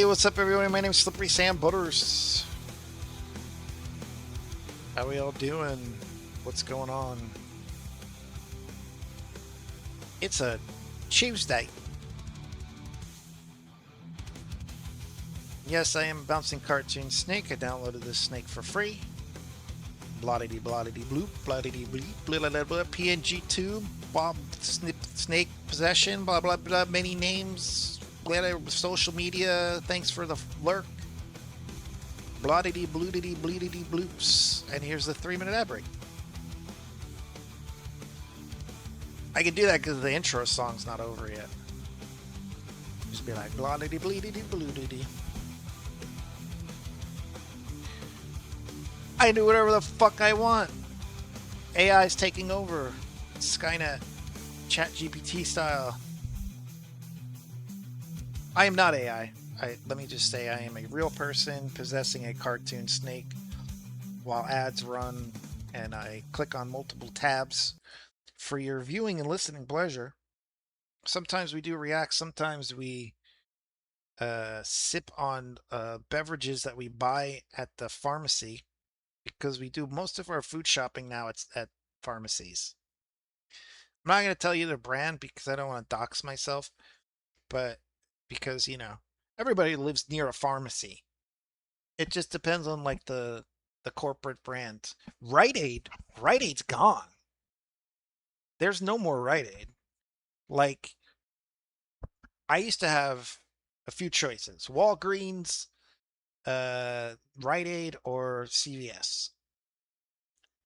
What's up, everyone? My name is Slippery Sam Butters. How we all doing? What's going on? It's a Tuesday. Yes, I am Bouncing Cartoon Snake. I downloaded this snake for free. Bloody bloody bloop, bloody bleep, blah blah blah, PNG tube, Bob Snake Possession, blah blah blah, many names. Social media. Thanks for the lurk. Bloodity bloodity bleedity bloops. And here's the 3-minute ad break. I can do that because the intro song's not over yet. Just be like bloodity bleedity bloodity. I do whatever the fuck I want. AI's taking over. Skynet. ChatGPT style. I am not AI. Let me just say I am a real person possessing a cartoon snake while ads run and I click on multiple tabs for your viewing and listening pleasure. Sometimes we do react. Sometimes we sip on beverages that we buy at the pharmacy, because we do most of our food shopping now at pharmacies. I'm not going to tell you the brand because I don't want to dox myself, but because, everybody lives near a pharmacy. It just depends on like the corporate brand. Rite Aid's gone. There's no more Rite Aid. Like, I used to have a few choices: Walgreens, Rite Aid, or CVS.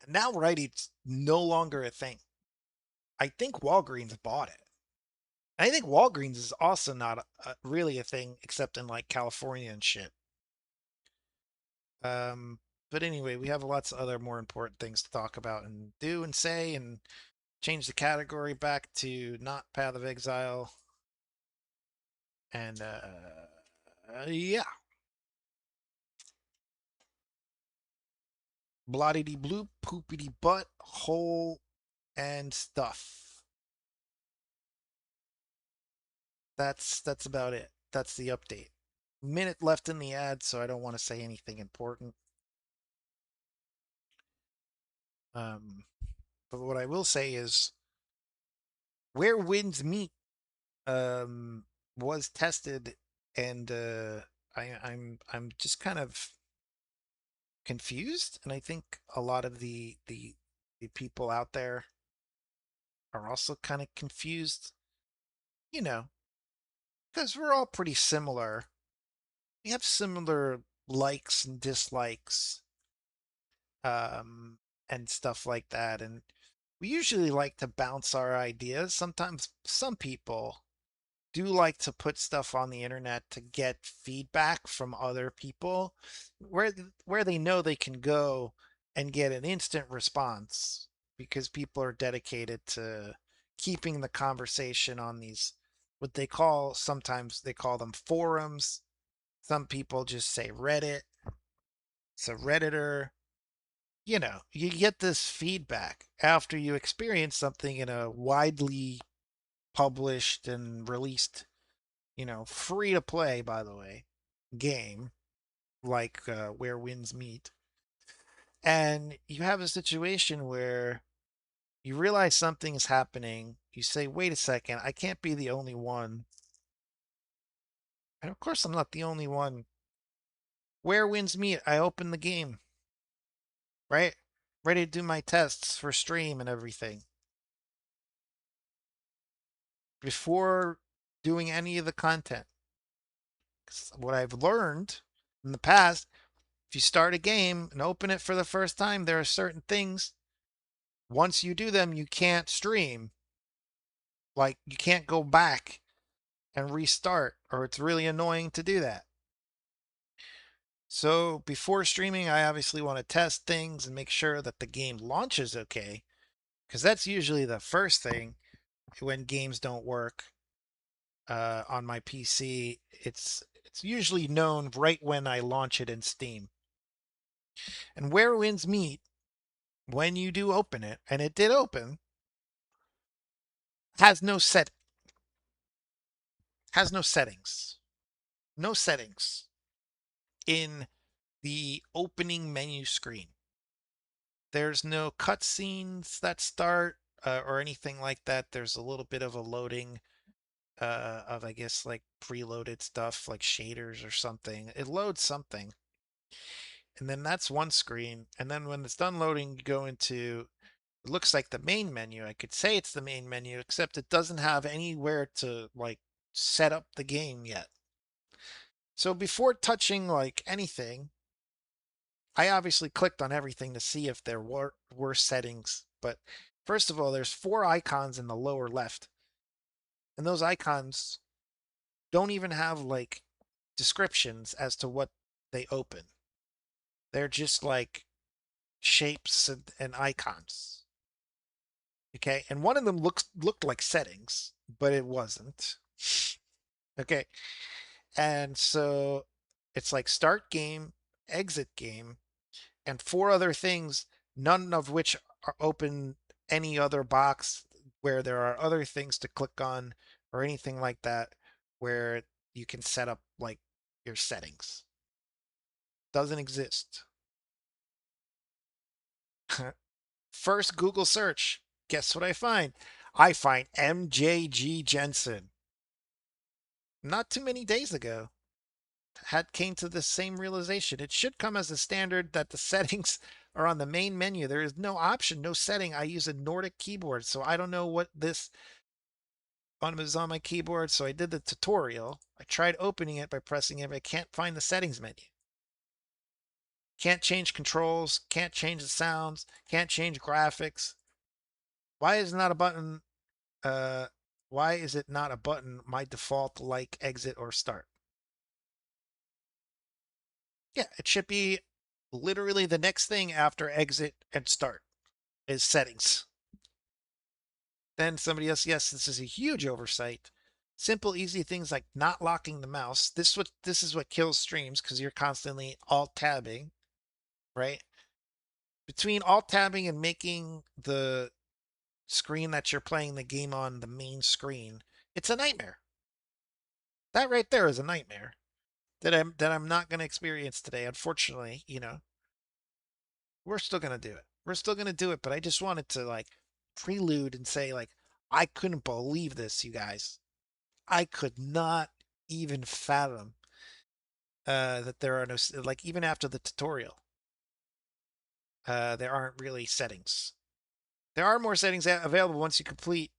And now Rite Aid's no longer a thing. I think Walgreens bought it. I think Walgreens is also not really a thing except in like California and shit. But anyway, we have lots of other more important things to talk about and do and say, and change the category back to not Path of Exile. And yeah. Bloodity bloop, poopity butt, hole, and stuff. That's about it. That's the update. Minute left in the ad, so I don't want to say anything important. But what I will say is, Where Winds Meet was tested, and I'm just kind of confused, and I think a lot of the people out there are also kind of confused, you know, because we're all pretty similar. We have similar likes and dislikes, um, and stuff like that, and we usually like to bounce our ideas. Sometimes some people do like to put stuff on the internet to get feedback from other people, where they know they can go and get an instant response, because people are dedicated to keeping the conversation on these, what they call, sometimes they call them forums. Some people just say Reddit. So Redditor, you get this feedback after you experience something in a widely published and released, free to play, by the way, game, like Where Winds Meet. And you have a situation where you realize something is happening. You say, wait a second, I can't be the only one. And of course, I'm not the only one. Where Winds Meet, I open the game, right? Ready to do my tests for stream and everything. Before doing any of the content. What I've learned in the past, if you start a game and open it for the first time, there are certain things, once you do them, you can't stream. Like, you can't go back and restart, or it's really annoying to do that. So before streaming, I obviously want to test things and make sure that the game launches okay, because that's usually the first thing when games don't work on my PC. It's usually known right when I launch it in Steam. And Where Winds Meet, when you do open it, and it did open, has no settings. no settings in the opening menu screen. There's no cutscenes that start or anything like that. There's a little bit of a loading of, I guess, like preloaded stuff like shaders or something. It loads something. And then that's one screen. And then when it's done loading, you go into, it looks like the main menu. I could say it's the main menu, except it doesn't have anywhere to like set up the game yet. So before touching like anything, I obviously clicked on everything to see if there were settings. But first of all, there's four icons in the lower left. And those icons don't even have like descriptions as to what they open. They're just like shapes and icons. Okay, and one of them looked like settings, but it wasn't. Okay, and so it's like start game, exit game, and four other things, none of which are open any other box where there are other things to click on or anything like that where you can set up like your settings. Doesn't exist. First Google search. Guess what I find? I find MJG Jensen. Not too many days ago. Had came to the same realization. It should come as a standard that the settings are on the main menu. There is no option, no setting. I use a Nordic keyboard, so I don't know what this is on my keyboard. So I did the tutorial. I tried opening it by pressing it, but I can't find the settings menu. Can't change controls, can't change the sounds, can't change graphics. Why is not a button uh why is it not a button my default like exit or start? Yeah, it should be literally the next thing after exit and start is settings. Then somebody else, yes, this is a huge oversight. Simple, easy things like not locking the mouse. This is what kills streams because you're constantly alt tabbing, right? Between alt tabbing and making the screen that you're playing the game on the main screen, it's a nightmare. That right there is a nightmare that I'm not going to experience today. Unfortunately, we're still going to do it. We're still going to do it, but I just wanted to like prelude and say like I couldn't believe this, you guys. I could not even fathom that there are no like even after the tutorial, there aren't really settings. There are more settings available once you complete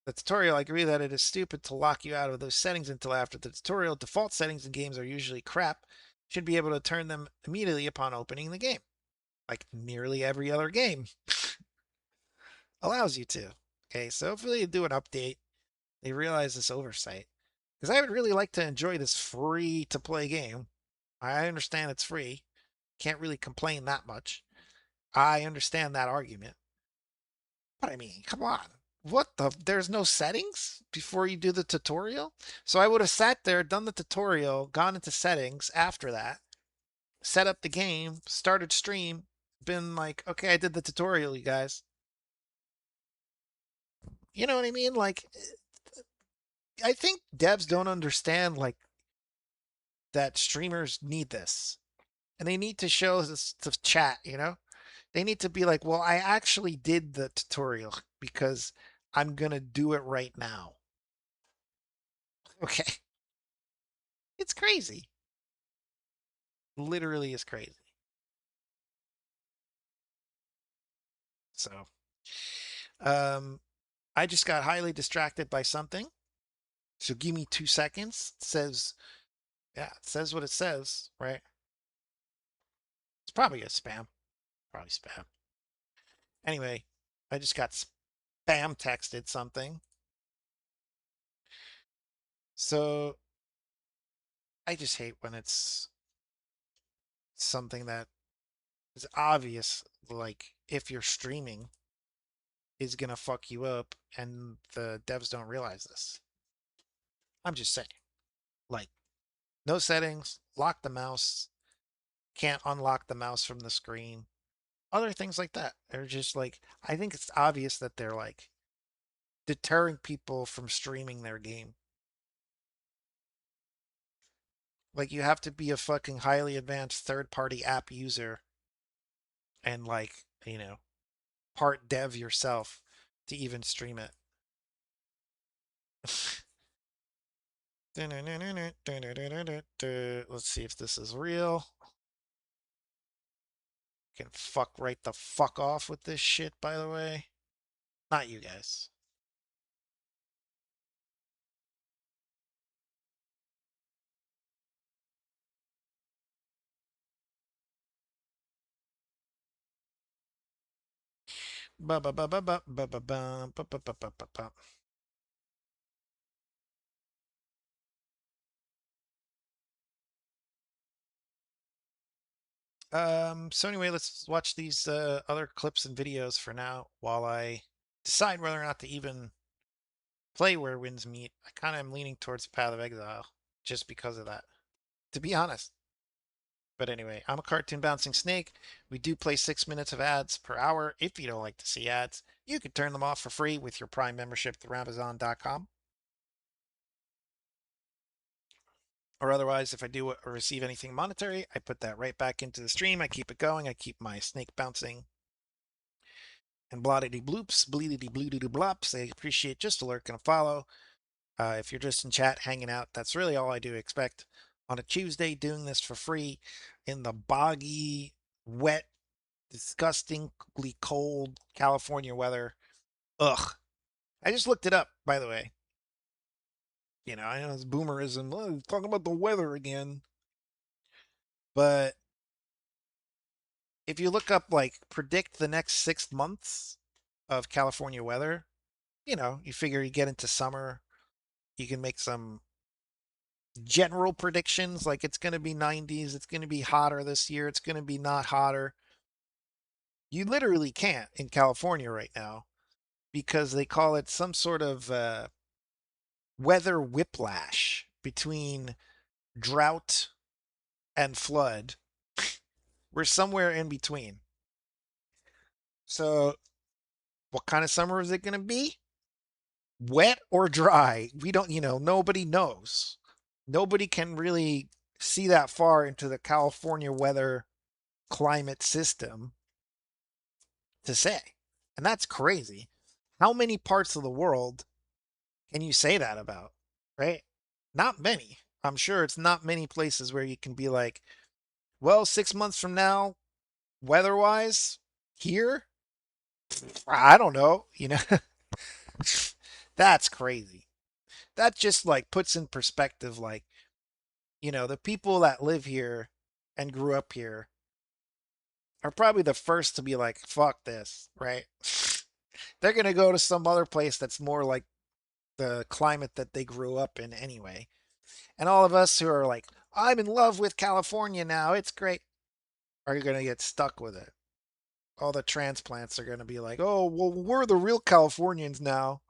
the tutorial. I agree that it is stupid to lock you out of those settings until after the tutorial. Default settings in games are usually crap. You should be able to turn them immediately upon opening the game, like nearly every other game allows you to. Okay, so hopefully they do an update. They realize this oversight. Because I would really like to enjoy this free to play game. I understand it's free. Can't really complain that much. I understand that argument. But I mean, come on. What the? There's no settings before you do the tutorial? So I would have sat there, done the tutorial, gone into settings after that, set up the game, started stream, been like, okay, I did the tutorial, you guys. You know what I mean? Like, I think devs don't understand like that streamers need this. And they need to show this to chat, They need to be like, well, I actually did the tutorial because I'm gonna do it right now. Okay. It's crazy. Literally is crazy. So, um, I just got highly distracted by something. So give me 2 seconds. It says, yeah, it says what it says, right? It's probably a spam. Probably spam. Anyway, I just got spam texted something. So I just hate when it's something that is obvious, like if you're streaming, is gonna fuck you up, and the devs don't realize this. I'm just saying, like, no settings, lock the mouse, can't unlock the mouse from the screen, other things like that. They're just like, I think it's obvious that they're like deterring people from streaming their game. Like you have to be a fucking highly advanced third-party app user and like, you know, part dev yourself to even stream it. Let's see if this is real. Can fuck right the fuck off with this shit, by the way. Not you guys. Ba ba ba ba ba ba ba ba ba ba ba ba ba ba. So anyway, let's watch these other clips and videos for now while I decide whether or not to even play Where Winds Meet. I kind of am leaning towards Path of Exile just because of that, to be honest. But anyway, I'm a cartoon bouncing snake. We do play 6 minutes of ads per hour. If you don't like to see ads, you can turn them off for free with your Prime membership through Amazon.com. Or otherwise, if I do receive anything monetary, I put that right back into the stream. I keep it going. I keep my snake bouncing and bloddity bloops, bleedity bloodity blops. I appreciate just a lurk and a follow. If you're just in chat hanging out, that's really all I do expect on a Tuesday, doing this for free in the boggy, wet, disgustingly cold California weather. Ugh. I just looked it up, by the way. You know, I know it's boomerism. Oh, talking about the weather again. But if you look up, like, predict the next 6 months of California weather, you know, you figure you get into summer, you can make some general predictions like it's going to be 90s, it's going to be hotter this year, it's going to be not hotter. You literally can't in California right now because they call it some sort of weather whiplash between drought and flood. We're somewhere in between. So, what kind of summer is it going to be? Wet or dry? We don't, nobody knows. Nobody can really see that far into the California weather climate system to say. And that's crazy. How many parts of the world can you say that about? Right? Not many. I'm sure it's not many places where you can be like, well, 6 months from now, weather wise, here, I don't know. That's crazy. That just like puts in perspective, like, the people that live here and grew up here are probably the first to be like, fuck this, right? They're going to go to some other place that's more like the climate that they grew up in anyway. And all of us who are like, I'm in love with California now, it's great, are going to get stuck with it. All the transplants are going to be like, oh, well, we're the real Californians now.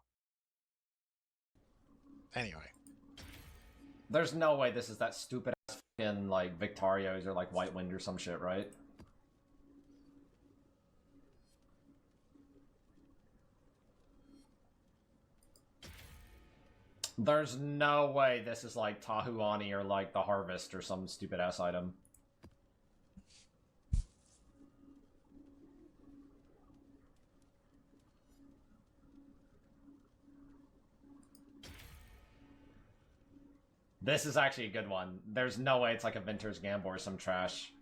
Anyway. There's no way this is that stupid ass fucking like Victorios or like White Wind or some shit, right? There's no way this is like Tahuani or like the Harvest or some stupid ass item. This is actually a good one. There's no way it's like a Venter's Gamble or some trash.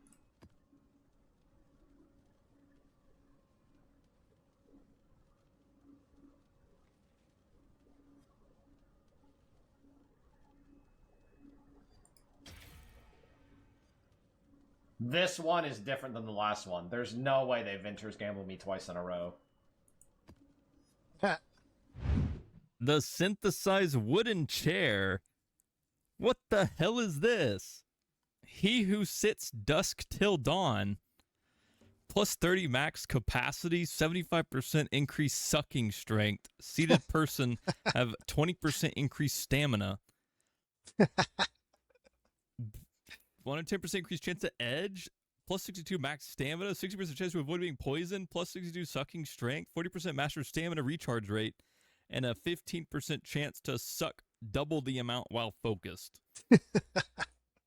This one is different than the last one. There's no way they Venter's Gamble me twice in a row. The synthesized wooden chair. What the hell is this? He who sits dusk till dawn. Plus 30 max capacity, 75% increased sucking strength. Seated person have 20% increased stamina. 110% increased chance of edge. Plus 62 max stamina, 60% chance to avoid being poisoned. Plus 62 sucking strength, 40% master stamina recharge rate, and a 15% chance to suck double the amount while focused.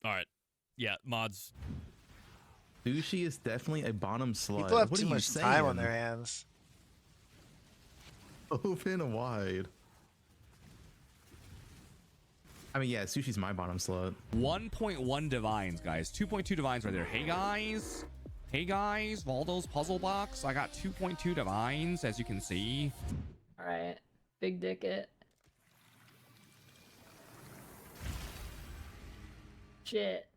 All right. Yeah, mods. Sushi is definitely a bottom slut. People have what too are you much saying? time on their hands. Open wide. I mean, yeah, Sushi's my bottom slut. 1.1 divines, guys. 2.2 divines right there. Hey, guys. Hey, guys. Waldo's puzzle box. I got 2.2 divines, as you can see. All right, big dick it. Shit.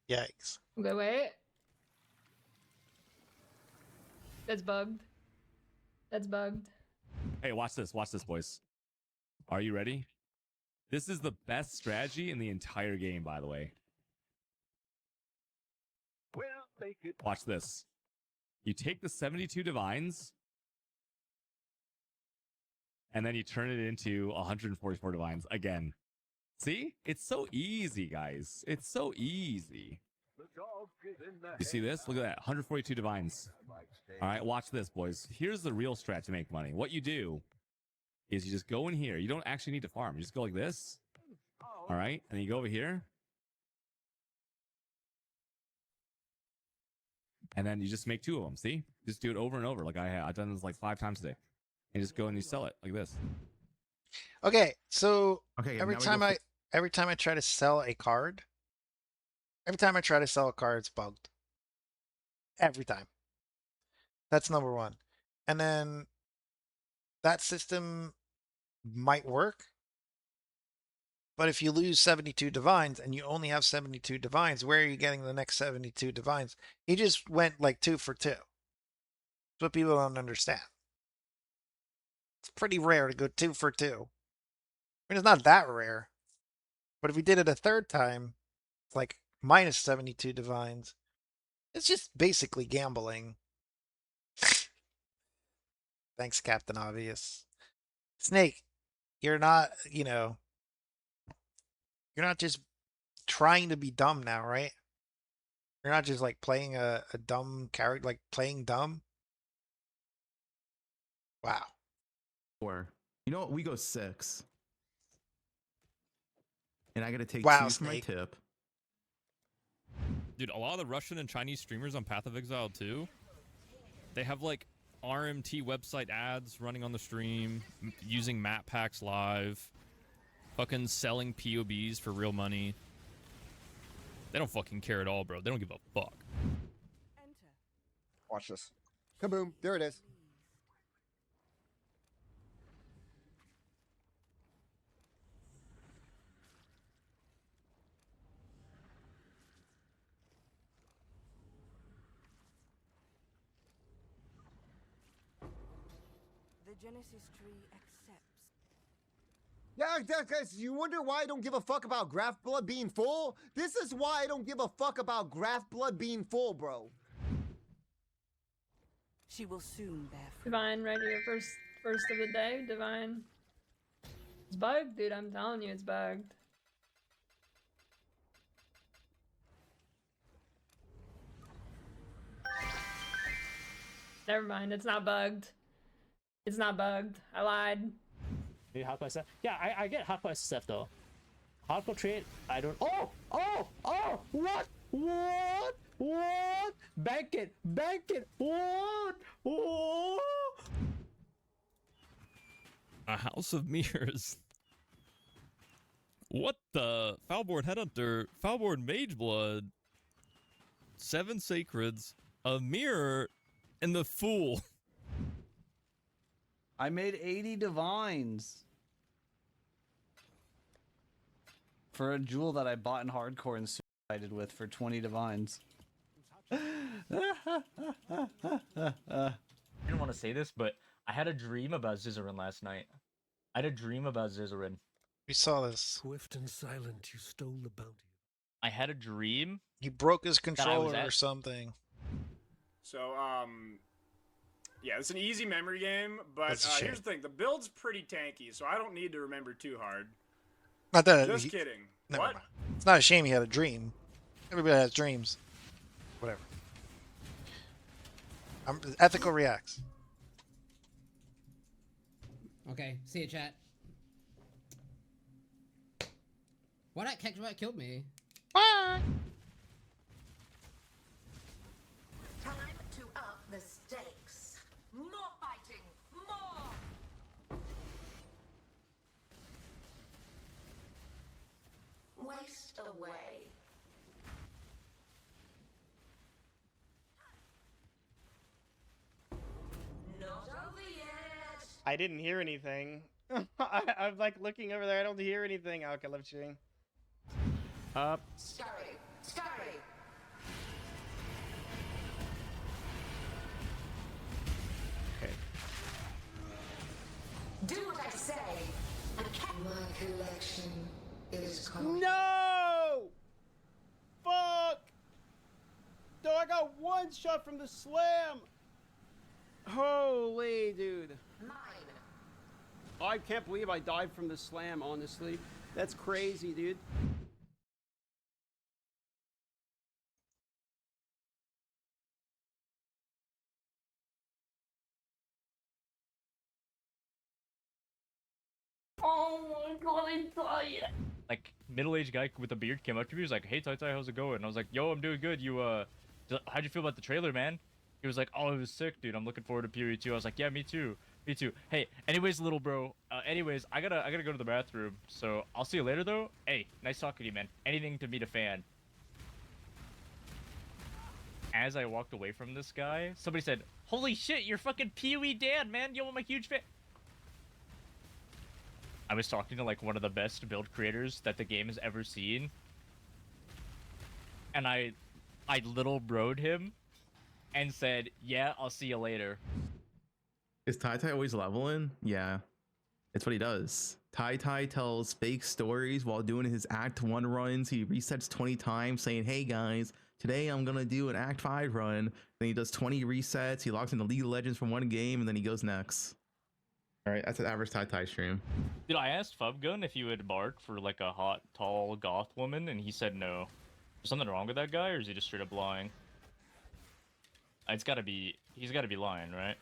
Yikes. Okay, wait. That's bugged. That's bugged. Hey, watch this. Watch this, boys. Are you ready? This is the best strategy in the entire game, by the way. Watch this. You take the 72 divines, and then you turn it into 144 divines again. See? It's so easy, guys. It's so easy. You see this? Look at that. 142 divines. All right, watch this, boys. Here's the real strat to make money. What you do is you just go in here. You don't actually need to farm. You just go like this. All right, and then you go over here. And then you just make 2 of them. See? Just do it over and over. Like I've done this like 5 times today. And just go and you sell it like this. Okay, so Okay, every now we time go every time I try to sell a card, it's bugged. Every time. That's number one. And then that system might work. But if you lose 72 divines and you only have 72 divines, where are you getting the next 72 divines? He just went like 2 for 2. That's what people don't understand. It's pretty rare to go 2 for 2. I mean, it's not that rare. But if he did it a third time, it's like minus 72 divines. It's just basically gambling. Thanks, Captain Obvious. Snake, you're not, you're not just trying to be dumb now, right? You're not just like playing a dumb character, like playing dumb. Wow. 4. You know what? We go 6. And I gotta take Wow, 2 for my Snake. tip. Dude, a lot of the Russian and Chinese streamers on Path of Exile too, they have like RMT website ads running on the stream, using map packs live, fucking selling POBs for real money. They don't fucking care at all, bro. They don't give a fuck. Watch this. Kaboom. There it is. The Genesis tree accepts. Yeah, guys, you wonder why I don't give a fuck about Graph Blood being full? This is why I don't give a fuck about Graph Blood being full, bro. She will soon bear fruit. Divine, right here, first of the day. Divine. It's bugged, dude. I'm telling you, it's bugged. Never mind. It's not bugged. It's not bugged. I lied. Maybe hardcore SF. Yeah, I get hardcore SF though. Hardcore trade, I don't. Oh! What? Bank it! What? A House of Mirrors. What the? Foulboard Headhunter, Foulboard Mageblood, 7 Sacreds, a Mirror, and the Fool. I made 80 divines for a jewel that I bought in hardcore and suicided with for 20 divines. I didn't want to say this, but I had a dream about Zizarin last night. I had a dream about Zizarin. We saw this. Swift and silent, you stole the bounty. I had a dream. You broke his I was controller at- or something. So, yeah, it's an easy memory game, but That's a shame. here's the thing. The build's pretty tanky, so I don't need to remember too hard. Not that Just kidding. Never What? mind. It's not a shame he had a dream. Everybody has dreams. Whatever. Ethical reacts. Okay, see you, chat. What killed me? What? Time to up the stakes. More fighting. More. Waste away. Not over yet. I didn't hear anything. I'm like looking over there. I don't hear anything. Okay, love shooting. Up. Scurry. Scurry. Okay. Do what I say. My collection is complete. No! Fuck! No, I got one shot from the slam. Holy dude. Mine. I can't believe I died from the slam, honestly. That's crazy, dude. Oh my god, I died. Like, middle-aged guy with a beard came up to me. He was like, "Hey, Tai Tai, how's it going?" And I was like, "Yo, I'm doing good. How'd you feel about the trailer, man?" He was like, "Oh, it was sick, dude. I'm looking forward to Period 2." I was like, "Yeah, me too. Me too." Hey, anyways, little bro. Anyways, I gotta go to the bathroom. So I'll see you later, though. Hey, nice talking to you, man. Anything to meet a fan. As I walked away from this guy, somebody said, "Holy shit, you're fucking Pee-wee dad, man. Yo, I'm a huge fan." I was talking to like one of the best build creators that the game has ever seen. And I little bro'd him and said, "Yeah, I'll see you later." Is Tai Tai always leveling? Yeah, it's what he does. Tai Tai tells fake stories while doing his Act 1 runs. He resets 20 times saying, "Hey guys, today I'm gonna do an Act 5 run." Then he does 20 resets. He logs into League of Legends from one game and then he goes next. All right, that's an average Tai Tai stream. Dude, I asked Fubgun if he would bark for like a hot, tall goth woman, and he said no. Is something wrong with that guy, or is he just straight up lying? He's gotta be lying, right?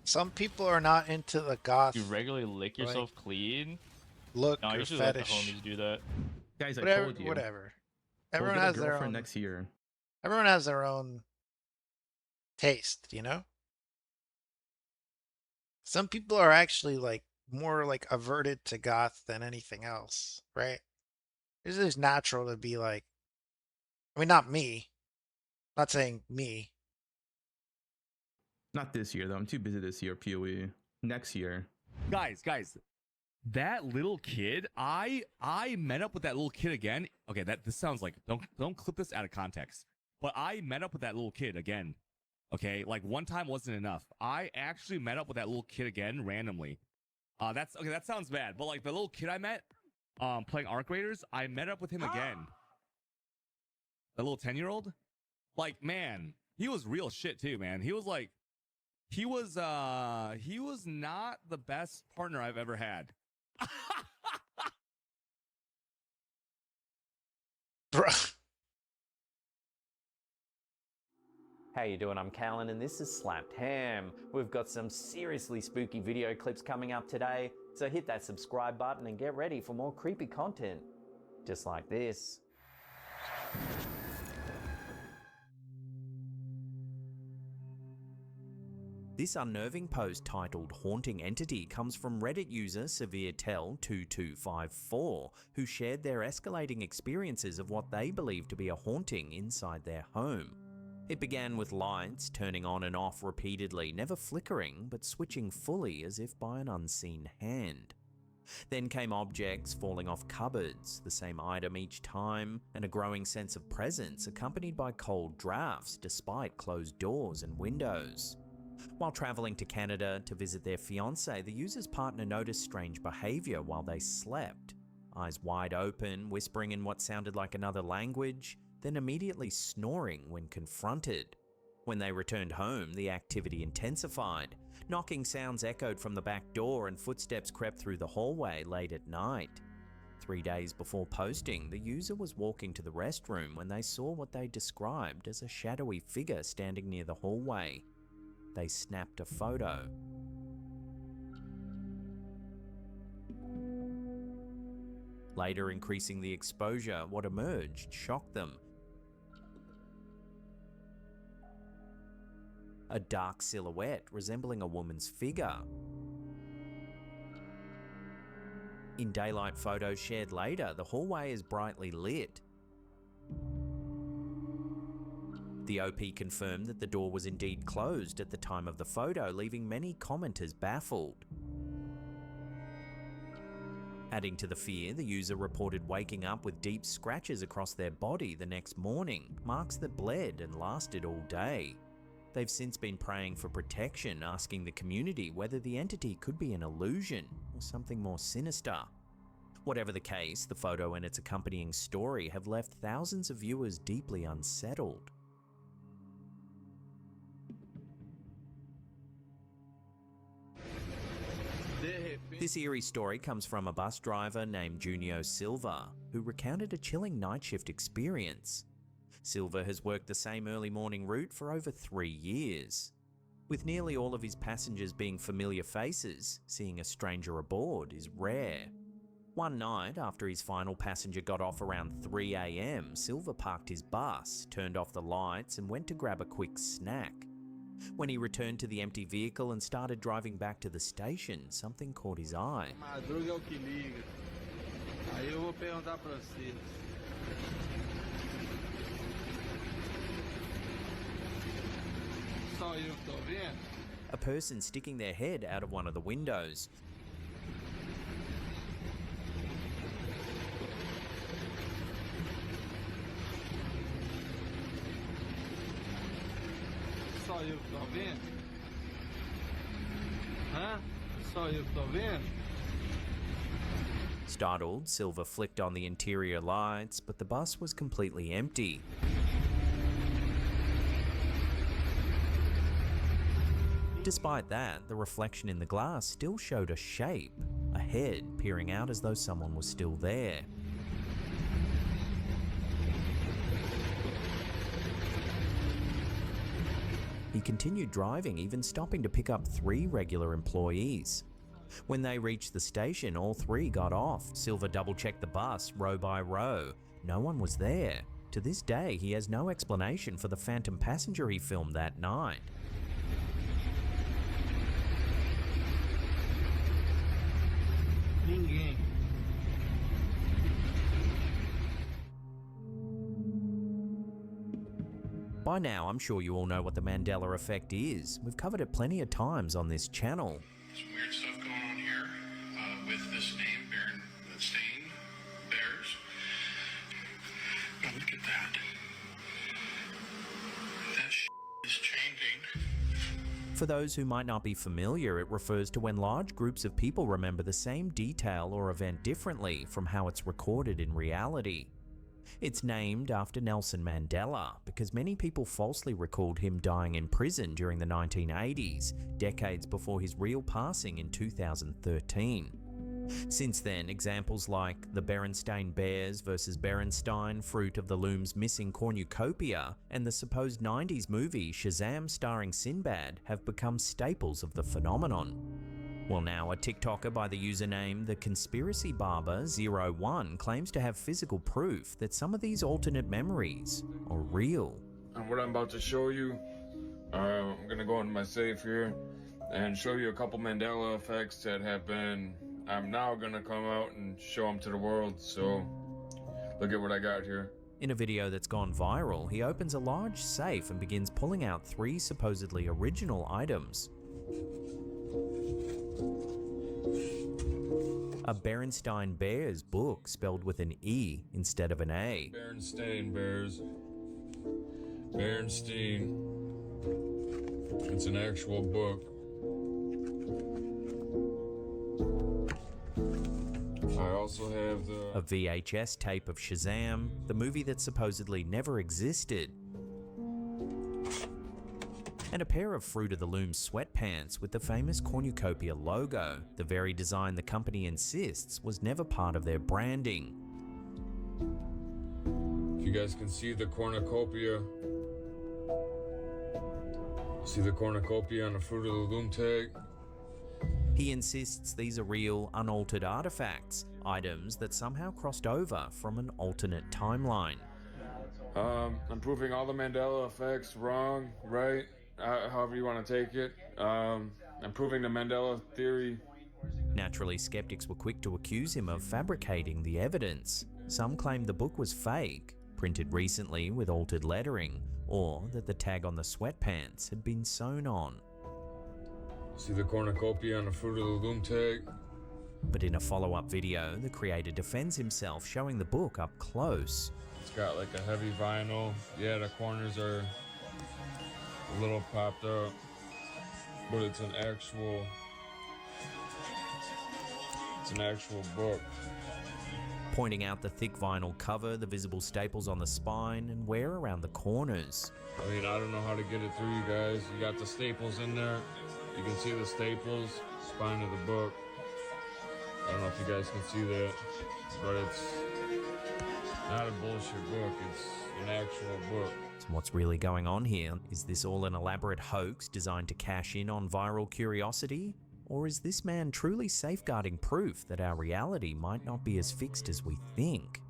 Some people are not into the goth You regularly lick yourself clean? look No, I or usually let the fetish. homies do that. Guys, I Whatever. told you. Whatever. We'll Everyone get a has their girlfriend own. next year. Everyone has their own taste, you know. Some people are actually like more like averted to goth than anything else, right? It's just natural to be like, I mean, not me. Not saying me. Not this year though. I'm too busy this year. PoE. Next year. Guys, that little kid, I met up with that little kid again. Okay, this sounds like don't clip this out of context. But I met up with that little kid again. Okay, like one time wasn't enough. I actually met up with that little kid again randomly. That's okay, that sounds bad. But like the little kid I met playing Arc Raiders, I met up with him again. The little 10-year-old? Like, man, he was real shit too, man. He was not the best partner I've ever had. Bruh. How you doing? I'm Callan and this is Slapped Ham. We've got some seriously spooky video clips coming up today, so hit that subscribe button and get ready for more creepy content. Just like this. This unnerving post titled Haunting Entity comes from Reddit user SevereTel2254, who shared their escalating experiences of what they believe to be a haunting inside their home. It began with lights turning on and off repeatedly, never flickering, but switching fully as if by an unseen hand. Then came objects falling off cupboards, the same item each time, and a growing sense of presence accompanied by cold drafts despite closed doors and windows. While travelling to Canada to visit their fiancé, the user's partner noticed strange behaviour while they slept. Eyes wide open, whispering in what sounded like another language, then immediately snoring when confronted. When they returned home, the activity intensified. Knocking sounds echoed from the back door and footsteps crept through the hallway late at night. 3 days before posting, the user was walking to the restroom when they saw what they described as a shadowy figure standing near the hallway. They snapped a photo. Later increasing the exposure, what emerged shocked them. A dark silhouette resembling a woman's figure. In daylight photos shared later, the hallway is brightly lit. The OP confirmed that the door was indeed closed at the time of the photo, leaving many commenters baffled. Adding to the fear, the user reported waking up with deep scratches across their body the next morning, marks that bled and lasted all day. They've since been praying for protection, asking the community whether the entity could be an illusion or something more sinister. Whatever the case, the photo and its accompanying story have left thousands of viewers deeply unsettled. This eerie story comes from a bus driver named Junio Silva, who recounted a chilling night shift experience. Silva has worked the same early morning route for over 3 years. With nearly all of his passengers being familiar faces, seeing a stranger aboard is rare. One night, after his final passenger got off around 3 AM, Silva parked his bus, turned off the lights and went to grab a quick snack. When he returned to the empty vehicle and started driving back to the station, something caught his eye. A person sticking their head out of one of the windows. Startled, Silva flicked on the interior lights, but the bus was completely empty. Despite that, the reflection in the glass still showed a shape, a head peering out as though someone was still there. He continued driving, even stopping to pick up 3 regular employees. When they reached the station, all 3 got off. Silva double-checked the bus row by row. No one was there. To this day, he has no explanation for the phantom passenger he filmed that night. Ninguém. By now, I'm sure you all know what the Mandela effect is. We've covered it plenty of times on this channel. Some weird stuff going on here with this name, Berenstain Bears. Now look at that. That shit is changing. For those who might not be familiar, it refers to when large groups of people remember the same detail or event differently from how it's recorded in reality. It's named after Nelson Mandela because many people falsely recalled him dying in prison during the 1980s, decades before his real passing in 2013. Since then, examples like the Berenstain Bears versus Berenstein, Fruit of the Loom's missing cornucopia, and the supposed 90s movie Shazam starring Sinbad have become staples of the phenomenon. Well, now a TikToker by the username TheConspiracyBarber01 claims to have physical proof that some of these alternate memories are real. And what I'm about to show you, I'm gonna go into my safe here and show you a couple Mandela effects that have been, I'm now gonna come out and show them to the world, so look at what I got here. In a video that's gone viral, he opens a large safe and begins pulling out 3 supposedly original items. A Berenstain Bears book spelled with an E instead of an A. Berenstain Bears. Berenstein. It's an actual book. I also have A VHS tape of Shazam, the movie that supposedly never existed. And a pair of Fruit of the Loom sweatpants with the famous cornucopia logo, the very design the company insists was never part of their branding. If you guys can see the cornucopia, see the cornucopia on the Fruit of the Loom tag? He insists these are real, unaltered artifacts, items that somehow crossed over from an alternate timeline. I'm proving all the Mandela effects wrong, right? However you want to take it. I'm proving the Mandela theory. Naturally, skeptics were quick to accuse him of fabricating the evidence. Some claimed the book was fake, printed recently with altered lettering, or that the tag on the sweatpants had been sewn on. See the cornucopia on the Fruit of the Loom tag? But in a follow-up video, the creator defends himself, showing the book up close. It's got like a heavy vinyl. Yeah, the corners are a little popped up, but it's an actual book. Pointing out the thick vinyl cover, the visible staples on the spine, and wear around the corners. I mean, I don't know how to get it through, you guys. You got the staples in there. You can see the staples, spine of the book. I don't know if you guys can see that, but it's not a bullshit book. It's an actual book. So what's really going on here? Is this all an elaborate hoax designed to cash in on viral curiosity? Or is this man truly safeguarding proof that our reality might not be as fixed as we think?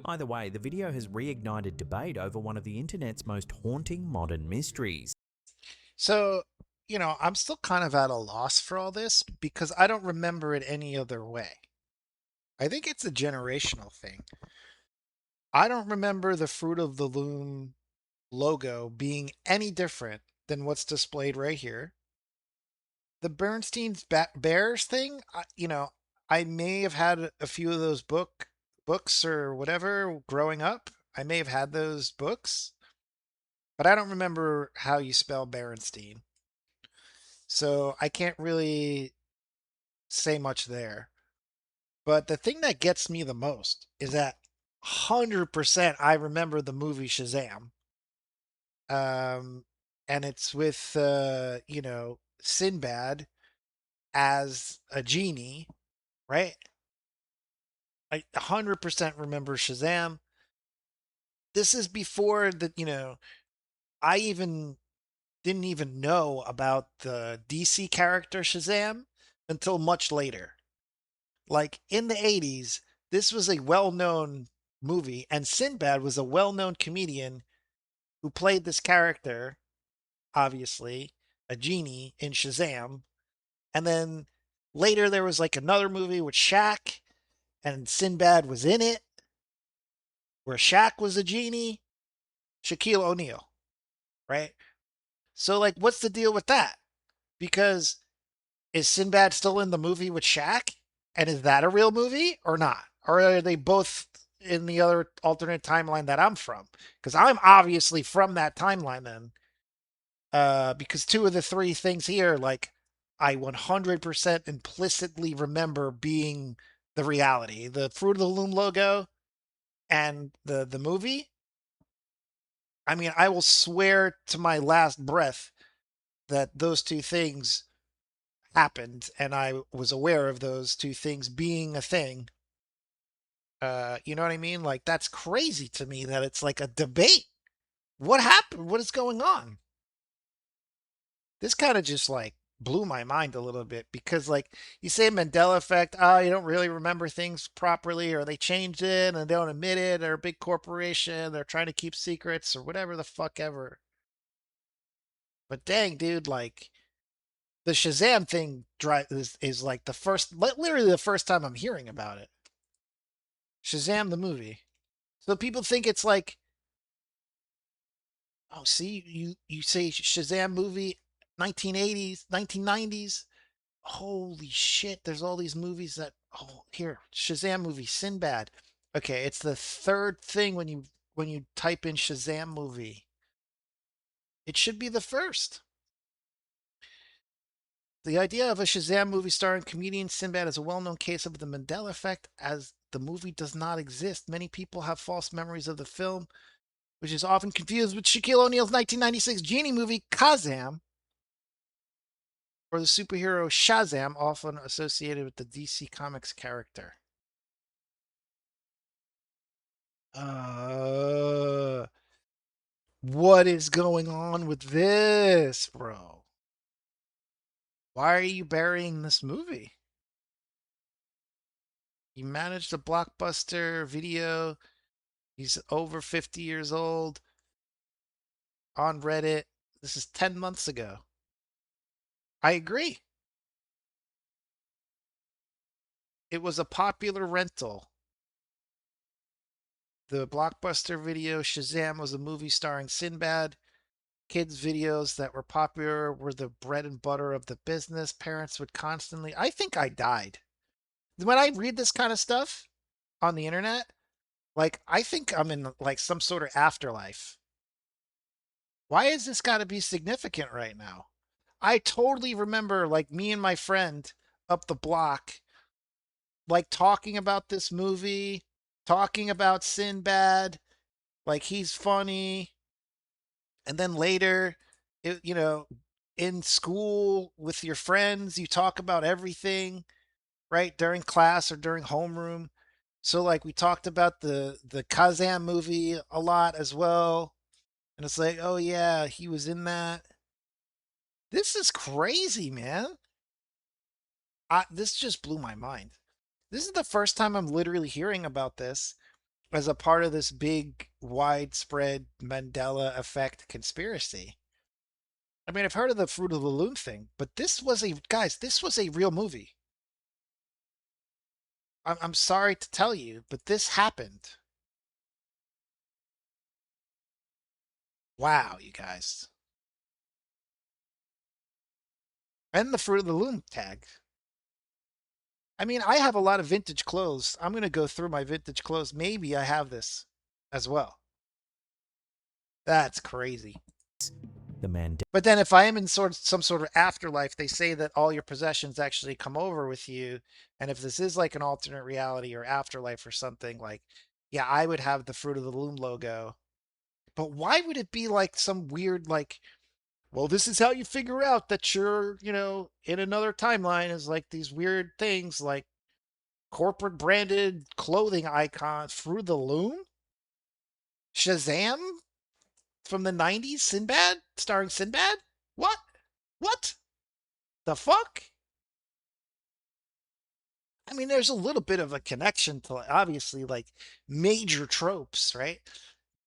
Either way, the video has reignited debate over one of the internet's most haunting modern mysteries. So, you know, I'm still kind of at a loss for all this because I don't remember it any other way. I think it's a generational thing. I don't remember the Fruit of the Loom logo being any different than what's displayed right here. The Bernstein's Bears thing, you know, I may have had a few of those books or whatever growing up. I may have had those books, but I don't remember how you spell Berenstein. So I can't really say much there. But the thing that gets me the most is that 100% I remember the movie Shazam. And it's with, you know, Sinbad as a genie, right? I 100% remember Shazam. This is before the, you know, I didn't even know about the DC character Shazam until much later. Like in the 80s, this was a well-known movie, and Sinbad was a well-known comedian who played this character, obviously, a genie in Shazam. And then later there was like another movie with Shaq, and Sinbad was in it, where Shaq was a genie, Shaquille O'Neal, right? So like, what's the deal with that? Because is Sinbad still in the movie with Shaq? And is that a real movie or not? Or are they both in the other alternate timeline that I'm from? Because I'm obviously from that timeline then. Because two of the three things here, like, I 100% implicitly remember being the reality. The Fruit of the Loom logo and the movie. I mean, I will swear to my last breath that those two things happened and I was aware of those two things being a thing. You know what I mean? Like, that's crazy to me that it's like a debate. What happened? What is going on? This kind of just like blew my mind a little bit because, like, you say Mandela effect, you don't really remember things properly, or they changed it and they don't admit it, or a big corporation, they're trying to keep secrets, or whatever the fuck ever. But dang, dude, like, the Shazam thing is like the first, literally the first time I'm hearing about it. Shazam the movie. So people think it's like, oh, see, you say Shazam movie, 1980s, 1990s. Holy shit, there's all these movies that, oh, here, Shazam movie, Sinbad. Okay, it's the third thing when you type in Shazam movie. It should be the first. The idea of a Shazam movie starring comedian Sinbad is a well-known case of the Mandela effect, as the movie does not exist. Many people have false memories of the film, which is often confused with Shaquille O'Neal's 1996 Genie movie, Kazam, or the superhero Shazam, often associated with the DC Comics character. What is going on with this, bro? Why are you burying this movie? He managed a Blockbuster Video. He's over 50 years old. On Reddit. This is 10 months ago. I agree. It was a popular rental. The Blockbuster Video Shazam was a movie starring Sinbad. Kids' videos that were popular were the bread and butter of the business. Parents would constantly. I think I died. When I read this kind of stuff on the internet, like, I think I'm in like some sort of afterlife. Why is this got to be significant right now? I totally remember like me and my friend up the block like talking about this movie, talking about Sinbad, like he's funny. And then later, in school with your friends, you talk about everything, right? During class or during homeroom. So like we talked about the Kazam movie a lot as well. And it's like, oh yeah, he was in that. This is crazy, man. This just blew my mind. This is the first time I'm literally hearing about this as a part of this big, widespread Mandela effect conspiracy. I mean, I've heard of the Fruit of the Loom thing, but this was a real movie. I'm sorry to tell you, but this happened. Wow, you guys. And the Fruit of the Loom tag. I mean, I have a lot of vintage clothes. I'm going to go through my vintage clothes. Maybe I have this as well. That's crazy. The Mandela. But then if I am in some sort of afterlife, they say that all your possessions actually come over with you. And if this is like an alternate reality or afterlife or something, like, yeah, I would have the Fruit of the Loom logo. But why would it be like some weird, like, well, this is how you figure out that you're, in another timeline, is like these weird things like corporate branded clothing icons, Fruit of the Loom? Shazam? From the 90s? Sinbad? Starring Sinbad? What? What? The fuck? I mean, there's a little bit of a connection to, obviously, like, major tropes, right?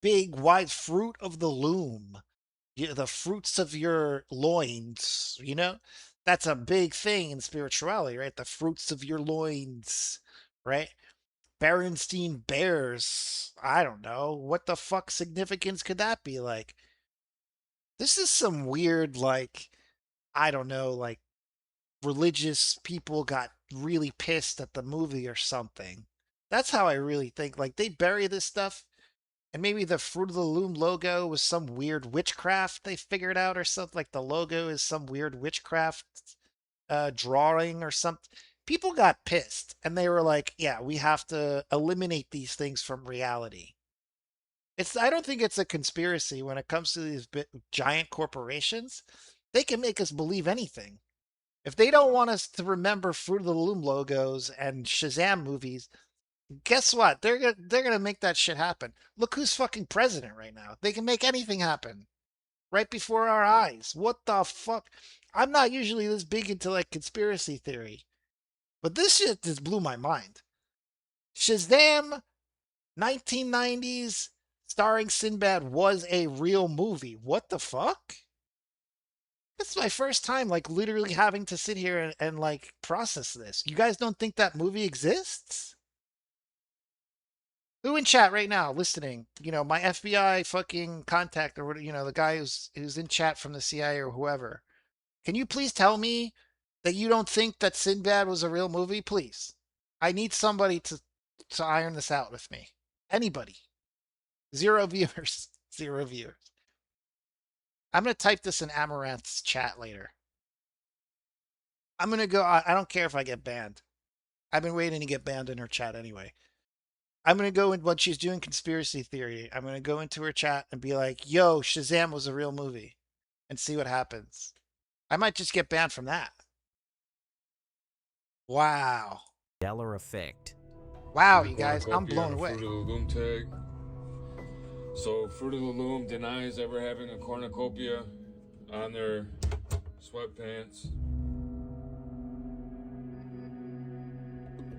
Big, wide Fruit of the Loom. The fruits of your loins, That's a big thing in spirituality, right? The fruits of your loins, right? Berenstein Bears. I don't know. What the fuck significance could that be? Like, this is some weird, like, I don't know, like, religious people got really pissed at the movie or something. That's how I really think. Like, they bury this stuff, and maybe the Fruit of the Loom logo was some weird witchcraft they figured out or something. Like, the logo is some weird witchcraft drawing or something. People got pissed, and they were like, yeah, we have to eliminate these things from reality. I don't think it's a conspiracy when it comes to these giant corporations. They can make us believe anything. If they don't want us to remember Fruit of the Loom logos and Shazam movies, guess what? They're gonna make that shit happen. Look who's fucking president right now. They can make anything happen right before our eyes. What the fuck? I'm not usually this big into like conspiracy theory, but this shit just blew my mind. Shazam 1990s starring Sinbad was a real movie. What the fuck? This is my first time like literally having to sit here and like process this. You guys don't think that movie exists? Who in chat right now listening? My FBI fucking contact or the guy who's in chat from the CIA or whoever. Can you please tell me that you don't think that Sinbad was a real movie? Please. I need somebody to iron this out with me. Anybody. 0 viewers. 0 viewers. I'm going to type this in Amaranth's chat later. I'm going to go. I don't care if I get banned. I've been waiting to get banned in her chat anyway. I'm going to go in when she's doing conspiracy theory. I'm going to go into her chat and be like, yo, Shazam was a real movie, and see what happens. I might just get banned from that. Wow. Mandela effect. Wow, you guys, I'm blown away. Fruit of the Loom tag. So Fruit of the Loom denies ever having a cornucopia on their sweatpants.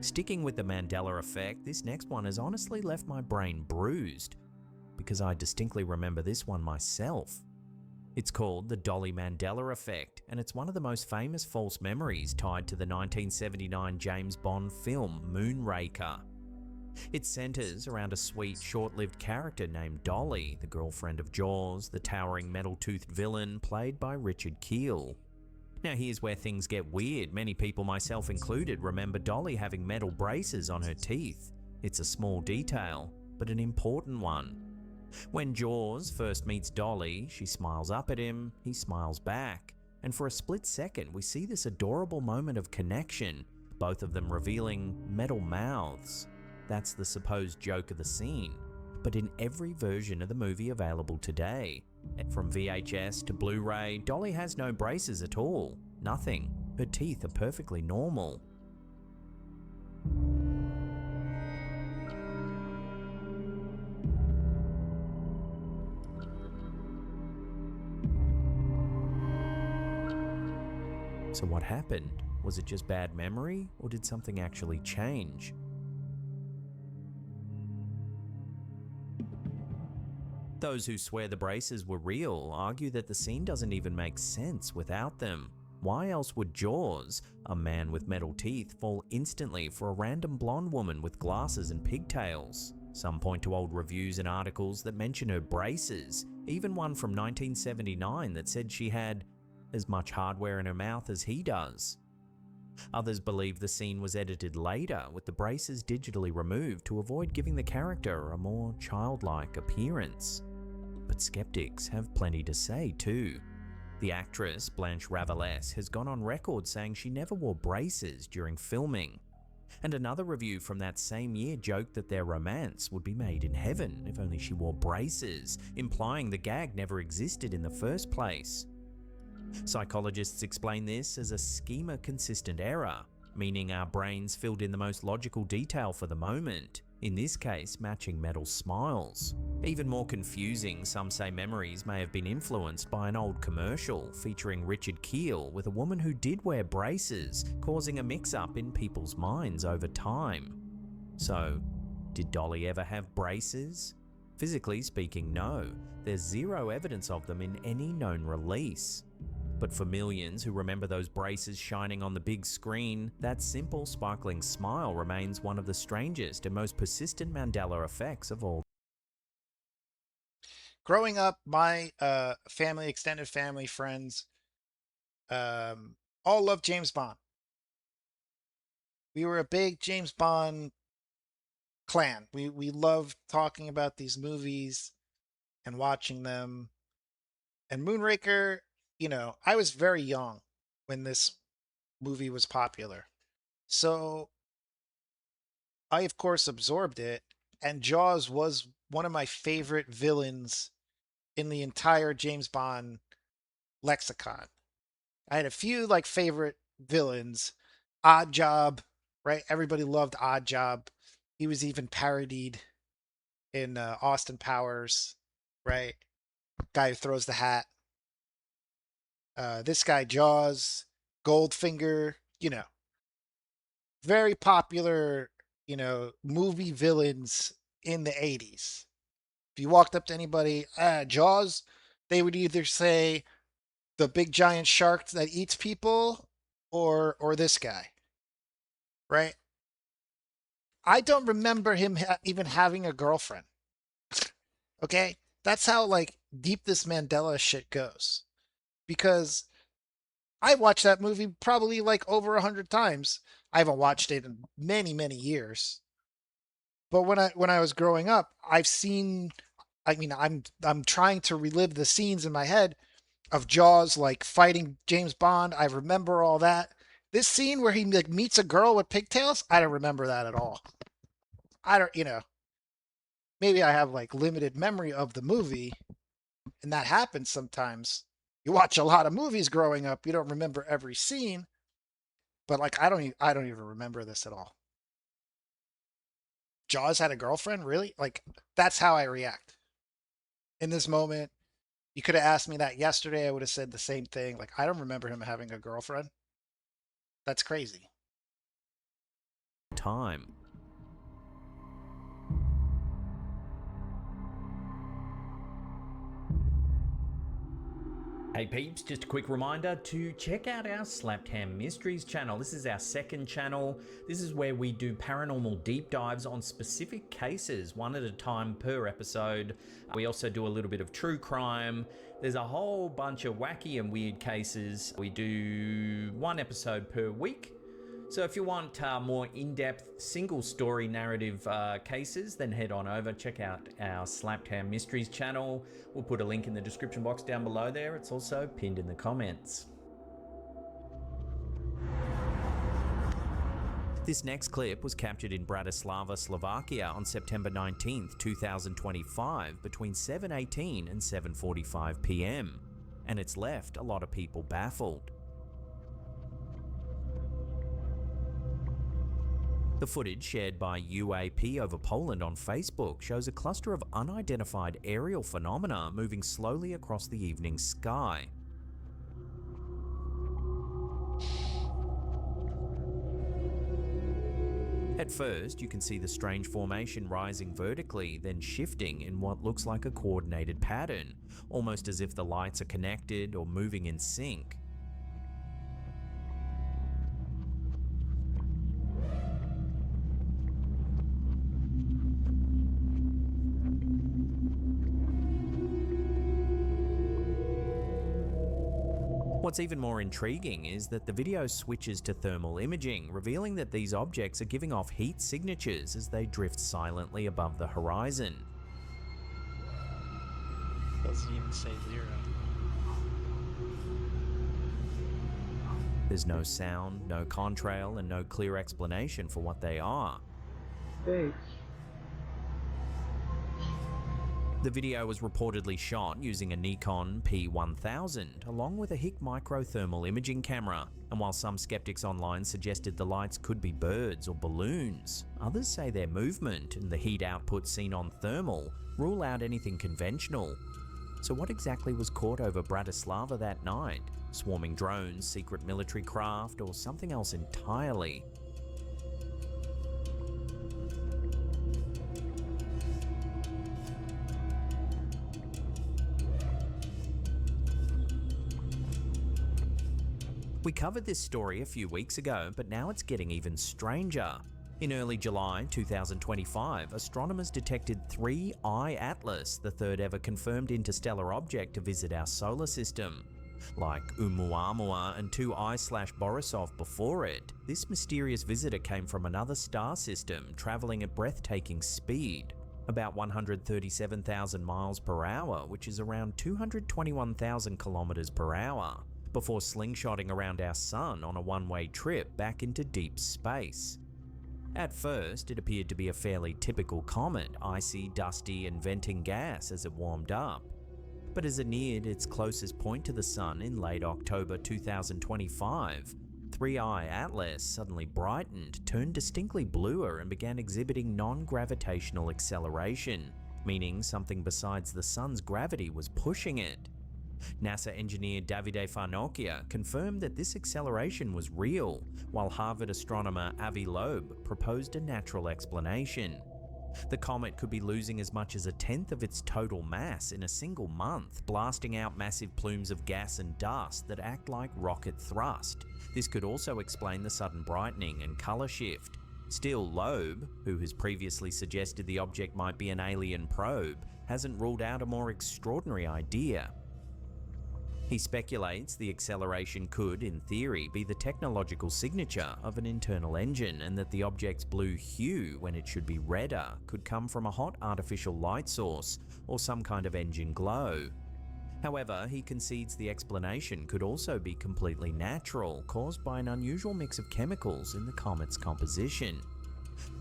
Sticking with the Mandela effect, this next one has honestly left my brain bruised, because I distinctly remember this one myself. It's called the Dolly Mandela effect, and it's one of the most famous false memories tied to the 1979 James Bond film Moonraker. It centers around a sweet, short-lived character named Dolly, the girlfriend of Jaws, the towering metal-toothed villain played by Richard Kiel. Now here's where things get weird. Many people, myself included, remember Dolly having metal braces on her teeth. It's a small detail, but an important one. When Jaws first meets Dolly, she smiles up at him, he smiles back, and for a split second we see this adorable moment of connection, both of them revealing metal mouths. That's the supposed joke of the scene, but in every version of the movie available today, from VHS to Blu-ray, Dolly has no braces at all, nothing. Her teeth are perfectly normal. So what happened? Was it just bad memory, or did something actually change? Those who swear the braces were real argue that the scene doesn't even make sense without them. Why else would Jaws, a man with metal teeth, fall instantly for a random blonde woman with glasses and pigtails? Some point to old reviews and articles that mention her braces, even one from 1979 that said she had as much hardware in her mouth as he does. Others believe the scene was edited later, with the braces digitally removed to avoid giving the character a more childlike appearance. But skeptics have plenty to say too. The actress, Blanche Ravellès, has gone on record saying she never wore braces during filming. And another review from that same year joked that their romance would be made in heaven if only she wore braces, implying the gag never existed in the first place. Psychologists explain this as a schema-consistent error, meaning our brains filled in the most logical detail for the moment, in this case matching metal smiles. Even more confusing, some say memories may have been influenced by an old commercial featuring Richard Kiel with a woman who did wear braces, causing a mix-up in people's minds over time. So, did Dolly ever have braces? Physically speaking, no. There's zero evidence of them in any known release. But for millions who remember those braces shining on the big screen, that simple, sparkling smile remains one of the strangest and most persistent Mandela effects of all. Growing up, my family, extended family, friends, all loved James Bond. We were a big James Bond clan. We loved talking about these movies and watching them. And Moonraker, you know, I was very young when this movie was popular. So I, of course, absorbed it. And Jaws was one of my favorite villains in the entire James Bond lexicon. I had a few like favorite villains. Odd Job, right? Everybody loved Odd Job. He was even parodied in Austin Powers, right? Guy who throws the hat. This guy, Jaws, Goldfinger, you know, very popular, you know, movie villains in the 80s. If you walked up to anybody, Jaws, they would either say the big giant shark that eats people or this guy, right? I don't remember him even having a girlfriend. Okay? That's how like deep this Mandela shit goes. Because I watched that movie probably like over 100 times. I haven't watched it in many, many years. But when I was growing up, I've seen, I mean, I'm trying to relive the scenes in my head of Jaws like fighting James Bond. I remember all that. This scene where he like meets a girl with pigtails, I don't remember that at all. I don't, you know, maybe I have like limited memory of the movie, and that happens sometimes. You watch a lot of movies growing up, you don't remember every scene, but like I don't even remember this at all. Jaws had a girlfriend, really? Like that's how I react in this moment. You could have asked me that yesterday, I would have said the same thing. Like I don't remember him having a girlfriend. That's crazy. time. Hey peeps, just a quick reminder to check out our Slapped Ham Mysteries channel. This is our second channel. This is where we do paranormal deep dives on specific cases, one at a time per episode. We also do a little bit of true crime. There's a whole bunch of wacky and weird cases. We do one episode per week. So if you want more in-depth single story narrative cases, then head on over, check out our Slapped Ham Mysteries channel. We'll put a link in the description box down below there. It's also pinned in the comments. This next clip was captured in Bratislava, Slovakia on September 19th, 2025 between 7:18 and 7:45 p.m. And it's left a lot of people baffled. The footage shared by UAP over Poland on Facebook shows a cluster of unidentified aerial phenomena moving slowly across the evening sky. At first, you can see the strange formation rising vertically, then shifting in what looks like a coordinated pattern, almost as if the lights are connected or moving in sync. What's even more intriguing is that the video switches to thermal imaging, revealing that these objects are giving off heat signatures as they drift silently above the horizon. Doesn't even say 0. There's no sound, no contrail, and no clear explanation for what they are. Thanks. The video was reportedly shot using a Nikon P1000 along with a HIC microthermal imaging camera, and while some skeptics online suggested the lights could be birds or balloons, others say their movement and the heat output seen on thermal rule out anything conventional. So what exactly was caught over Bratislava that night? Swarming drones, secret military craft, or something else entirely? We covered this story a few weeks ago, but now it's getting even stranger. In early July 2025, astronomers detected 3I Atlas, the third ever confirmed interstellar object to visit our solar system. Like Oumuamua and 2I/Borisov before it, this mysterious visitor came from another star system, traveling at breathtaking speed, about 137,000 miles per hour, which is around 221,000 kilometers per hour. Before slingshotting around our sun on a one-way trip back into deep space. At first, it appeared to be a fairly typical comet, icy, dusty, and venting gas as it warmed up. But as it neared its closest point to the sun in late October 2025, 3I Atlas suddenly brightened, turned distinctly bluer, and began exhibiting non-gravitational acceleration, meaning something besides the sun's gravity was pushing it. NASA engineer Davide Farnokia confirmed that this acceleration was real, while Harvard astronomer Avi Loeb proposed a natural explanation. The comet could be losing as much as 1/10 of its total mass in a single month, blasting out massive plumes of gas and dust that act like rocket thrust. This could also explain the sudden brightening and color shift. Still, Loeb, who has previously suggested the object might be an alien probe, hasn't ruled out a more extraordinary idea. He speculates the acceleration could, in theory, be the technological signature of an internal engine, and that the object's blue hue, when it should be redder, could come from a hot artificial light source or some kind of engine glow. However, he concedes the explanation could also be completely natural, caused by an unusual mix of chemicals in the comet's composition.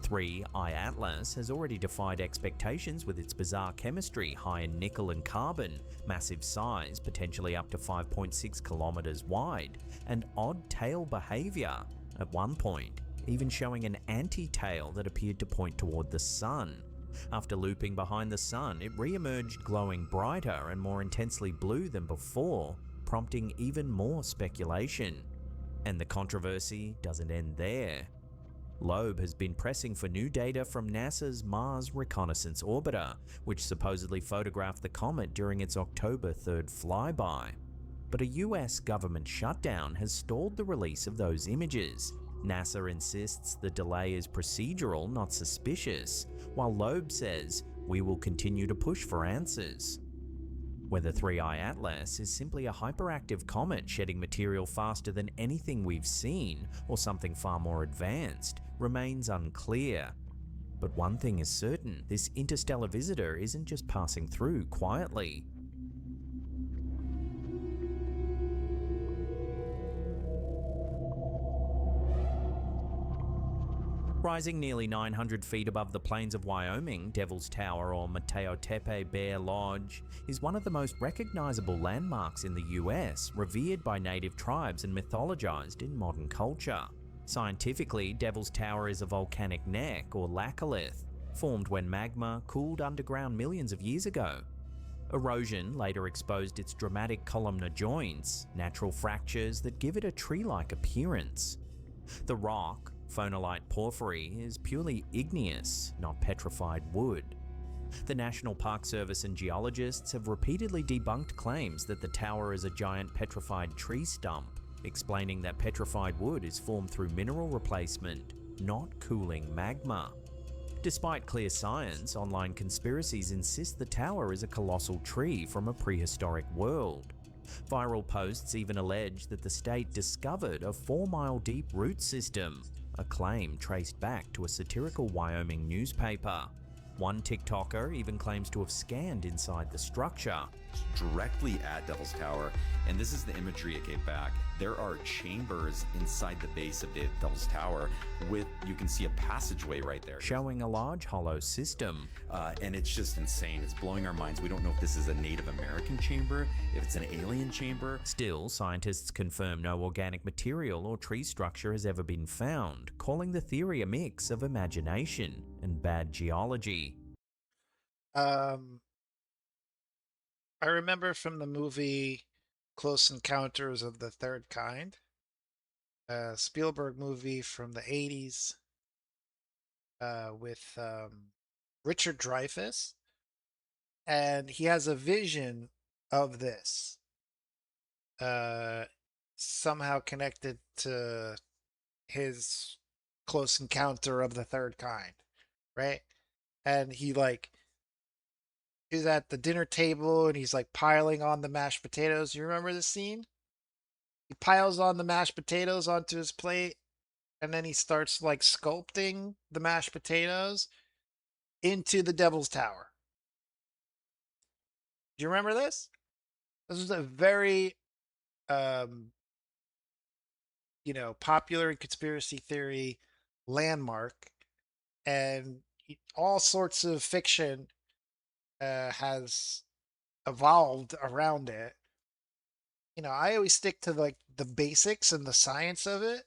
3I Atlas has already defied expectations with its bizarre chemistry, high in nickel and carbon, massive size, potentially up to 5.6 kilometers wide, and odd tail behavior, at one point even showing an anti-tail that appeared to point toward the sun. After looping behind the sun, it re-emerged glowing brighter and more intensely blue than before, prompting even more speculation. And the controversy doesn't end there. Loeb has been pressing for new data from NASA's Mars Reconnaissance Orbiter, which supposedly photographed the comet during its October 3rd flyby. But a US government shutdown has stalled the release of those images. NASA insists the delay is procedural, not suspicious, while Loeb says, "We will continue to push for answers." Whether 3I Atlas is simply a hyperactive comet shedding material faster than anything we've seen, or something far more advanced, remains unclear. But one thing is certain, this interstellar visitor isn't just passing through quietly. Rising nearly 900 feet above the plains of Wyoming, Devil's Tower or Mateo Tepe Bear Lodge is one of the most recognizable landmarks in the US, revered by native tribes and mythologized in modern culture. Scientifically, Devil's Tower is a volcanic neck or laccolith, formed when magma cooled underground millions of years ago. Erosion later exposed its dramatic columnar joints, natural fractures that give it a tree-like appearance. The rock, phonolite porphyry, is purely igneous, not petrified wood. The National Park Service and geologists have repeatedly debunked claims that the tower is a giant petrified tree stump, explaining that petrified wood is formed through mineral replacement, not cooling magma. Despite clear science, online conspiracies insist the tower is a colossal tree from a prehistoric world. Viral posts even allege that the state discovered a 4-mile deep root system, a claim traced back to a satirical Wyoming newspaper. One TikToker even claims to have scanned inside the structure. Directly at Devil's Tower, and this is the imagery it gave back. There are chambers inside the base of the Devil's Tower with, you can see a passageway right there. Showing a large hollow system. And it's just insane. It's blowing our minds. We don't know if this is a Native American chamber, if it's an alien chamber. Still, scientists confirm no organic material or tree structure has ever been found, calling the theory a mix of imagination and bad geology. I remember from the movie Close Encounters of the Third Kind, a Spielberg movie from the 80s with Richard Dreyfuss, and he has a vision of this somehow connected to his Close Encounter of the Third Kind, right? And he is at the dinner table and he's like piling on the mashed potatoes. You remember this scene? He piles on the mashed potatoes onto his plate and then he starts like sculpting the mashed potatoes into the Devil's Tower. Do you remember this? This was a very popular in conspiracy theory landmark, and all sorts of fiction has evolved around it. I always stick to the basics and the science of it,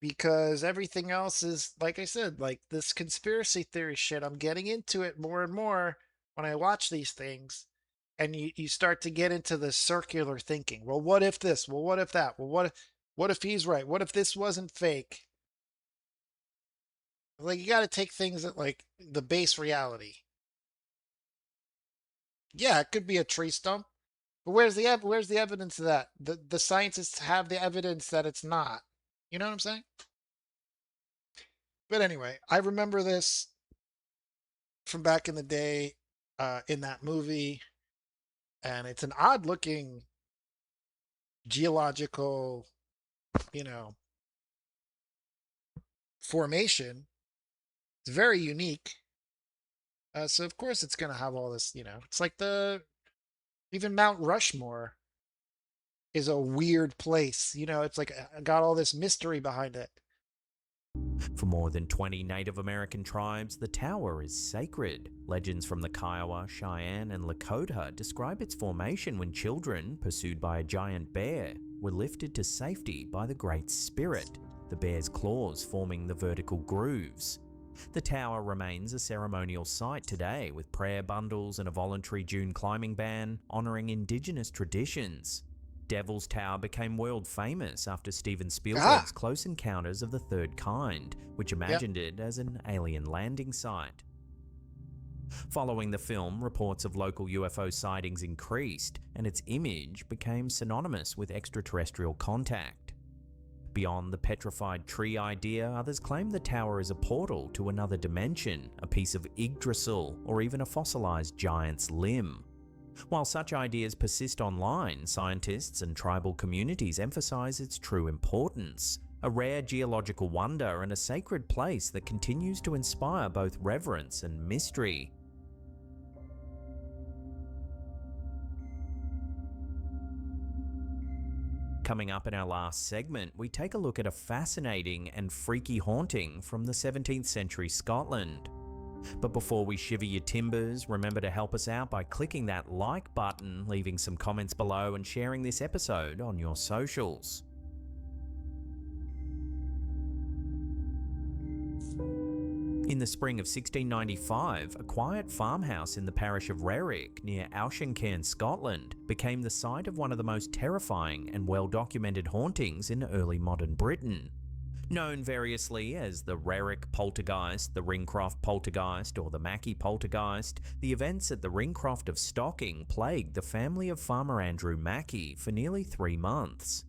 because everything else is, like I said, like this conspiracy theory shit. I'm getting into it more and more when I watch these things, and you start to get into the circular thinking. Well, what if this? Well, what if that? Well, what if he's right? What if this wasn't fake? Like, you got to take things at like the base reality. Yeah, it could be a tree stump, but where's the evidence of that? The scientists have the evidence that it's not. You know what I'm saying? But anyway, I remember this from back in the day in that movie, and it's an odd looking geological, formation. It's very unique. So of course it's gonna have all this, it's like even Mount Rushmore is a weird place. It's like got all this mystery behind it. For more than 20 Native American tribes, the tower is sacred. Legends from the Kiowa, Cheyenne, and Lakota describe its formation when children, pursued by a giant bear, were lifted to safety by the Great Spirit, the bear's claws forming the vertical grooves. The tower remains a ceremonial site today, with prayer bundles and a voluntary June climbing ban, honouring Indigenous traditions. Devil's Tower became world famous after Steven Spielberg's Close Encounters of the Third Kind, which imagined it as an alien landing site. Following the film, reports of local UFO sightings increased, and its image became synonymous with extraterrestrial contact. Beyond the petrified tree idea, others claim the tower is a portal to another dimension, a piece of Yggdrasil, or even a fossilized giant's limb. While such ideas persist online, scientists and tribal communities emphasize its true importance, a rare geological wonder and a sacred place that continues to inspire both reverence and mystery. Coming up in our last segment, we take a look at a fascinating and freaky haunting from the 17th century Scotland. But before we shiver your timbers, remember to help us out by clicking that like button, leaving some comments below, and sharing this episode on your socials. In the spring of 1695, a quiet farmhouse in the parish of Rerrick near Auchencairn, Scotland, became the site of one of the most terrifying and well-documented hauntings in early modern Britain. Known variously as the Rerrick Poltergeist, the Ringcroft Poltergeist, or the Mackie Poltergeist, the events at the Ringcroft of Stocking plagued the family of Farmer Andrew Mackie for nearly 3 months.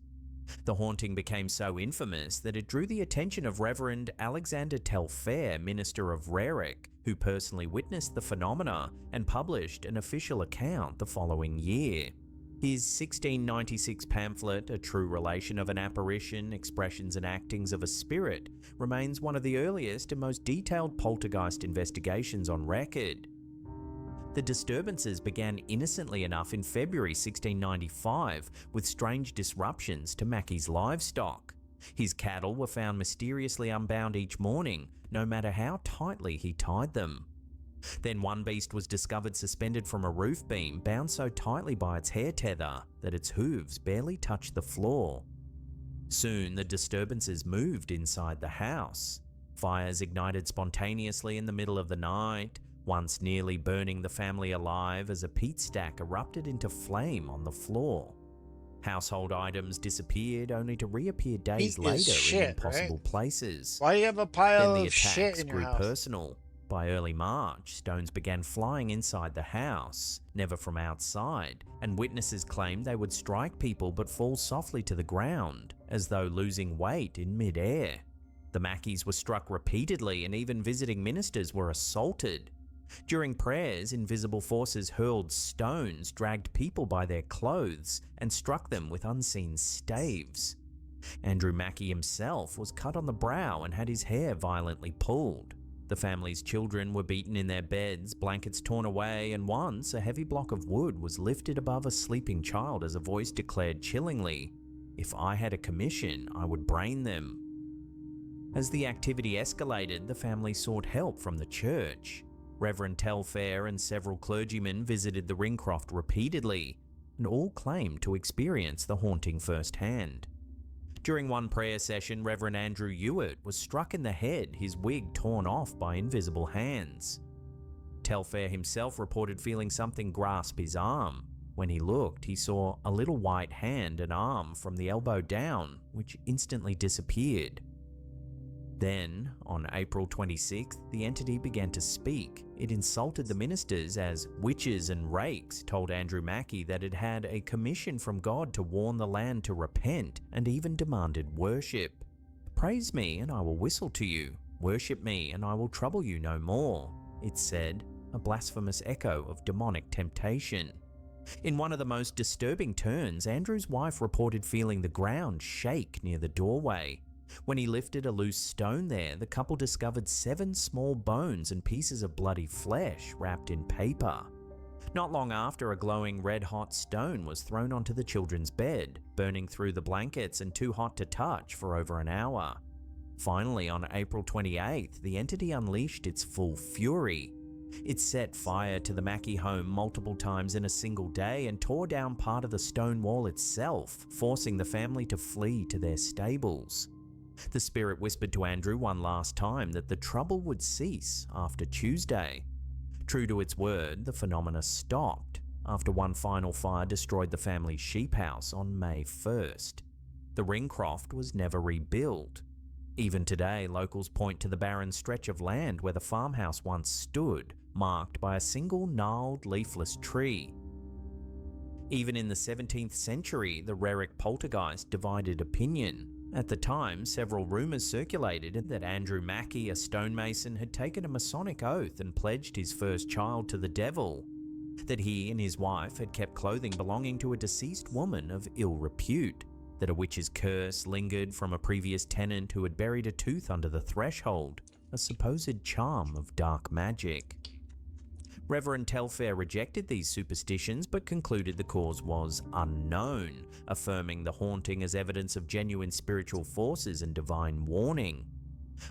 The haunting became so infamous that it drew the attention of Reverend Alexander Telfair, minister of Rerrick, who personally witnessed the phenomena and published an official account the following year. His 1696 pamphlet, A True Relation of an Apparition, Expressions and Actings of a Spirit, remains one of the earliest and most detailed poltergeist investigations on record. The disturbances began innocently enough in February 1695 with strange disruptions to Mackie's livestock. His cattle were found mysteriously unbound each morning, no matter how tightly he tied them. Then one beast was discovered suspended from a roof beam, bound so tightly by its hair tether that its hooves barely touched the floor. Soon the disturbances moved inside the house. Fires ignited spontaneously in the middle of the night, once nearly burning the family alive as a peat stack erupted into flame on the floor. Household items disappeared only to reappear days later in impossible places. Why do you have a pile Then the of shit attacks in your grew house? personal. By early March, stones began flying inside the house, never from outside, and witnesses claimed they would strike people but fall softly to the ground, as though losing weight in mid-air. The Mackies were struck repeatedly, and even visiting ministers were assaulted. During prayers, invisible forces hurled stones, dragged people by their clothes, and struck them with unseen staves. Andrew Mackie himself was cut on the brow and had his hair violently pulled. The family's children were beaten in their beds, blankets torn away, and once a heavy block of wood was lifted above a sleeping child as a voice declared chillingly, "If I had a commission, I would brain them." As the activity escalated, the family sought help from the church. Reverend Telfair and several clergymen visited the Ringcroft repeatedly, and all claimed to experience the haunting firsthand. During one prayer session, Reverend Andrew Ewart was struck in the head, his wig torn off by invisible hands. Telfair himself reported feeling something grasp his arm. When he looked, he saw a little white hand and arm from the elbow down, which instantly disappeared. Then, on April 26th, the entity began to speak. It insulted the ministers as witches and rakes, told Andrew Mackie that it had a commission from God to warn the land to repent, and even demanded worship. "Praise me and I will whistle to you. Worship me and I will trouble you no more," it said, a blasphemous echo of demonic temptation. In one of the most disturbing turns, Andrew's wife reported feeling the ground shake near the doorway. When he lifted a loose stone there, the couple discovered 7 small bones and pieces of bloody flesh wrapped in paper. Not long after, a glowing red-hot stone was thrown onto the children's bed, burning through the blankets and too hot to touch for over an hour. Finally, on April 28th, the entity unleashed its full fury. It set fire to the Mackie home multiple times in a single day and tore down part of the stone wall itself, forcing the family to flee to their stables. The spirit whispered to Andrew one last time that the trouble would cease after Tuesday. True to its word, the phenomena stopped. after one final fire destroyed the family's sheep house on May 1st. The Ringcroft was never rebuilt. Even today, locals point to the barren stretch of land where the farmhouse once stood, marked by a single gnarled, leafless tree. Even in the 17th century, the Rerick poltergeist divided opinion. At the time, several rumours circulated that Andrew Mackey, a stonemason, had taken a Masonic oath and pledged his first child to the devil. That he and his wife had kept clothing belonging to a deceased woman of ill repute. That a witch's curse lingered from a previous tenant who had buried a tooth under the threshold, a supposed charm of dark magic. Reverend Telfair rejected these superstitions but concluded the cause was unknown, affirming the haunting as evidence of genuine spiritual forces and divine warning.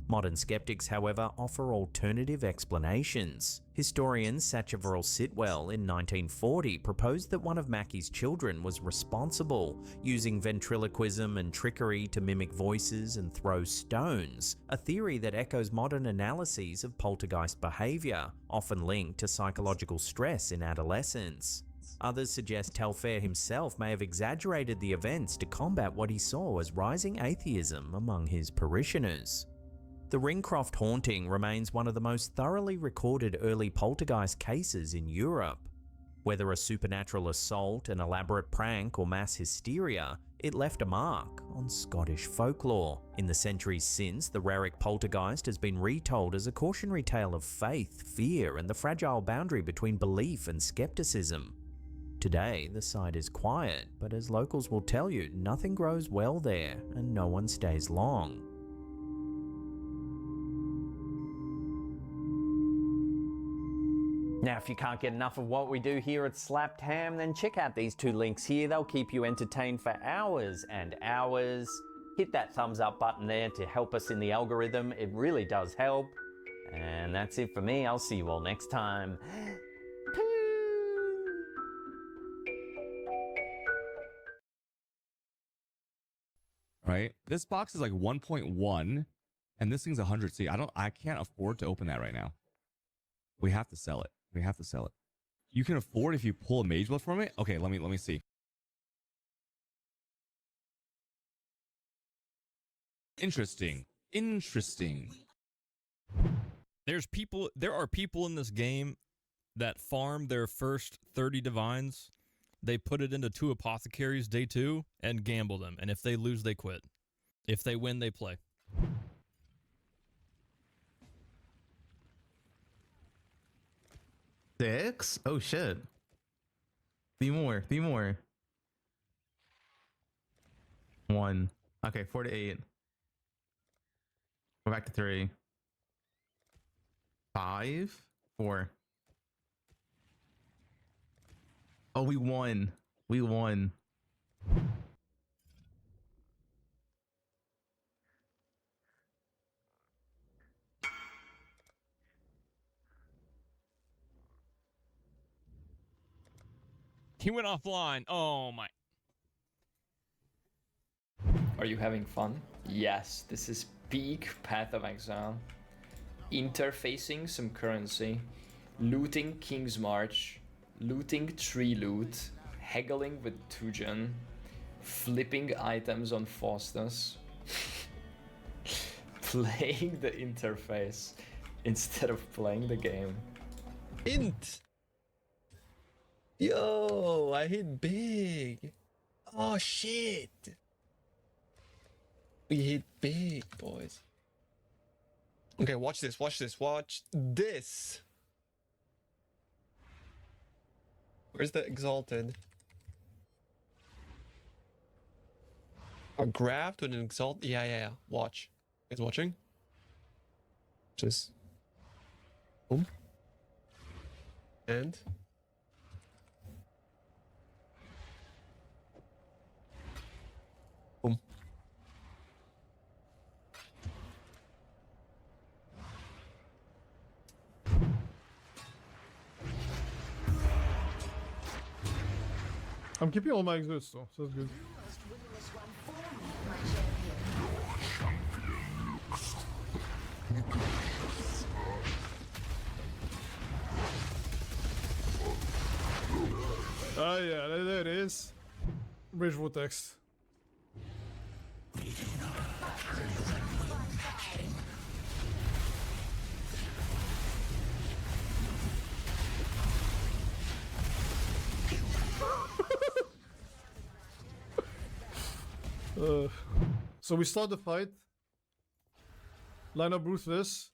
Modern skeptics, however, offer alternative explanations. Historian Sacheverell Sitwell in 1940 proposed that one of Mackey's children was responsible, using ventriloquism and trickery to mimic voices and throw stones, a theory that echoes modern analyses of poltergeist behavior, often linked to psychological stress in adolescence. Others suggest Telfair himself may have exaggerated the events to combat what he saw as rising atheism among his parishioners. The Ringcroft haunting remains one of the most thoroughly recorded early poltergeist cases in Europe. Whether a supernatural assault, an elaborate prank, or mass hysteria, it left a mark on Scottish folklore. In the centuries since, the Rerick poltergeist has been retold as a cautionary tale of faith, fear, and the fragile boundary between belief and skepticism. Today, the site is quiet, but as locals will tell you, nothing grows well there and no one stays long. Now, if you can't get enough of what we do here at Slapped Ham, then check out these two links here. They'll keep you entertained for hours and hours. Hit that thumbs up button there to help us in the algorithm. It really does help. And that's it for me. I'll see you all next time. Right? This box is like 1.1 and this thing's 100. See, I can't afford to open that right now. We have to sell it. We have to sell it. You can afford if you pull a mage blood from it? Okay, let me see. Interesting. Interesting. There are people in this game that farm their first 30 divines. They put it into 2 apothecaries day 2 and gamble them. And if they lose, they quit. If they win, they play. 6? Oh shit. 3 more. 3 more. 1. Okay, 4 to 8. Go back to 3. 5. 4. Oh, we won. We won. He went offline. Oh my. Are you having fun? Yes, this is peak Path of Exile. Interfacing some currency, looting King's March, looting tree loot, haggling with Tujan, flipping items on Faustus, playing the interface instead of playing the game. Int! Yo, I hit big. Oh shit. We hit big, boys. Okay, watch this, watch this, watch this. Where's the exalted? A graft with an exalt. Yeah. Watch. You guys watching? Just boom. And boom. I'm keeping all my exits though, so that's good. Ah, yeah, there it is. Rage Vortex. So we start the fight. Line up Ruthless.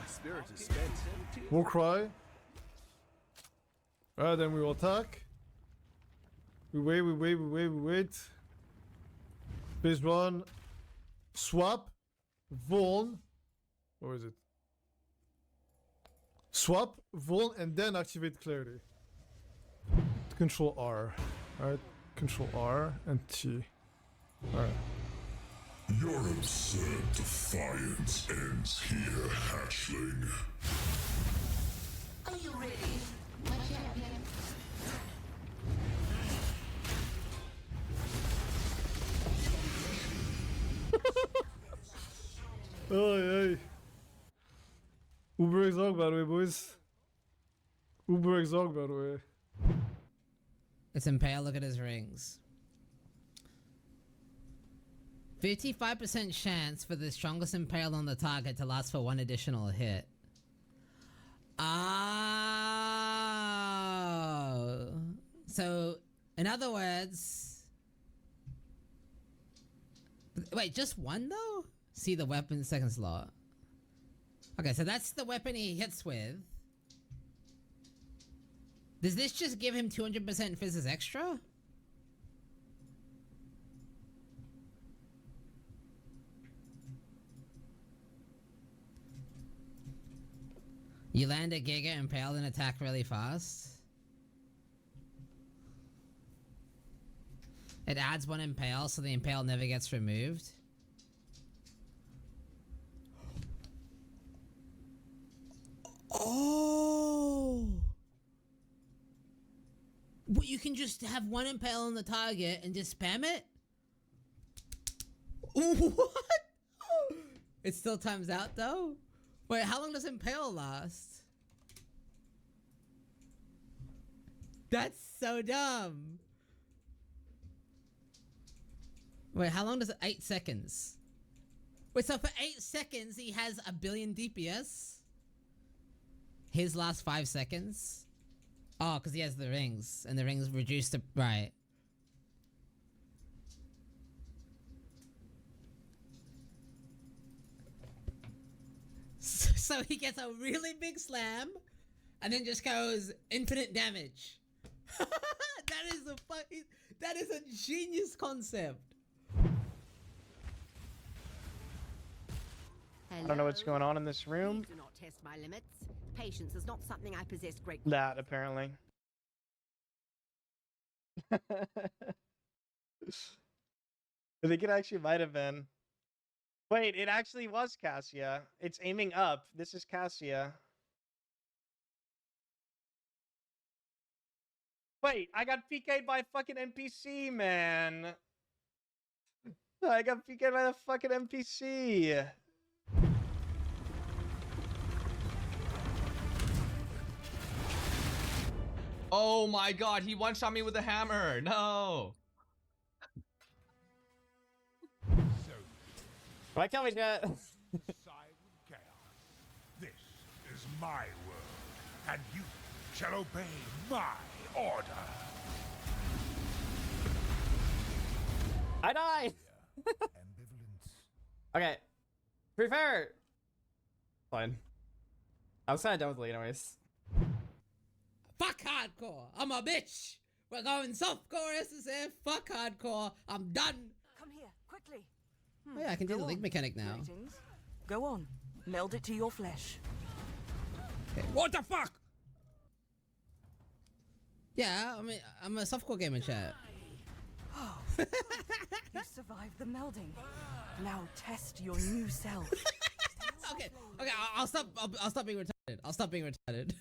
Spirit is spent. War Cry. Alright, then we will attack. We wait. Base run. Swap. Vuln. Where is it? Swap, Vuln, and then activate Clarity. Control R. Alright, Control R and T. Alright. Your absurd defiance ends here, hatchling. Are you ready, my champion? Hey. Uber Exog, by the way, boys. Uber Exog, by the way. It's Impale, look at his rings. 55% chance for the strongest Impale on the target to last for one additional hit. Oh. So, in other words... Wait, just one though? See the weapon second slot. Okay, so that's the weapon he hits with. Does this just give him 200% Physis extra? You land a Giga Impale and attack really fast. It adds one Impale, so the Impale never gets removed. Oh! What, you can just have one Impale on the target and just spam it? What? It still times out though? Wait, how long does Impale last? That's so dumb. Wait, how long does it? 8 seconds. Wait, so for 8 seconds he has 1 billion DPS? His last 5 seconds? Oh, because he has the rings, and the rings reduce to... Right. So he gets a really big slam, and then just goes infinite damage. That is a genius concept. I don't know what's going on in this room. Do not test my limits. Patience is not something I possess great. That apparently. I think it actually might have been. Wait, it actually was Cassia. It's aiming up. This is Cassia. Wait, I got PK'd by a fucking NPC, man. I got PK'd by the fucking NPC. Oh my god, he one-shot me with a hammer. No. Why can't we get... This is my world, and you shall obey my order. I died! Okay. To be fair... Fine. I was kind of done with Lee anyways. Fuck hardcore. I'm a bitch. We're going softcore SSF. Fuck hardcore. I'm done. Come here, quickly. Oh, yeah, I can do the link mechanic now. Go on. Meld it to your flesh. Okay. What the fuck? Yeah, I mean, I'm a softcore gamer, chat. Oh, you survived the melding. Now test your new self. Okay, I'll stop being retarded. I'll stop being retarded.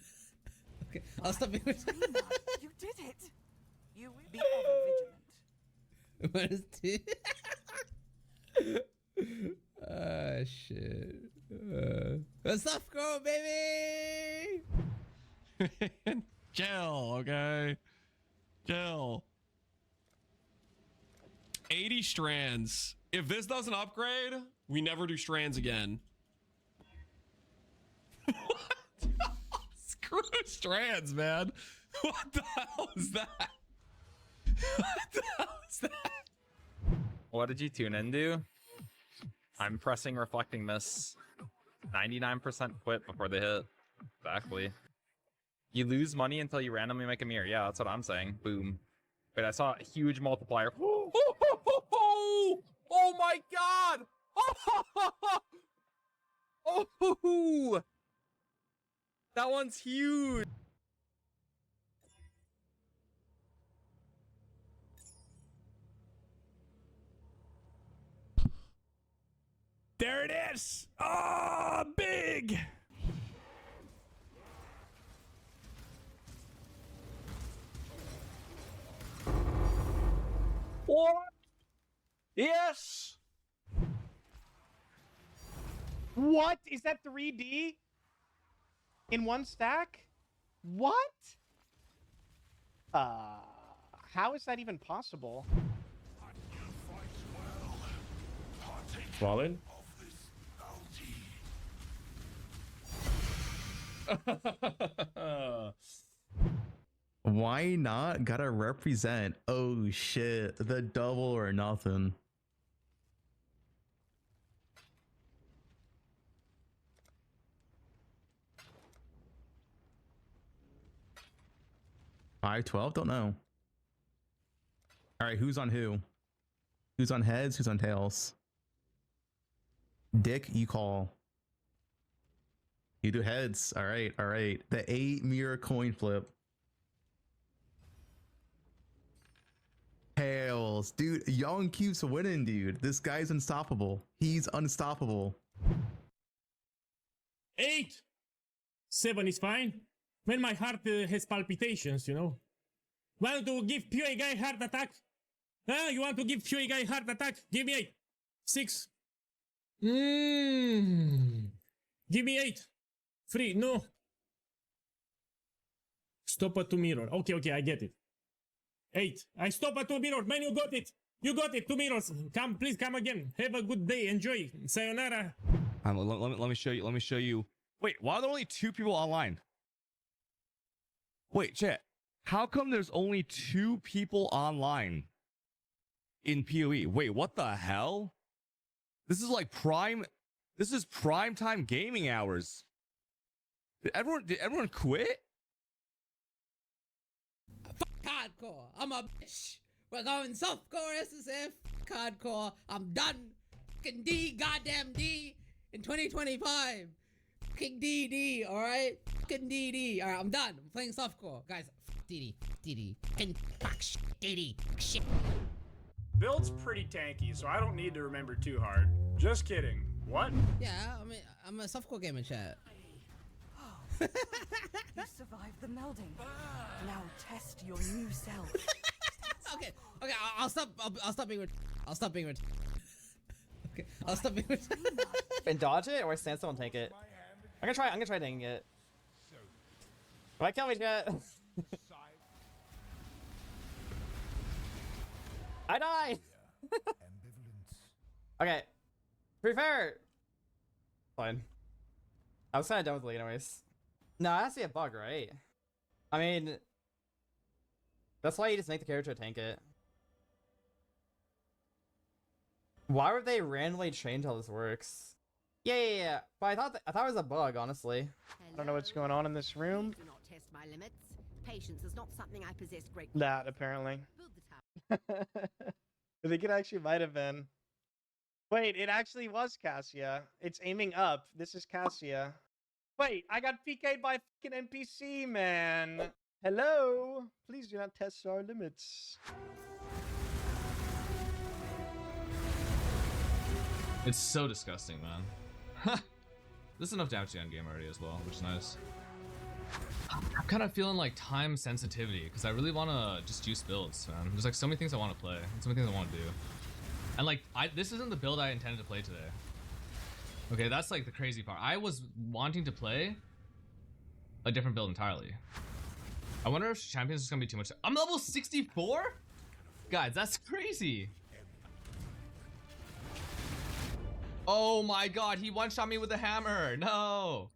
Okay, I'll stop being retarded. You did it. You be ever vigilant. What is it? Ah, shit. A softcore, baby! Chill, okay? Chill. 80 strands. If this doesn't upgrade, we never do strands again. What? Screw strands, man. What the hell is that? What the hell is that? What did you tune into? I'm pressing reflecting miss. 99% quit before they hit. Exactly. You lose money until you randomly make a mirror. Yeah, that's what I'm saying. Boom. Wait, I saw a huge multiplier. Oh my god! Oh, that one's huge. There it is! Ah, big! What? Yes! What? Is that 3D? In one stack? What? How is that even possible? Swallowed? Why not? Gotta represent. Oh shit. The double or nothing. I-12? Don't know. Alright, who's on who? Who's on heads? Who's on tails? Dick, you call. You do heads. Alright, alright. The 8 mirror coin flip. Tails. Dude, Young keeps winning, dude. This guy's unstoppable. He's unstoppable. 8! 7 is fine. When my heart has palpitations, you know. Want to give PA guy heart attack? Huh? You want to give PA guy heart attack? Give me 8. 6. Give me 8. 3. No. Stop at 2 mirror. Okay, I get it. 8. I stop at 2 mirror. Man, you got it. You got it. 2 mirrors. Come, please come again. Have a good day. Enjoy. Sayonara. Let me show you. Let me show you. Wait, why are there only 2 people online? Wait, chat. How come there's only 2 people online in PoE? Wait, what the hell? This is like prime. This is prime time gaming hours. Did everyone quit? Fuck hardcore. I'm a bitch. We're going softcore SSF. Hardcore. I'm done. Fucking D, goddamn D in 2025. Fucking DD, alright? Fucking DD. Alright, I'm done. I'm playing softcore. Guys, DD. Fucking fuck shit. DD. Shit. Build's pretty tanky, so I don't need to remember too hard. Just kidding. What? Yeah, I mean, I'm a softcore gamer, chat. You survived the melding. Now test your new self. Okay, I'll stop being I'll stop being Okay, I'll stop being And dodge it or stand still and tank it. I'm gonna try tanking it. Why can't we get? I died. Okay. To be fair, fine. I was kind of done with the lead anyways. No, I see a bug, right? I mean, that's why you just make the character tank it. Why would they randomly change how this works? Yeah. But I thought it was a bug, honestly. I don't know what's going on in this room. Do not test my limits. Patience is not something I possess great. That apparently. I think it actually might have been. Wait, it actually was Cassia. It's aiming up. This is Cassia. Wait, I got PK'd by fucking NPC, man. Hello? Please do not test our limits. It's so disgusting, man. There's enough damage on game already as well, which is nice. I'm kind of feeling like time sensitivity because I really want to just juice builds, man. There's like so many things I want to play, and so many things I want to do. And like, this isn't the build I intended to play today. Okay, that's like the crazy part. I was wanting to play a different build entirely. I wonder if Champions is gonna be too much. I'm level 64? Guys, that's crazy. Oh my god, he one-shot me with a hammer. No.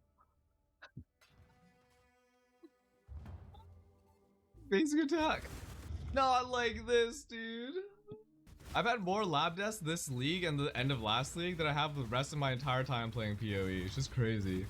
Basic attack. Not like this, dude. I've had more lab deaths this league and the end of last league than I have the rest of my entire time playing PoE. It's just crazy.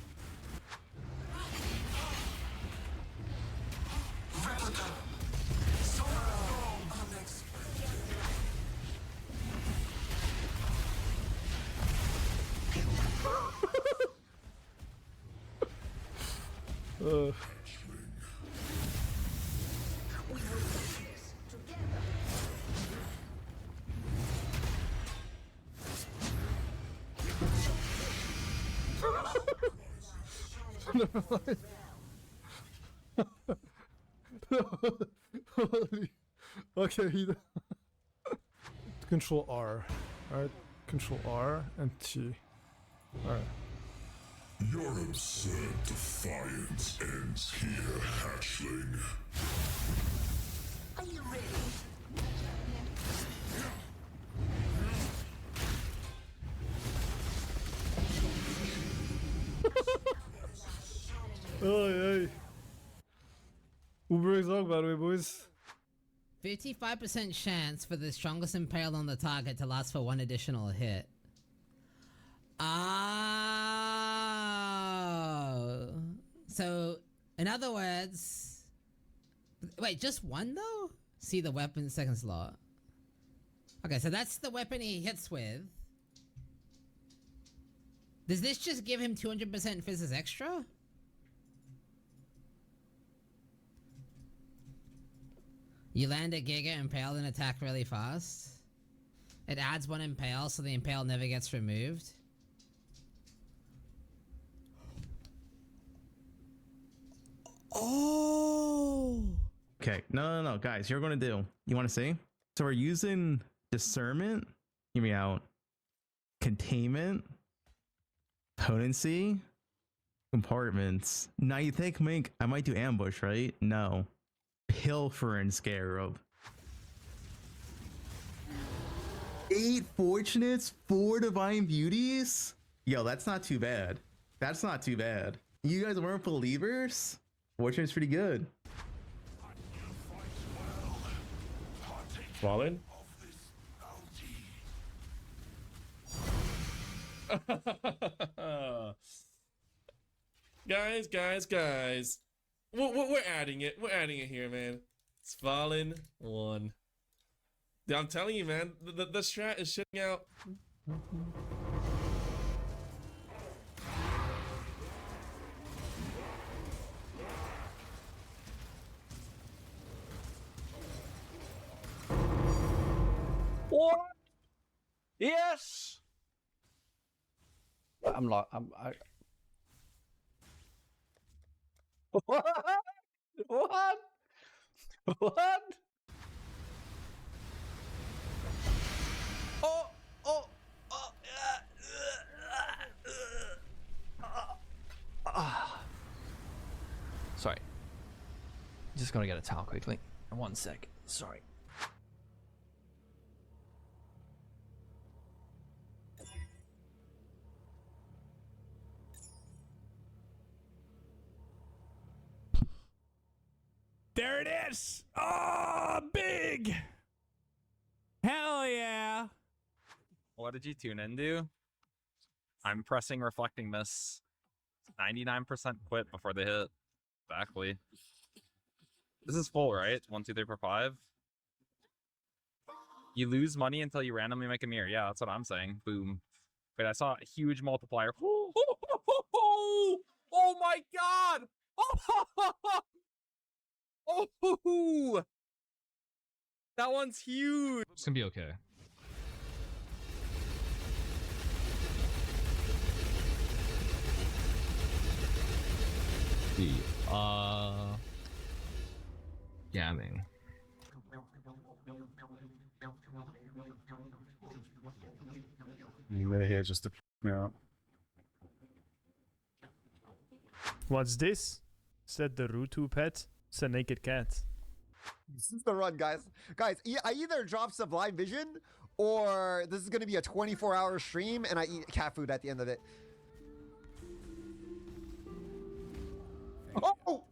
Never mind. Holy. Okay, he. Control R. Alright, Control R and T. Alright. Your absurd defiance ends here, hatchling. Are you ready? Oi, oi. Uber Exog, by the way, boys. 55% chance for the strongest impale on the target to last for one additional hit. Oh. So, in other words... Wait, just one though? See the weapon second slot. Okay, so that's the weapon he hits with. Does this just give him 200% physics extra? You land a Giga Impale and attack really fast. It adds one Impale so the Impale never gets removed. Oh! Okay, no, guys, you're gonna do. You wanna see? So we're using discernment. Hear me out. Containment. Potency. Compartments. Now you think, Mink, I might do ambush, right? No. Pilfering Scarab. 8 Fortunates, 4 Divine Beauties? Yo, that's not too bad. That's not too bad. You guys weren't believers? Fortunate's pretty good. Fallen? Guys. We're adding it. We're adding it here, man. It's Fallen 1. Yeah, I'm telling you, man. The strat is shitting out. What? Yes. I'm like What? What? What? Sorry. Just gonna get a towel quickly. 1 sec. Sorry. There it is! Oh, big! Hell yeah! What did you tune into? I'm pressing reflecting miss. 99% quit before they hit. Exactly. This is full, right? 1, 2, 3, 4, 5. You lose money until you randomly make a mirror. Yeah, that's what I'm saying. Boom. Wait, I saw a huge multiplier. Oh my god! Oh, that one's huge. It's gonna be okay. Gamming. You here just to f me out. What's this? Is that the Rutu pet? It's a naked cat. This is the run, guys. Guys, I either drop Sublime Vision or this is going to be a 24-hour stream and I eat cat food at the end of it. Oh!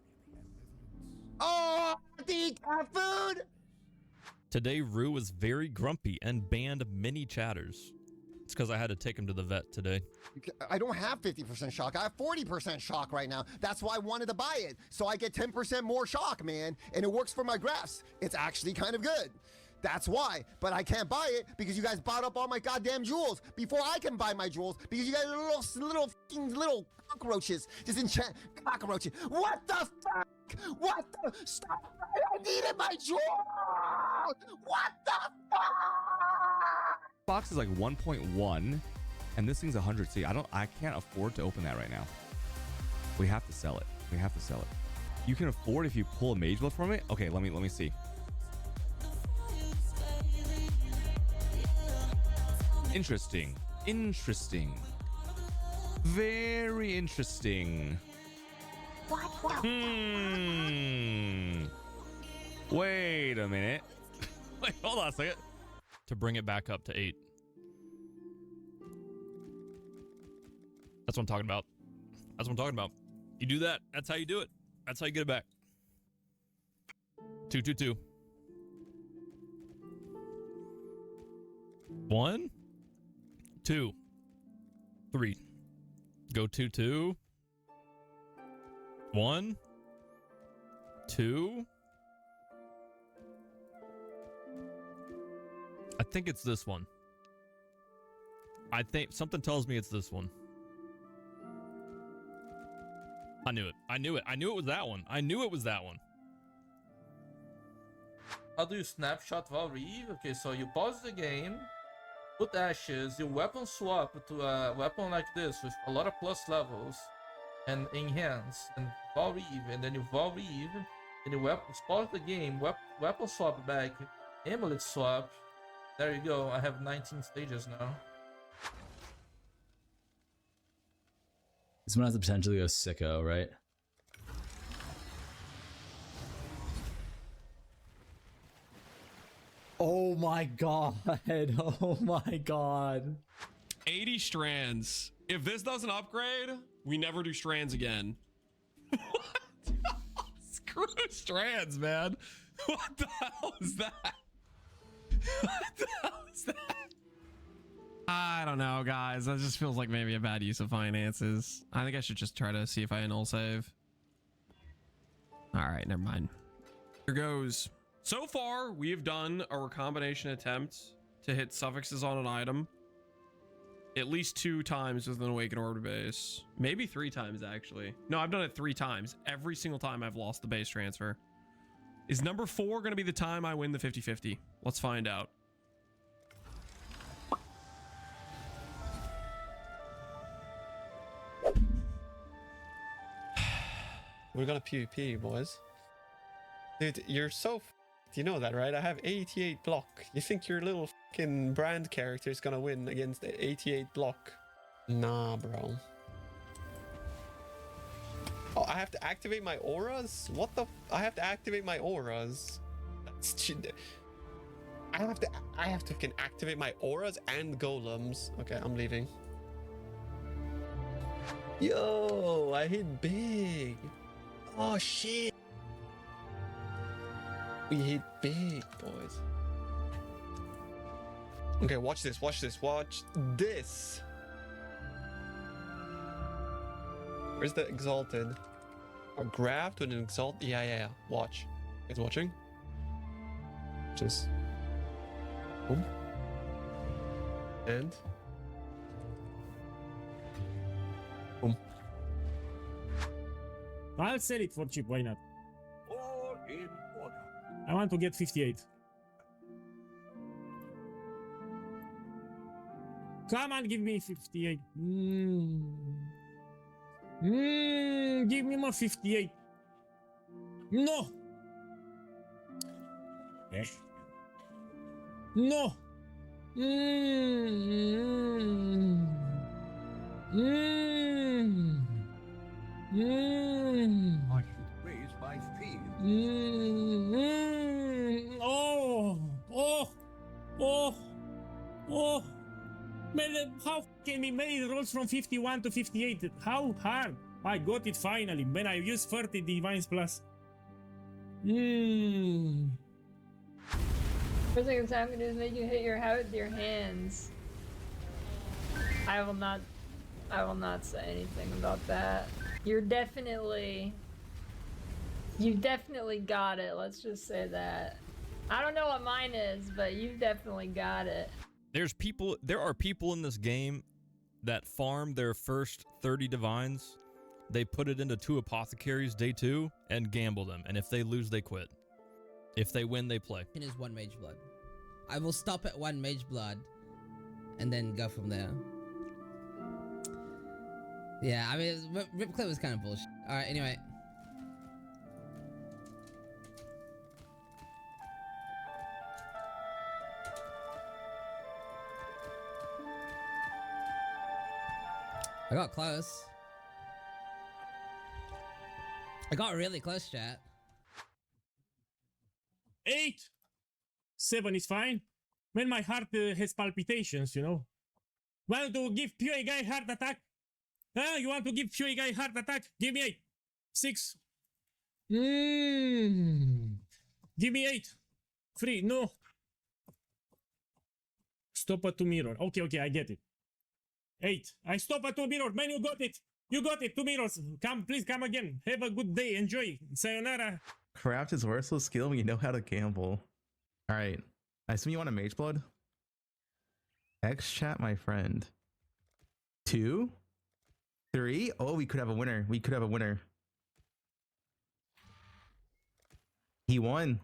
Oh, the cat food! Today, Rue was very grumpy and banned many chatters. It's because I had to take him to the vet today. I don't have 50% shock. I have 40% shock right now. That's why I wanted to buy it. So I get 10% more shock, man. And it works for my graphs. It's actually kind of good. That's why. But I can't buy it because you guys bought up all my goddamn jewels before I can buy my jewels because you guys are little cockroaches. Just enchant cockroaches. What the fuck? What the? Stop. I needed my jewels. What the fuck? Box is like 1.1 and this thing's 100. See, I can't afford to open that right now. We have to sell it. We have to sell it. You can afford if you pull a mage buff from it. Okay, let me see. Interesting. Very interesting. Wait a minute. Wait, hold on a second. To bring it back up to 8. That's what I'm talking about. That's what I'm talking about. You do that. That's how you do it. That's how you get it back. 2, 2, 2. 1, 2, 3. Go 2, 2. 1, 2. I think it's this one. I think something tells me it's this one. I knew it. I knew it. I knew it was that one. I knew it was that one. How do you snapshot while Reeve? Okay, so you pause the game, put ashes, you weapon swap to a weapon like this with a lot of plus levels and enhance, and Val Reeve, and then you Val Reeve, and you pause the game, weapon swap back, amulet swap. There you go. I have 19 stages now. This one has the potential to go sicko, right? Oh my god. Oh my god. 80 strands. If this doesn't upgrade, we never do strands again. What? Screw strands, man. What the hell is that? What the hell is that? I don't know, guys. That just feels like maybe a bad use of finances. I think I should just try to see if I annul save. All right, never mind. Here goes. So far, we have done a recombination attempt to hit suffixes on an item at least 2 times with an Awakened Orb base. Maybe 3 times, actually. No, I've done it 3 times. Every single time I've lost the base transfer. Is number 4 going to be the time I win the 50-50? Let's find out. We're gonna PvP, boys. Dude, you're so f***ed. You know that, right? I have 88 block. You think your little fucking brand character is gonna win against 88 block? Nah, bro. Oh, I have to activate my auras? What the I have to activate my auras? That's I have to fucking activate my auras and golems. Okay, I'm leaving. Yo, I hit big. Oh shit. We hit big, boys. Okay, watch this, watch this, watch this. Where's the exalted? A grab to an exalt? Yeah. Watch. You guys watching? Just. Boom. And. Boom. I'll sell it for cheap, why not? All in order. I want to get 58. Come on, give me 58. Give me more 58. No. No. I should raise my fee. Oh, oh, oh, oh. Man, how can we make rolls from 51 to 58? How hard? I got it finally. Man, I used 30 divines plus. First thing it's happening is make you hit your head with your hands. I will not say anything about that. You definitely got it. Let's just say that. I don't know what mine is, but you've definitely got it. There are people in this game that farm their first 30 divines. They put it into 2 apothecaries day 2 and gamble them. And if they lose, they quit. If they win, they play. Is 1 mage blood. I will stop at 1 mage blood and then go from there. Yeah, I mean, Rip Clip was kind of bullshit. Alright, anyway. I got close. I got really close, chat. 8! 7 is fine. When my heart has palpitations, you know. Want to give PA guy heart attack? Huh? You want to give PA guy heart attack? Give me 8. 6. Give me 8. 3. No. Stop at 2 mirror. Okay, I get it. 8. I stop at 2 mirror. Man, you got it. You got it. 2 mirrors. Come, please come again. Have a good day. Enjoy. Sayonara. Craft is worthless skill when you know how to gamble. All right. I assume you want a mage blood? X chat, my friend. 2, 3. Oh, we could have a winner. We could have a winner. He won.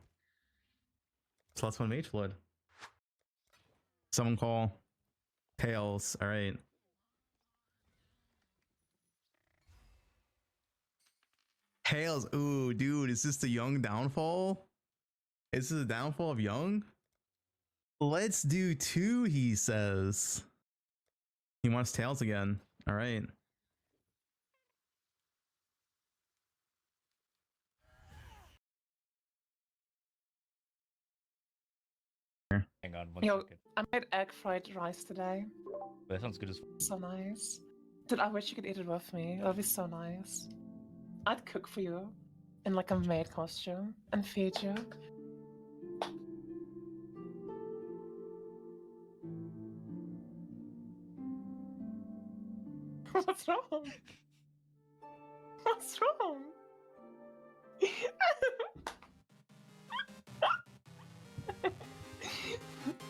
+1 mage blood. Someone call Tails. All right. Tails. Ooh, dude, is this the Young downfall? Is this the downfall of Young? Let's do 2, he says. He wants Tails again. All right. Hang on, Yo, I made egg fried rice today. That sounds good as So nice. Dude, I wish you could eat it with me. That'd be so nice. I'd cook for you in like a maid costume and feed you. What's wrong? What's wrong?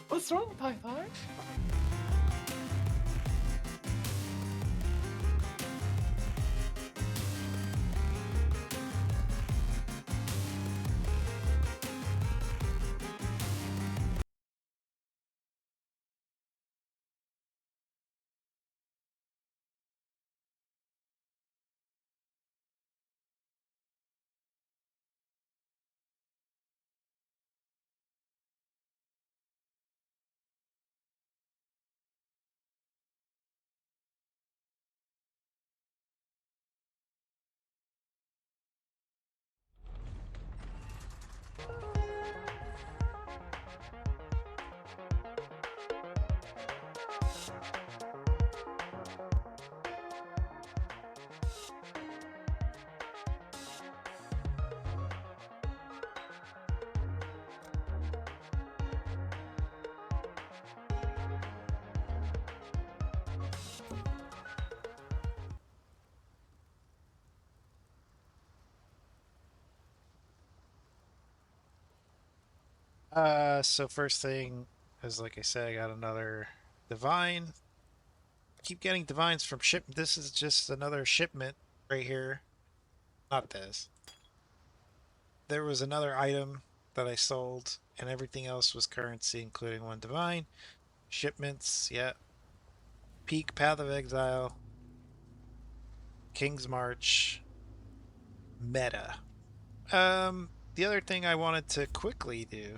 What's wrong, Python? So first thing is, like I said, I got another divine. Keep getting divines from ship. This is just another shipment right here. Not this. There was another item that I sold, and everything else was currency, including 1 divine. Shipments, yeah. Peak, Path of Exile, King's March, meta. The other thing I wanted to quickly do.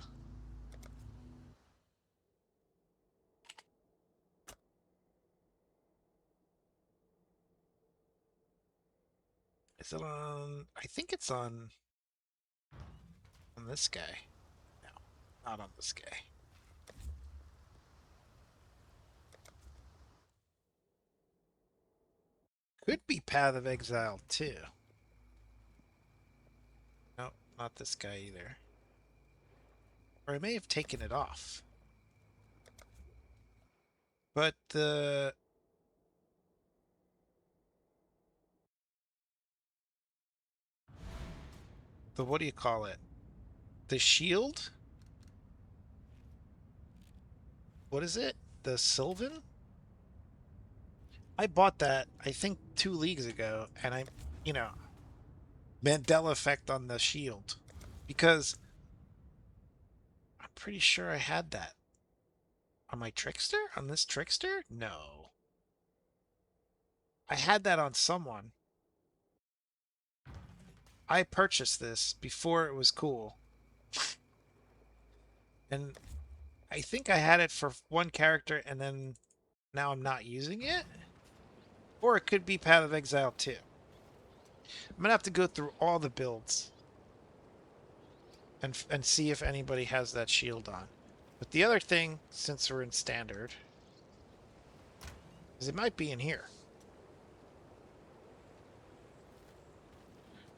Is it on? I think it's on this guy. No, not on this guy. Could be Path of Exile too. No, not this guy either. Or I may have taken it off. But the what do you call it? The shield? What is it? The Sylvan? I bought that, I think, 2 leagues ago, and I, you know, Mandela effect on the shield. Because I'm pretty sure I had that. On my Trickster? On this Trickster? No. I had that on someone. I purchased this before it was cool. And I think I had it for one character and then now I'm not using it. Or it could be Path of Exile too. I'm gonna have to go through all the builds and see if anybody has that shield on. But the other thing, since we're in standard, is it might be in here.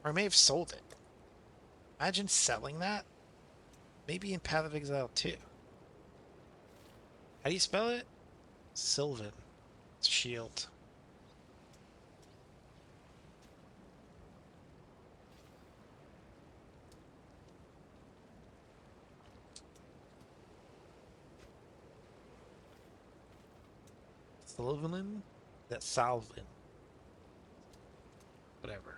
Or I may have sold it. Imagine selling that. Maybe in Path of Exile too. How do you spell it? Sylvan. Shield. Sylvan? That's Salvin. Whatever.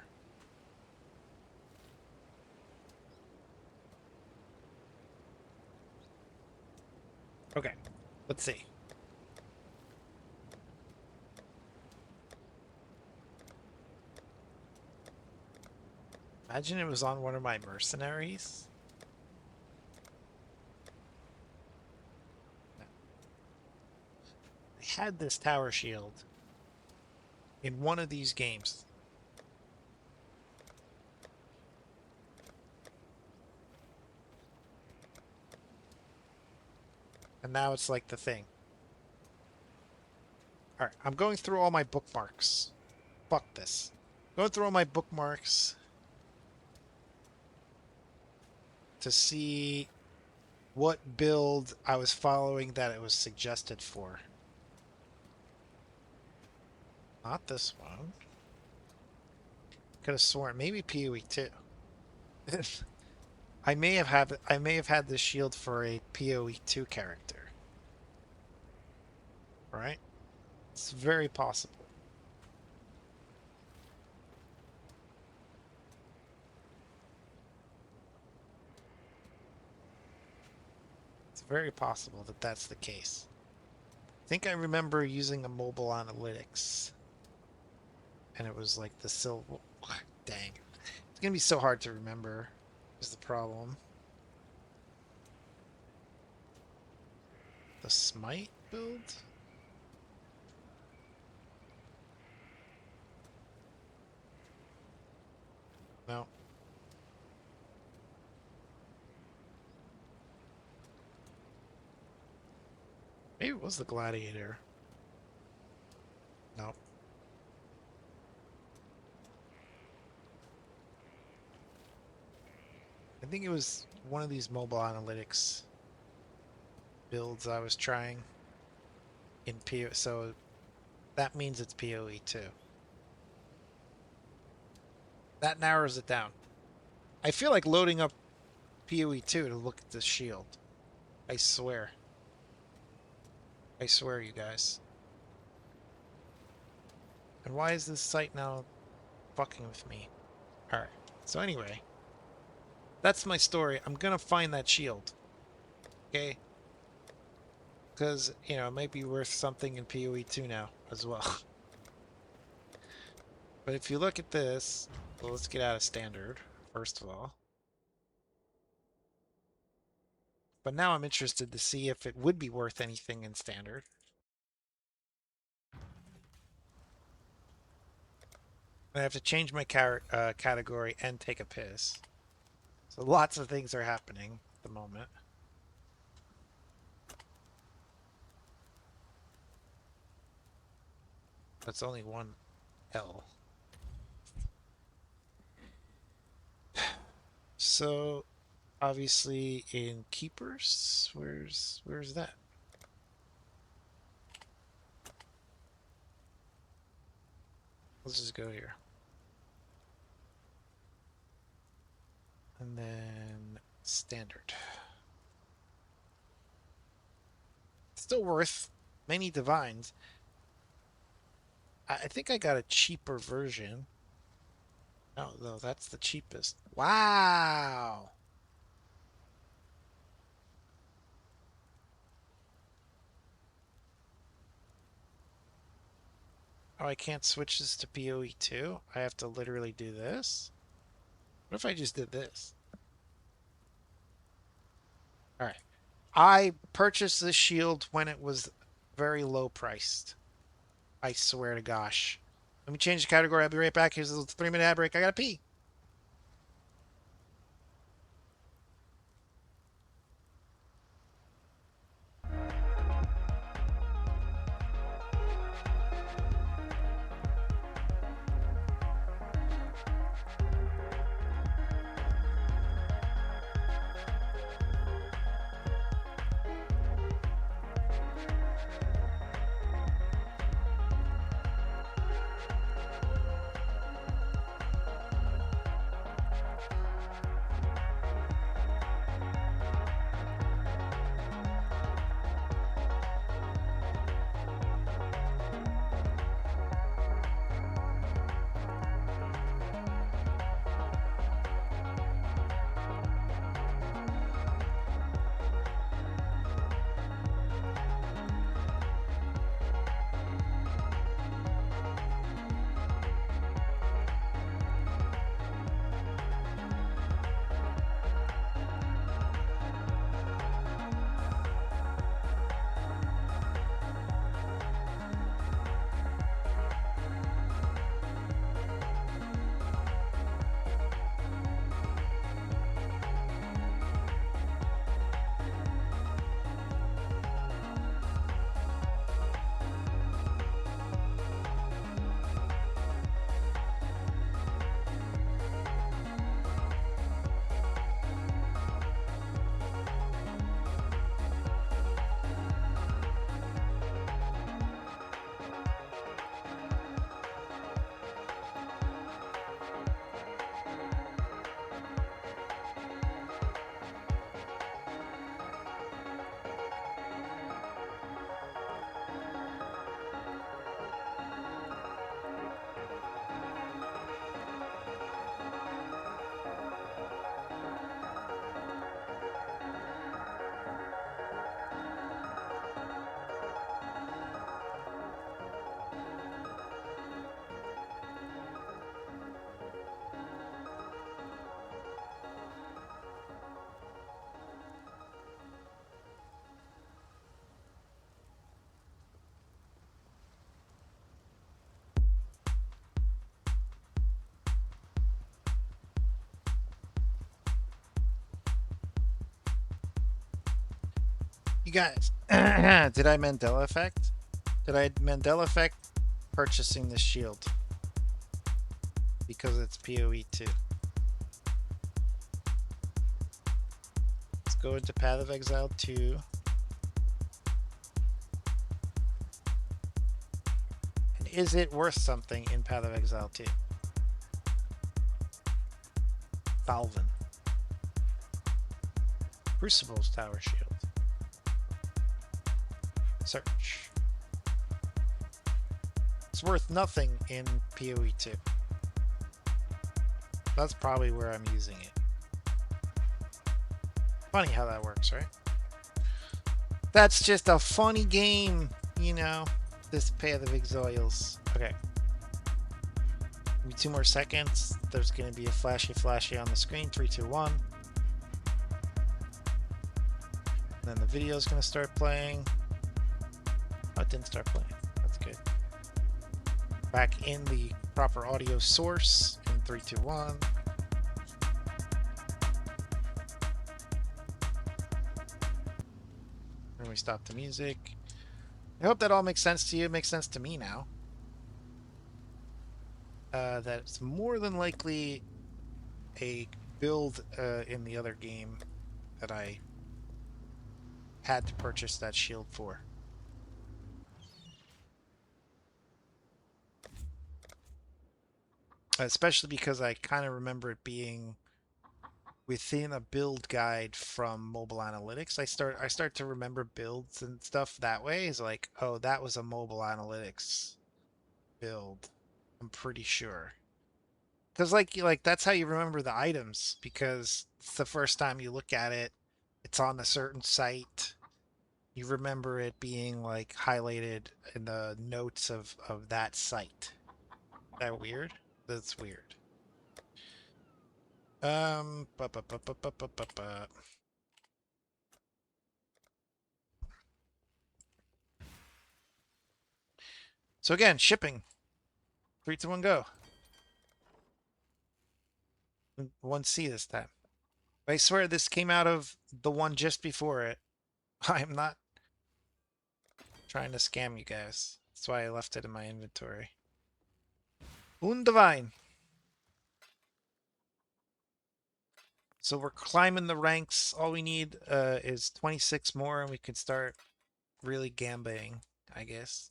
Okay, let's see. Imagine it was on one of my mercenaries. I had this tower shield in one of these games. And now it's like the thing. Alright, I'm going through all my bookmarks. Fuck this. Going through all my bookmarks to see what build I was following that it was suggested for. Not this one. Could have sworn maybe PoE 2. I may have had this shield for a PoE 2 character. Right? It's very possible. It's very possible that that's the case. I think I remember using a mobile analytics. And it was like the silver. Dang. It's going to be so hard to remember, is the problem. The Smite build? No. Maybe it was the Gladiator. No. I think it was one of these mobile analytics builds I was trying in PoE, so that means it's PoE 2. That narrows it down. I feel like loading up PoE 2 to look at this shield. I swear. I swear, you guys. And why is this site now fucking with me? Alright, so anyway. That's my story. I'm gonna find that shield. Okay? Because, you know, it might be worth something in PoE 2 now as well. But if you look at this, well, let's get out of standard, first of all. But now I'm interested to see if it would be worth anything in standard. I have to change my category and take a piss. So lots of things are happening at the moment. That's only one L. So obviously in keepers, where's that? Let's just go here. And then standard. Still worth many divines. I think I got a cheaper version. No, that's the cheapest. Wow. Oh, I can't switch this to PoE 2? I have to literally do this? What if I just did this? Alright. I purchased this shield when it was very low priced. I swear to gosh. Let me change the category. I'll be right back. Here's a little 3-minute ad break. I gotta pee. You guys, did I Mandela effect? Did I Mandela effect purchasing this shield? Because it's PoE 2. Let's go into Path of Exile 2. And is it worth something in Path of Exile 2? Falvin. Crucible's Tower Shield. Search. It's worth nothing in PoE 2. That's probably where I'm using it. Funny how that works, right? That's just a funny game, you know, this Path of Exiles. Okay. Give me 2 more seconds. There's going to be a flashy on the screen. 3, 2, 1. And then the video is going to start playing. Oh, it didn't start playing. That's good. Back in the proper audio source in 3, 2, 1. we stop the music. I hope that all makes sense to you. It makes sense to me now. That's more than likely a build in the other game that I had to purchase that shield for. Especially because I kind of remember it being within a build guide from Mobile Analytics. I start to remember builds and stuff that way. Is like, oh, that was a Mobile Analytics build. I'm pretty sure. Because like that's how you remember the items, because it's the first time you look at it, it's on a certain site. You remember it being like highlighted in the notes of that site. Is that weird? That's weird. Ba, ba, ba, ba, ba, ba, ba, ba. So again, shipping. 3, 2, 1, go. 1C this time. I swear this came out of the one just before it. I'm not trying to scam you guys. That's why I left it in my inventory. Undivine. So we're climbing the ranks. All we need is 26 more and we can start really gambaying, I guess.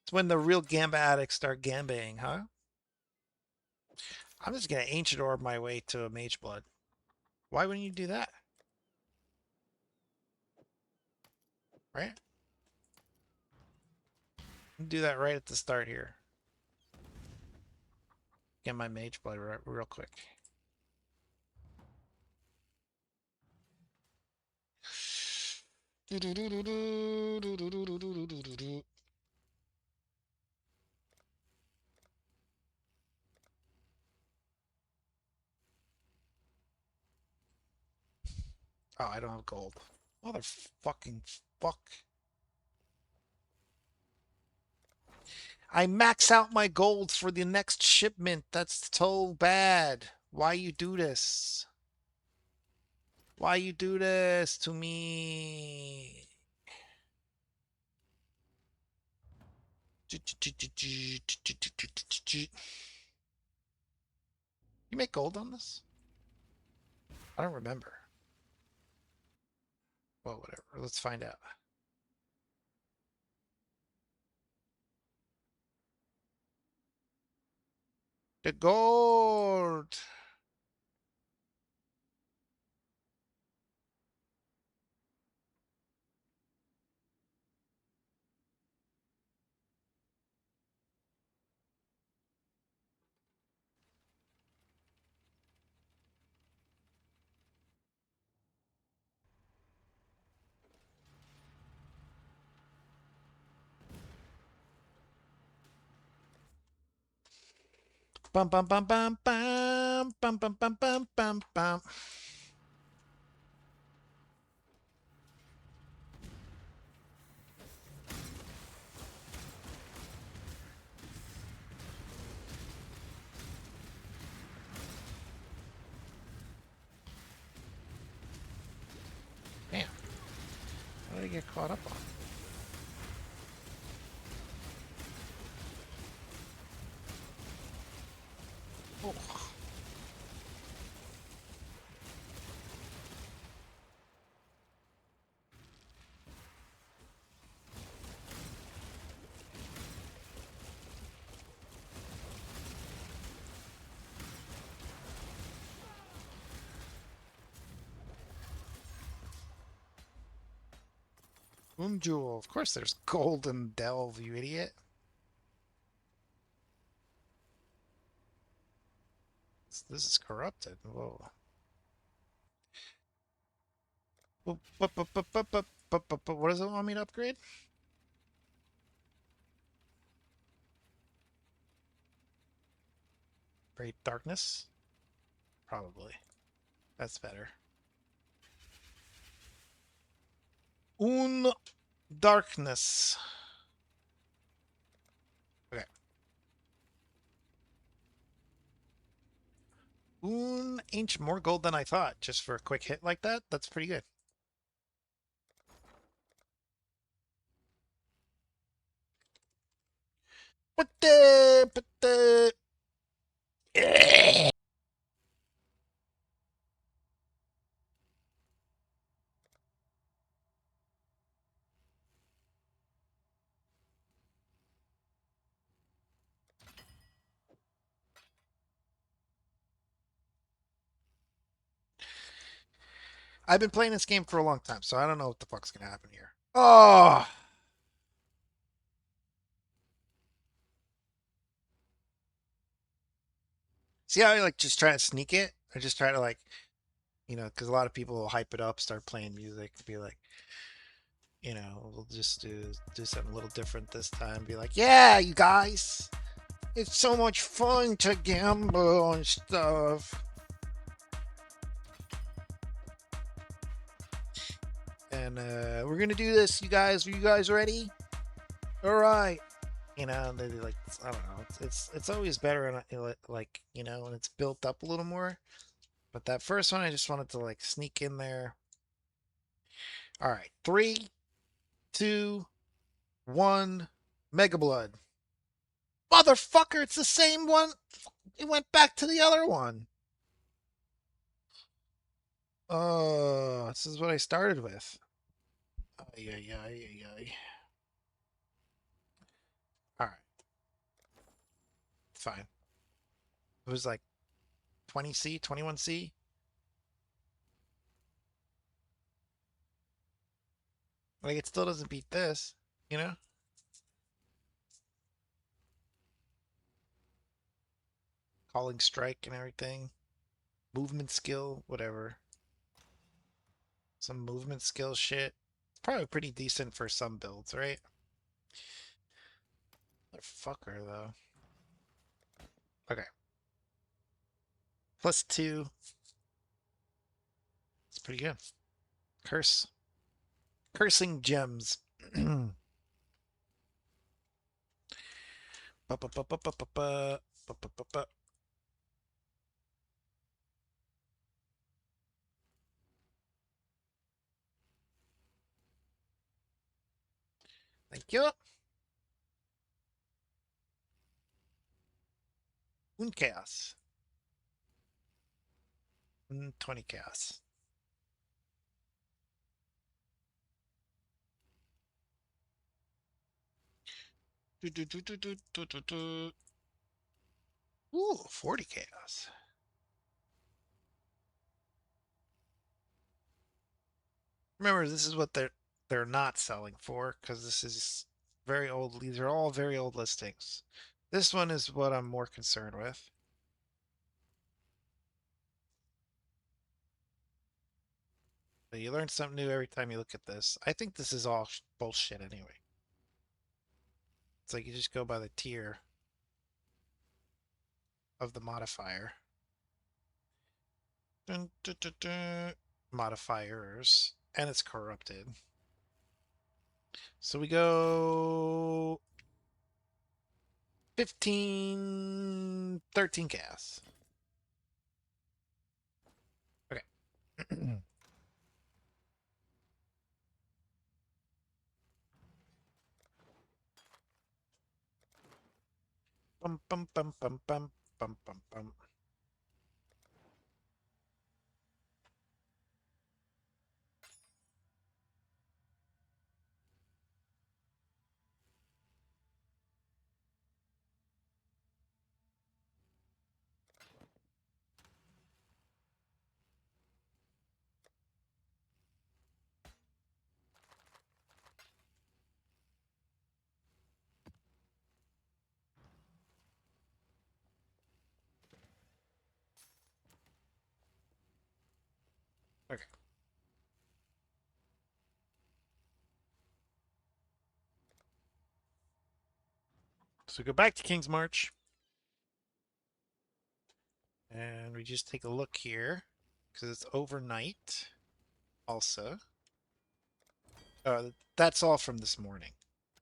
It's when the real gamba addicts start gambaying, huh? I'm just going to ancient orb my way to a mage blood. Why wouldn't you do that? Right? Do that right at the start here. Get my mage blood real quick. Oh, I don't have gold. Motherfucking fuck. I max out my gold for the next shipment. That's so bad. Why you do this? Why you do this to me? You make gold on this? I don't remember. Well, whatever. Let's find out. The gold. Bum bum bum bum bum bum bum bum bum bum bum. Damn. What did I get caught up on? Oh. Jewel. Of course there's gold in Delve, you idiot. This is corrupted. Whoa. What does it want me to upgrade? Great darkness? Probably. That's better. Darkness. Okay. Ancient, more gold than I thought. Just for a quick hit like that, that's pretty good. I've been playing this game for a long time, so I don't know what the fuck's gonna happen here. Oh, see how I like just try to sneak it? I just try to like, because a lot of people will hype it up, start playing music, be like, we'll just do something a little different this time. Be like, yeah, you guys, it's so much fun to gamble and stuff. And we're gonna do this, you guys. Are you guys ready? All right. They're like, I don't know. It's always better like when it's built up a little more. But that first one, I just wanted to like sneak in there. All right, 3, 2, 1, Mega Blood. Motherfucker, it's the same one. It went back to the other one. Oh, this is what I started with. Ay, ay, ay, ay, ay. All right, fine. It was like 20C, 21C. Like, it still doesn't beat this, you know? Calling strike and everything. Movement skill, whatever. Some movement skill shit. Probably pretty decent for some builds, right? Motherfucker, though. Okay. +2. It's pretty good. Curse. Cursing gems. Thank you. Moon Chaos. 20 Chaos. Ooh, 40 Chaos. Remember, this is what they're not selling for, because this is very old. These are all very old listings. This one is what I'm more concerned with. But you learn something new every time you look at this. I think this is all bullshit anyway. It's like you just go by the tier of the modifier. Dun, dun, dun, dun. Modifiers. And it's corrupted. So we go 15, 13 gas. Okay. Bum, bum, bum, bum, bum, bum, bum, bum. Okay. So go back to King's March. And we just take a look here, because it's overnight also. That's all from this morning,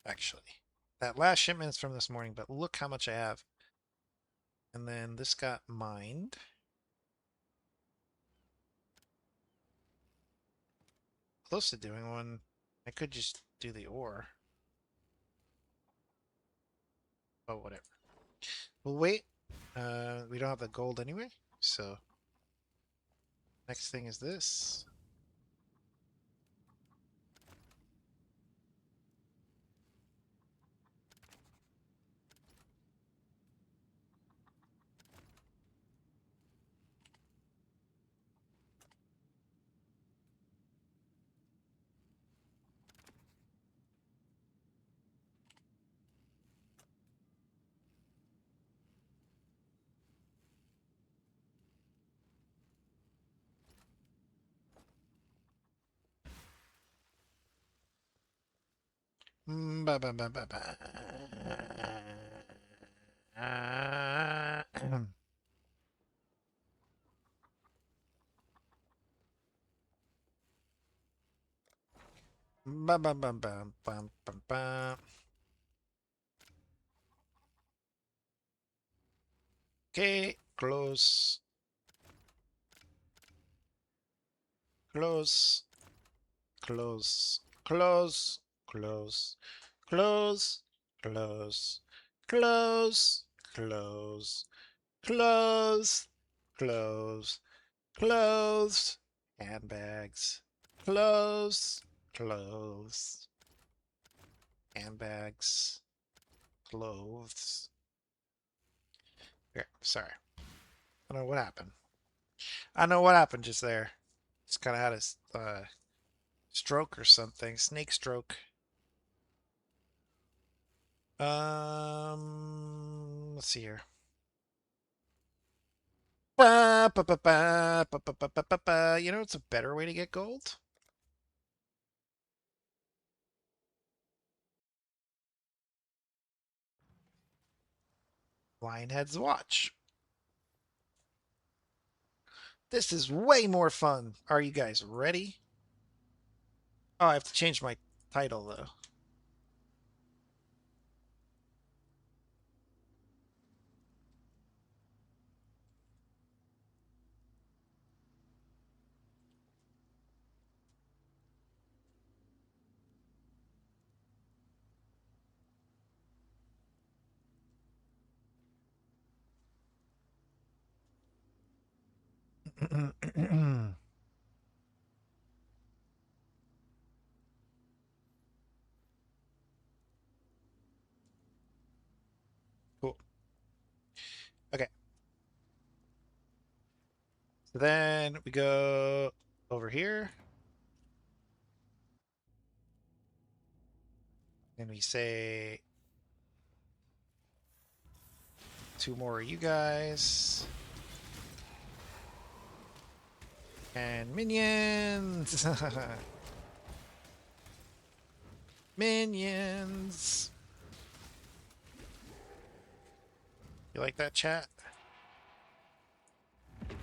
actually. That last shipment is from this morning, but look how much I have. And then this got mined. Close to doing one. I could just do the ore. Oh, whatever. We'll wait. We don't have the gold anyway, so next thing is this. Ba ba ba ba ba. Ba ba ba ba ba ba ba. Okay, close. Close. Close. Close. Close. Close. Close. Close. Close. Close. Close. Close. Handbags. Close. Close. Handbags. Clothes. Okay, sorry. I don't know what happened. I don't know what happened just there. Just kind of had a stroke or something. Snake stroke. Let's see here. Ba, ba, ba, ba, ba, ba, ba, ba, ba, ba. You know, it's a better way to get gold. Lionhead's Watch. This is way more fun. Are you guys ready? Oh, I have to change my title though. Cool. Okay. So then we go over here. And we say 2 more of you guys. And minions. Minions. You like that, chat? Do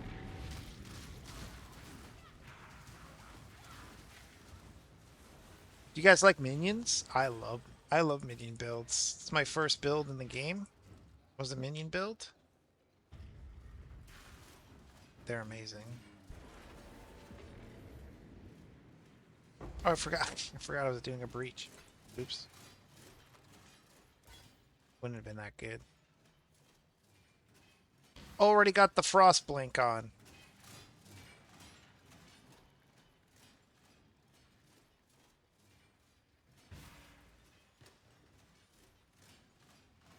you guys like minions? I love minion builds. It's my first build in the game. Was a minion build. They're amazing. Oh, I forgot. I forgot I was doing a breach. Oops. Wouldn't have been that good. Already got the frost blink on.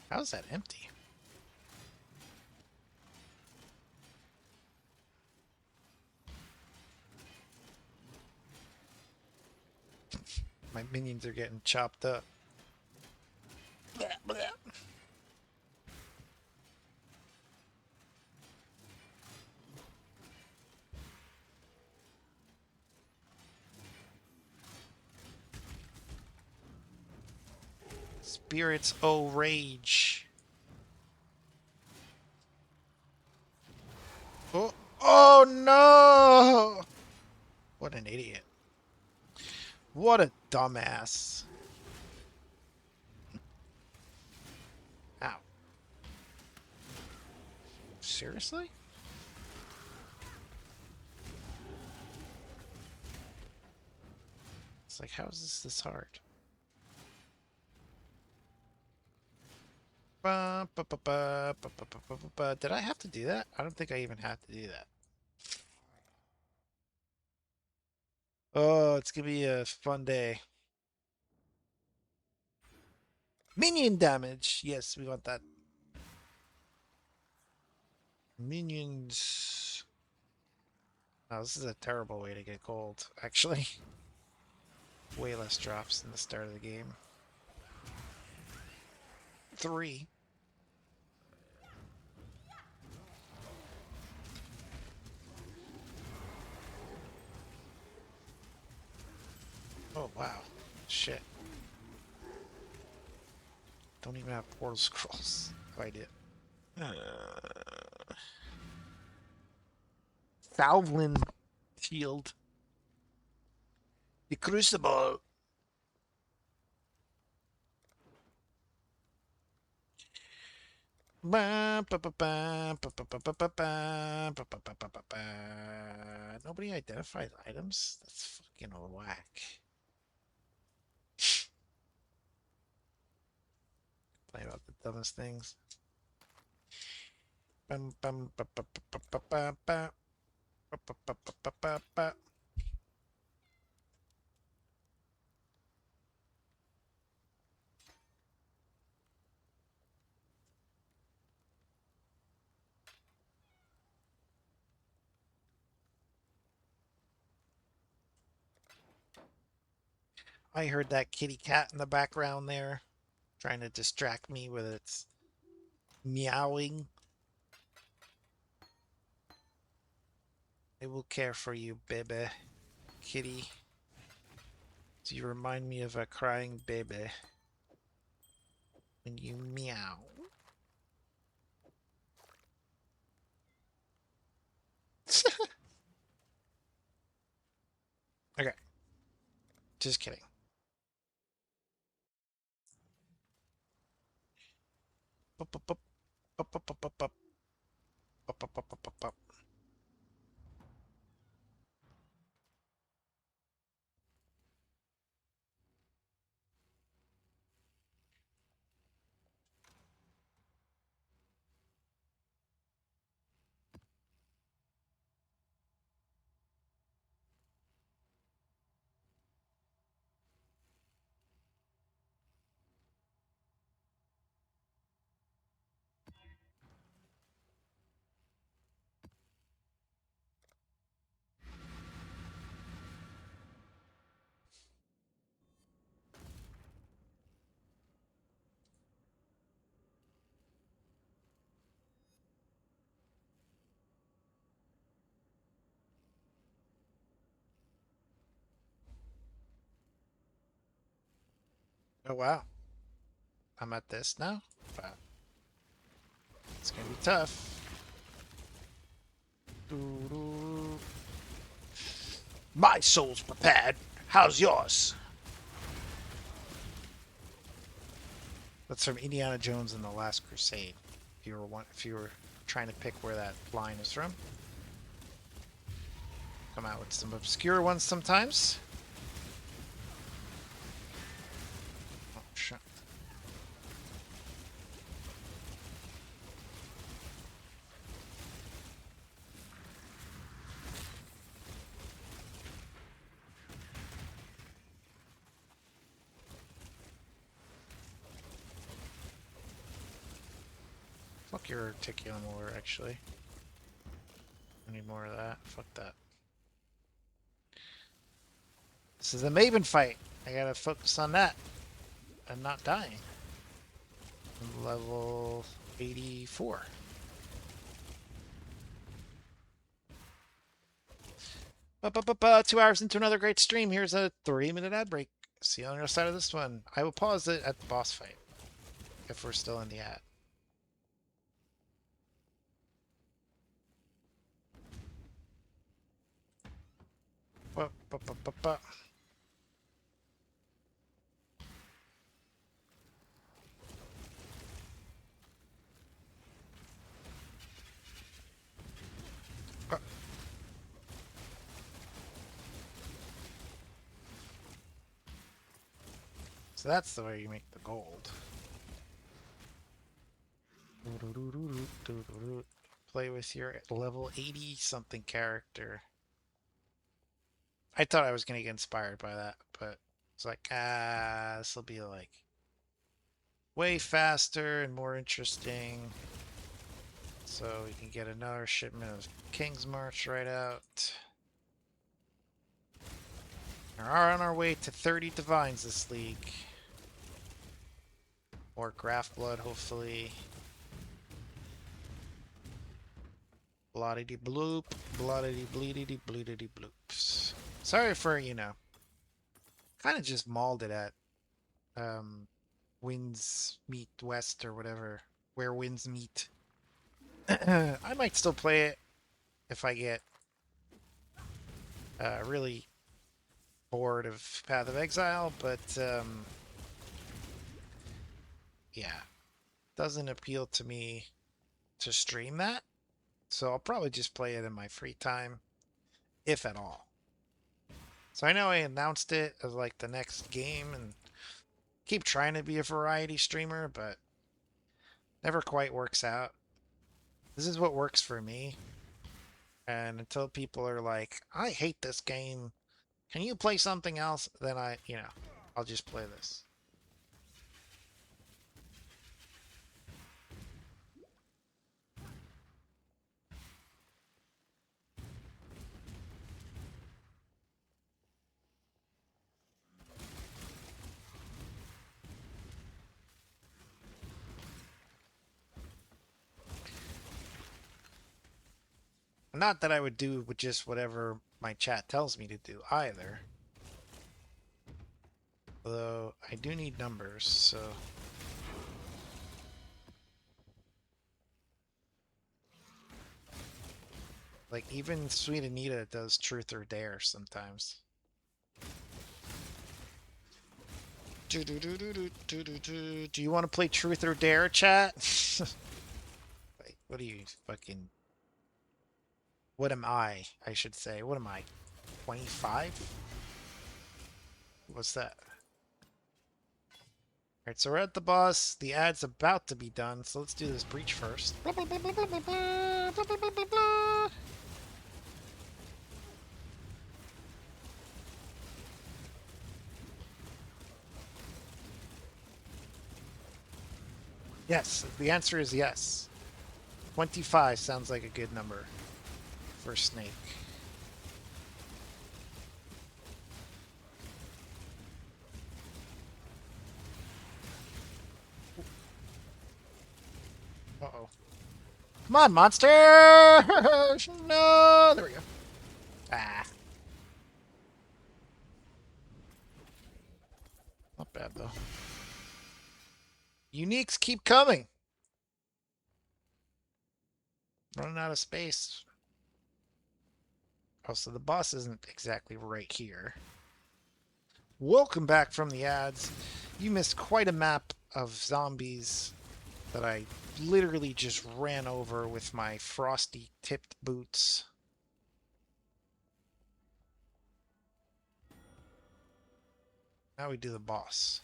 How's that empty? My minions are getting chopped up. Blah, blah. Spirits O rage. Oh, oh no! What an idiot. What a dumbass. Ow. Seriously? It's like, how is this hard? Did I have to do that? I don't think I even have to do that. Oh, it's gonna be a fun day. Minion damage. Yes, we want that. Minions. Oh, this is a terrible way to get gold, actually. Way less drops than the start of the game. 3. Oh, wow. Shit. Don't even have portal scrolls. How I did. Valvlin shield. The Crucible. Nobody identified items? That's fucking whack. Play about the dumbest things. I heard that kitty cat in the background there, trying to distract me with its meowing. I will care for you, baby. Kitty. Do you remind me of a crying baby when you meow? Okay. Just kidding. Oh wow. I'm at this now? Wow. It's gonna be tough. My soul's prepared. How's yours? That's from Indiana Jones and the Last Crusade. If you were trying to pick where that line is from. Come out with some obscure ones sometimes. Oh shit. Fuck your articulum lore, actually. I need more of that. Fuck that. This is a Maven fight. I gotta focus on that. And not dying. Level 84. Ba-ba-ba-ba, 2 hours into another great stream. Here's a 3-minute ad break. See you on the other side of this one. I will pause it at the boss fight. If we're still in the ad. Ba-ba-ba-ba-ba. So that's the way you make the gold. Play with your level 80 something character. I thought I was gonna get inspired by that, but it's like, this will be like way faster and more interesting. So we can get another shipment of King's March right out. We are on our way to 30 divines this league. More Graph Blood, hopefully. Bloodity bloop, bloodity bleedity bleedity bloops. Sorry for, kind of just mauled it at Winds Meet West or whatever. Where Winds Meet. I might still play it if I get really bored of Path of Exile, but yeah, doesn't appeal to me to stream that. So I'll probably just play it in my free time, if at all. So I know I announced it as like the next game and keep trying to be a variety streamer, but never quite works out. This is what works for me. And until people are like, I hate this game, can you play something else? Then I'll just play this. Not that I would do with just whatever my chat tells me to do either. Although I do need numbers, so... Like, even Sweet Anita does Truth or Dare sometimes. Do you want to play Truth or Dare, chat? Wait, what are you fucking... What am I should say? What am I, 25? What's that? Alright, so we're at the boss. The ad's about to be done, so let's do this breach first. Yes, the answer is yes. 25 sounds like a good number for Snake. Uh-oh. Come on, monster! No! There we go. Ah. Not bad, though. Uniques keep coming! Running out of space. Oh, so the boss isn't exactly right here. Welcome back from the ads. You missed quite a map of zombies that I literally just ran over with my frosty tipped boots. Now we do the boss.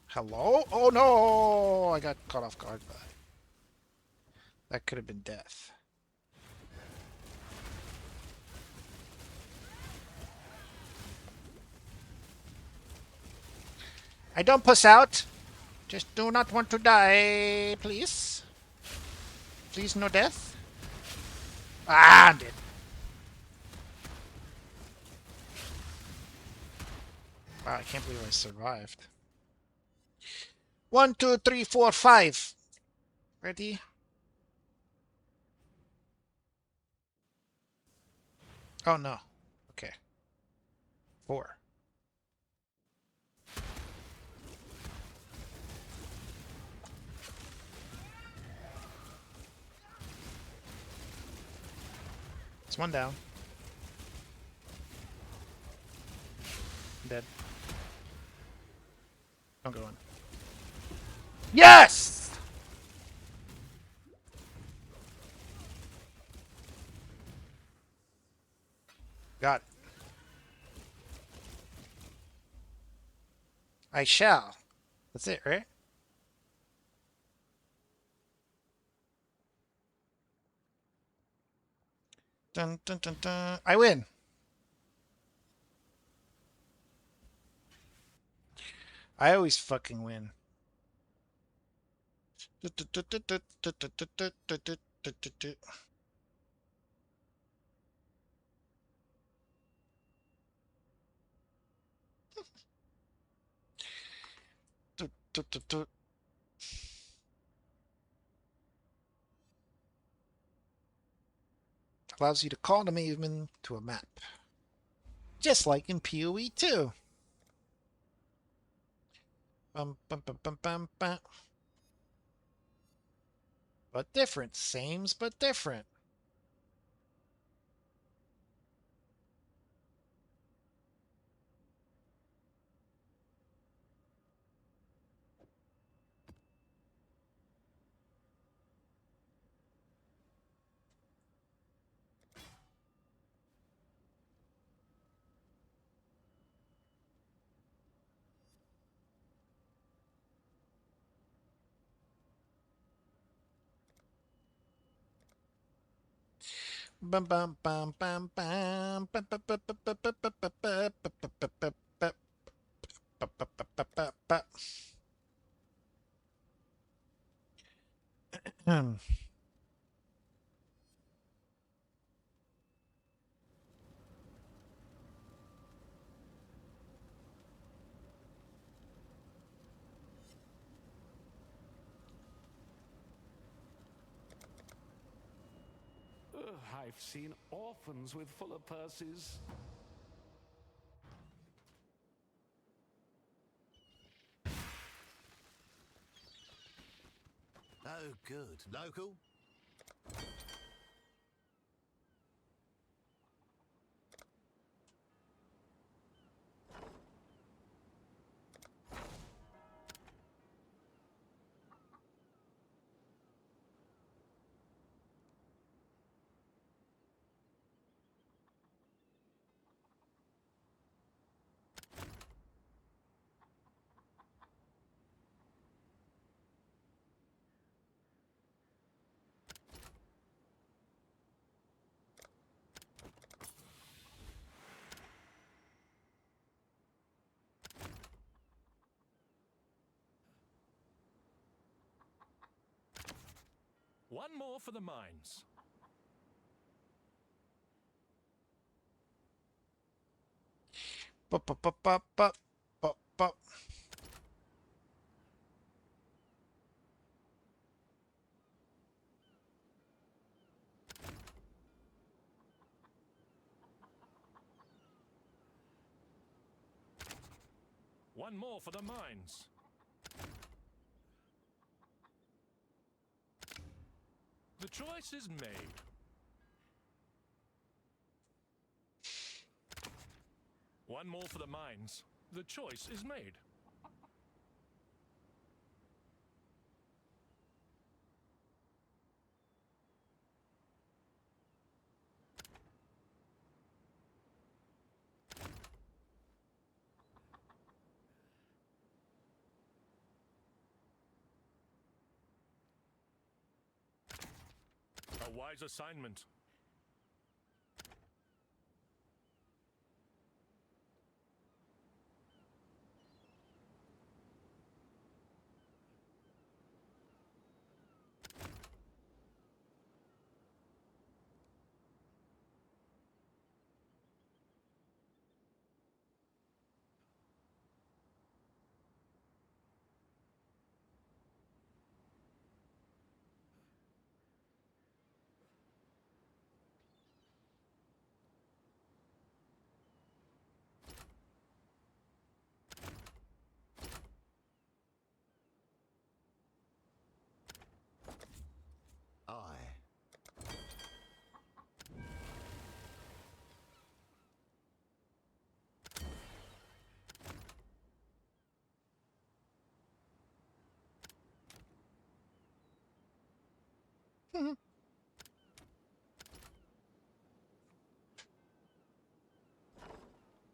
Hello? Oh no! I got caught off guard by that. That could have been death. I don't puss out. Just do not want to die, please. Please, no death. Ah, I'm dead. Wow, I can't believe I survived. 1, 2, 3, 4, 5. Ready? Oh, no. Okay. 4. It's one down. I'm dead. Don't go in. Yes! Got it. I shall. That's it, right? Dun, dun, dun, dun. I win. I always fucking win. Allows you to call the movement to a map. Just like in PoE 2. Bum, bum, bum, bum, bum, bum. But different. Sames, but different. Bum bum bum bum bum bum bum bum bum bum bum bum bum bum bum. I've seen orphans with fuller purses. Oh, good. Local? One more for the mines. Bup, bup, bup, bup, bup, bup, bup. One more for the mines. The choice is made. One more for the mines. The choice is made. A wise assignment.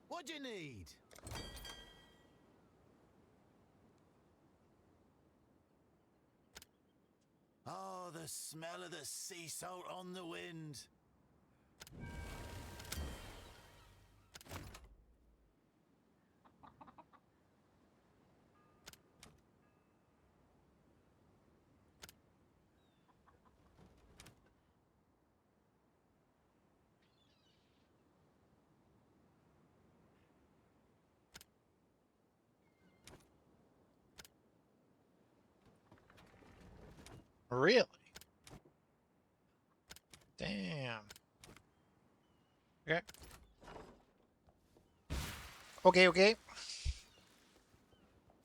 What do you need? Oh, the smell of the sea salt on the wind. Really? Damn. Okay. Okay.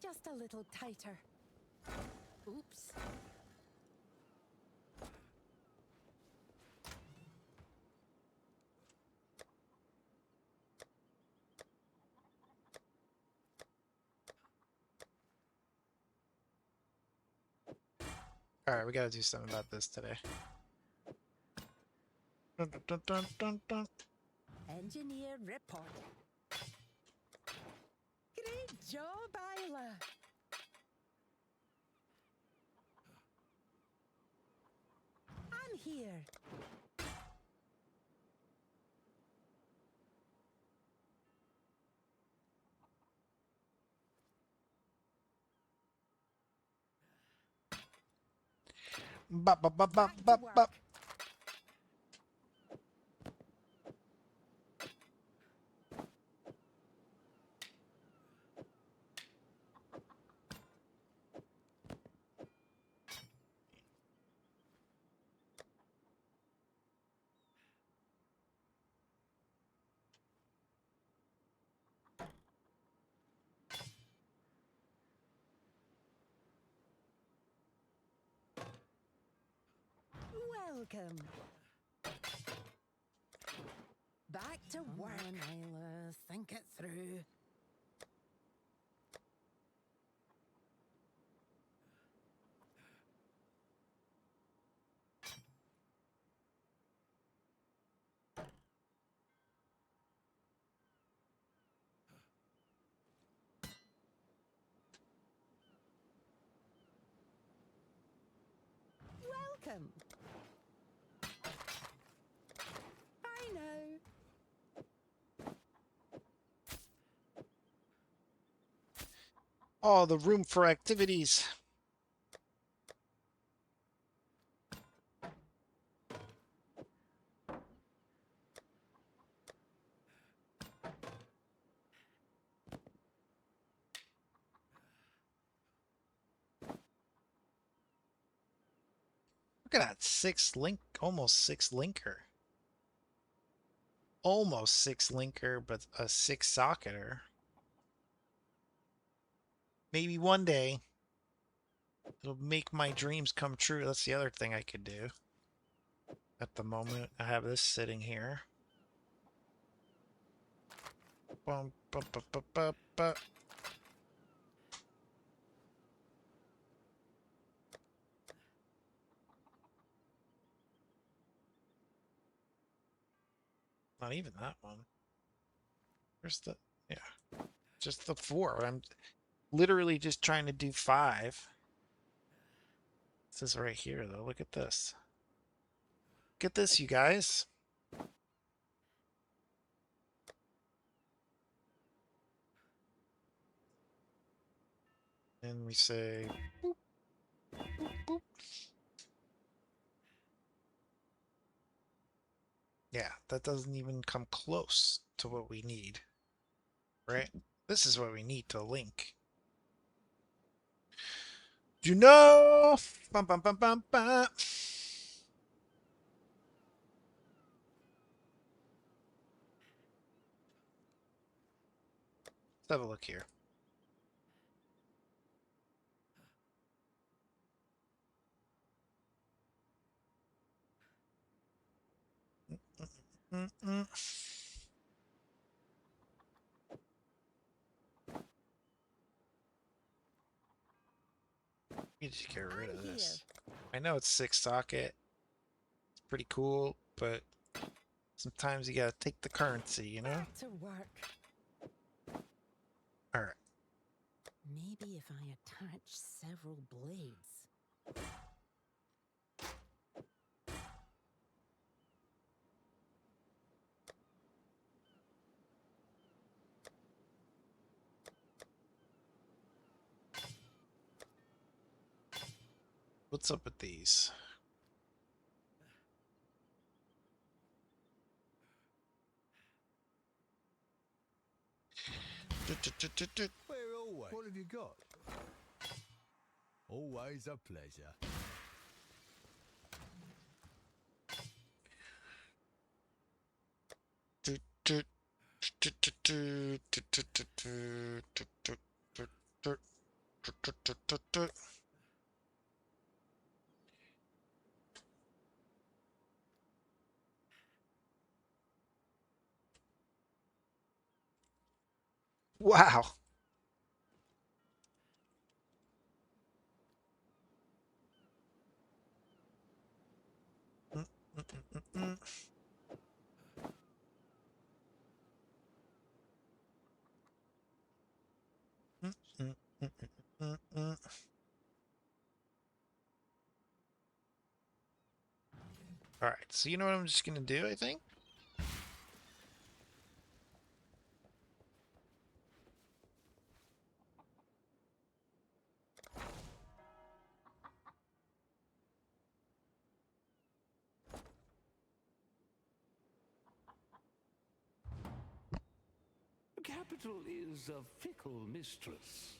Just a little tighter. Oops. Alright, we gotta do something about this today. Dun, dun, dun, dun, dun. Engineer report. Great job, Isla. I'm here. Bop, bop, bop, bop, bop, bop. Welcome. Back to work. Come on, Isla. Think it through. Welcome. I know. Oh, the room for activities. Look at that almost six linker. Almost six linker, but a six socketer. Maybe one day it'll make my dreams come true. That's the other thing I could do. At the moment, I have this sitting here. Bum, bum, bum, bum, bum, bum. Not even that one. Where's the... Yeah. Just the 4. I'm literally just trying to do 5. This is right here, though. Look at this. Look at this, you guys. And we say... Boop, boop, boop. Yeah, that doesn't even come close to what we need. Right? This is what we need to link. You know! Bum, bum, bum, bum, bum. Let's have a look here. You just get rid of this. I know it's 6 socket. It's pretty cool, but sometimes you gotta take the currency, you know? Back to work. Alright. Maybe if I attach several blades. What's up with these? Where always? What have you got? Always a pleasure. Wow. All right, so you know what I'm just gonna do, I think? Capital is a fickle mistress.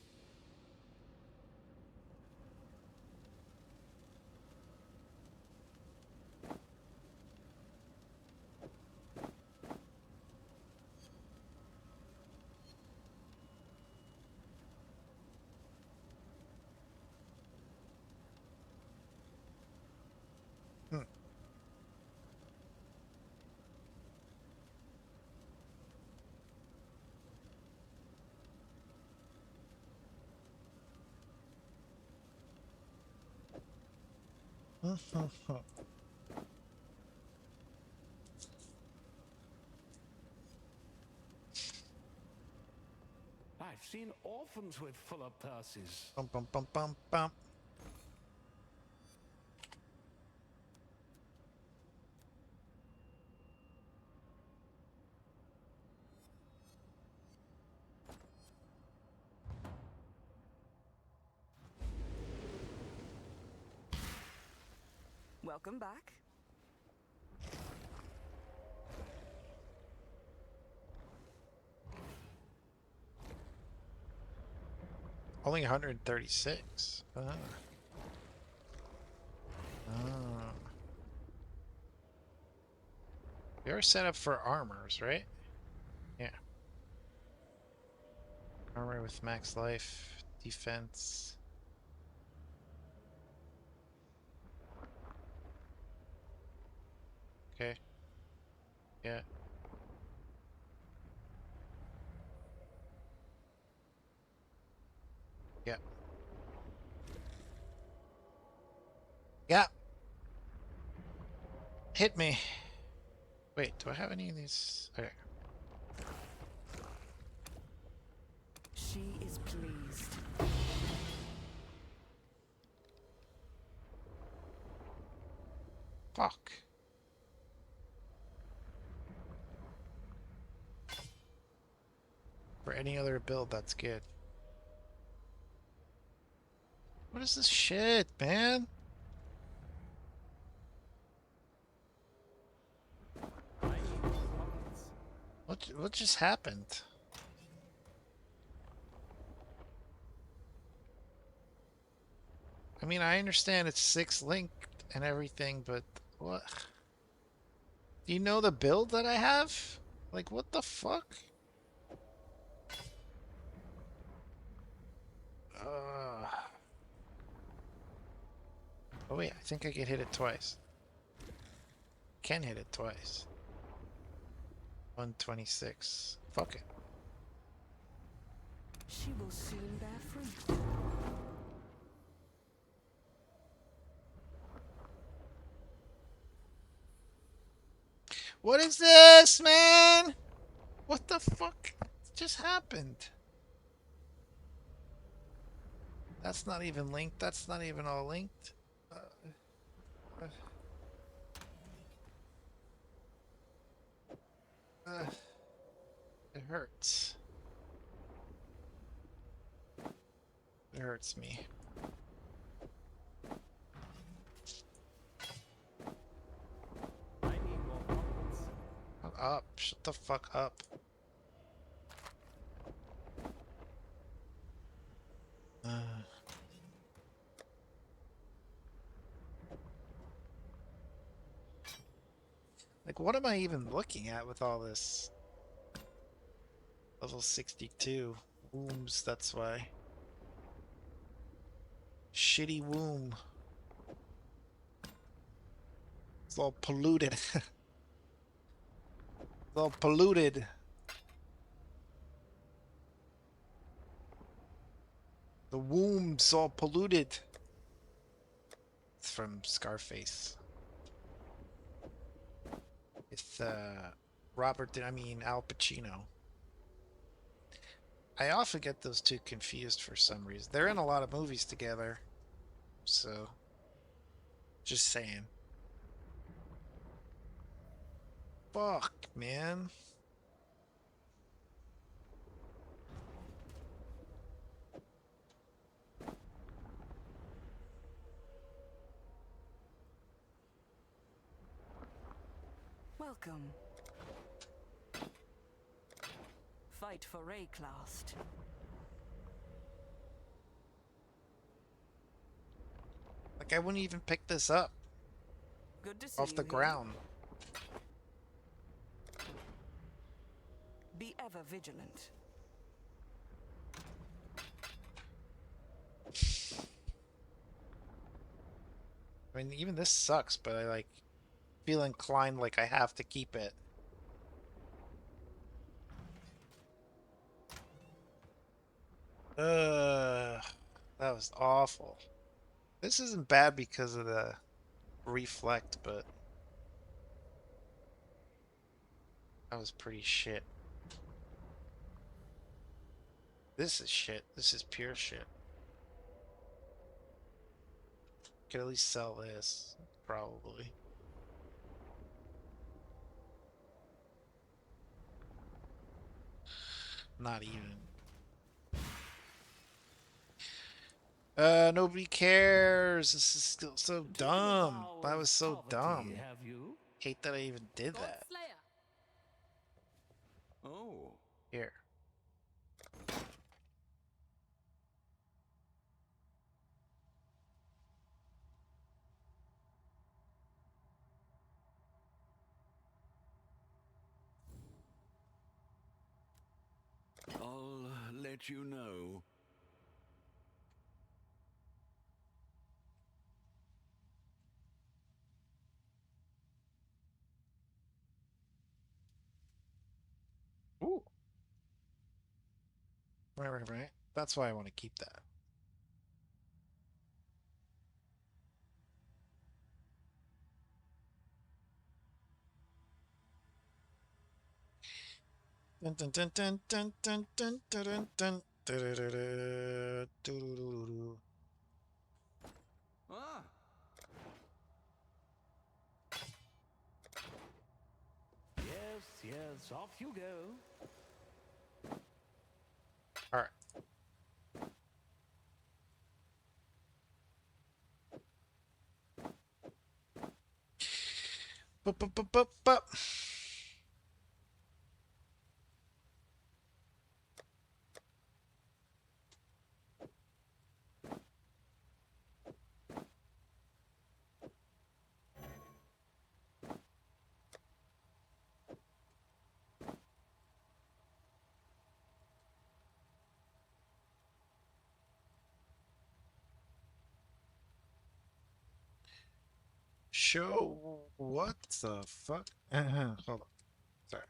I've seen orphans with fuller purses. Bum bum bum bum bum. Welcome back. Only 136. Ah. You're set up for armors, right? Yeah. Armor with max life, defense. Okay. Yeah. Yeah. Yeah. Hit me. Wait, do I have any of these? Okay. She is pleased. Fuck. For any other build, that's good. What is this shit, man? What just happened? I mean, I understand it's 6 linked and everything, but what? Do you know the build that I have? Like, what the fuck? Oh wait, I think I can hit it twice. Can hit it twice. 126. Fuck it. She will soon bear fruit. What is this, man? What the fuck just happened? That's not even linked. That's not even all linked. It hurts. It hurts me. the fuck up. Like, what am I even looking at with all this? Level 62. Wombs, that's why. Shitty womb. It's all polluted. It's all polluted. The womb's all polluted. It's from Scarface. With Al Pacino. I often get those two confused for some reason. They're in a lot of movies together. So, just saying. Fuck, man. Welcome. Fight for Rayclast. Like, I wouldn't even pick this up. Good to see off the you ground. Be ever vigilant. I mean, even this sucks, but I feel inclined like I have to keep it. That was awful. This isn't bad because of the reflect, but that was pretty shit. This is shit. This is pure shit. Could at least sell this, probably. Not even. Nobody cares. This is still so dumb. That was so dumb. Hate that I even did that. Oh. Here. I'll let you know. Ooh. Right. That's why I want to keep that. Dun dun dun dun dun dun dun dun dun dun dun. Ah. Yes, off you go. All right. Bup. Show what the fuck? Hold on. Sorry.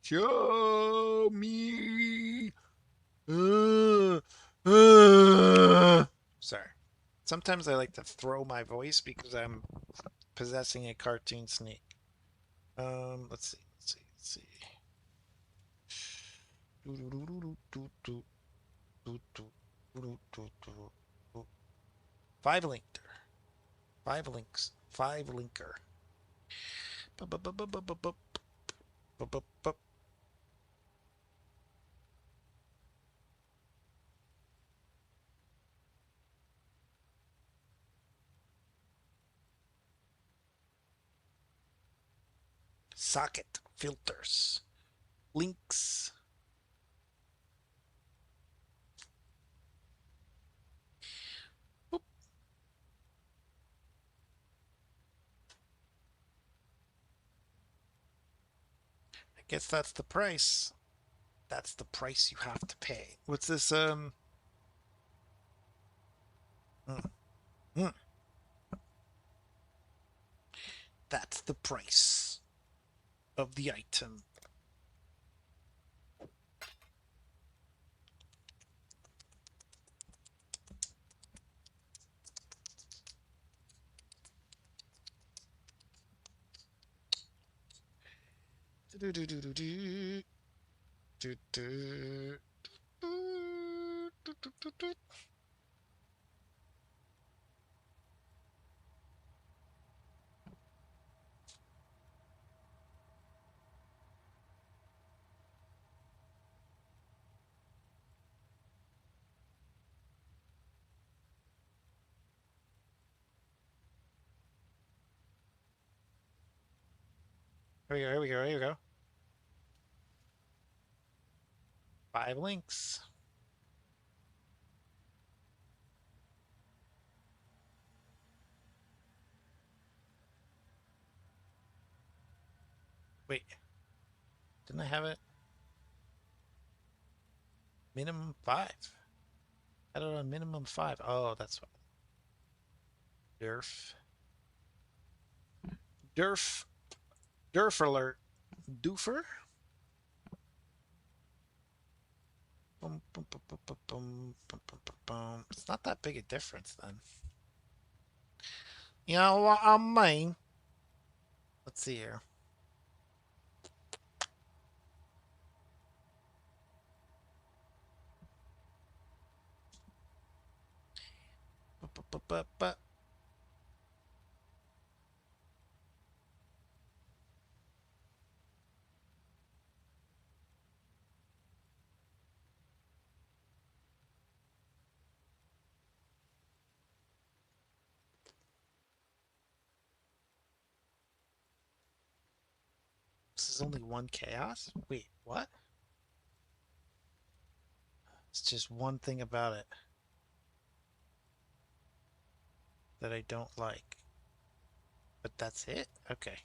Show me. Sorry. Sometimes I like to throw my voice because I'm possessing a cartoon snake. Let's see. Five linker. Socket filters. links. Boop. I guess that's the price. That's the price you have to pay. What's this? That's the price of the item. Here we go, here we go, here we go. 5 links. Wait. Didn't I have it? Minimum 5. I don't know, minimum 5. Oh, that's what. Durf. Durf. Durf alert. Doofer? Boom, boom, boom, boom, boom, boom, boom, boom, boom, boom. It's not that big a difference then. You know what I mean? Let's see here. But. This is only 1 chaos? Wait, what? It's just one thing about it that I don't like. But that's it? Okay.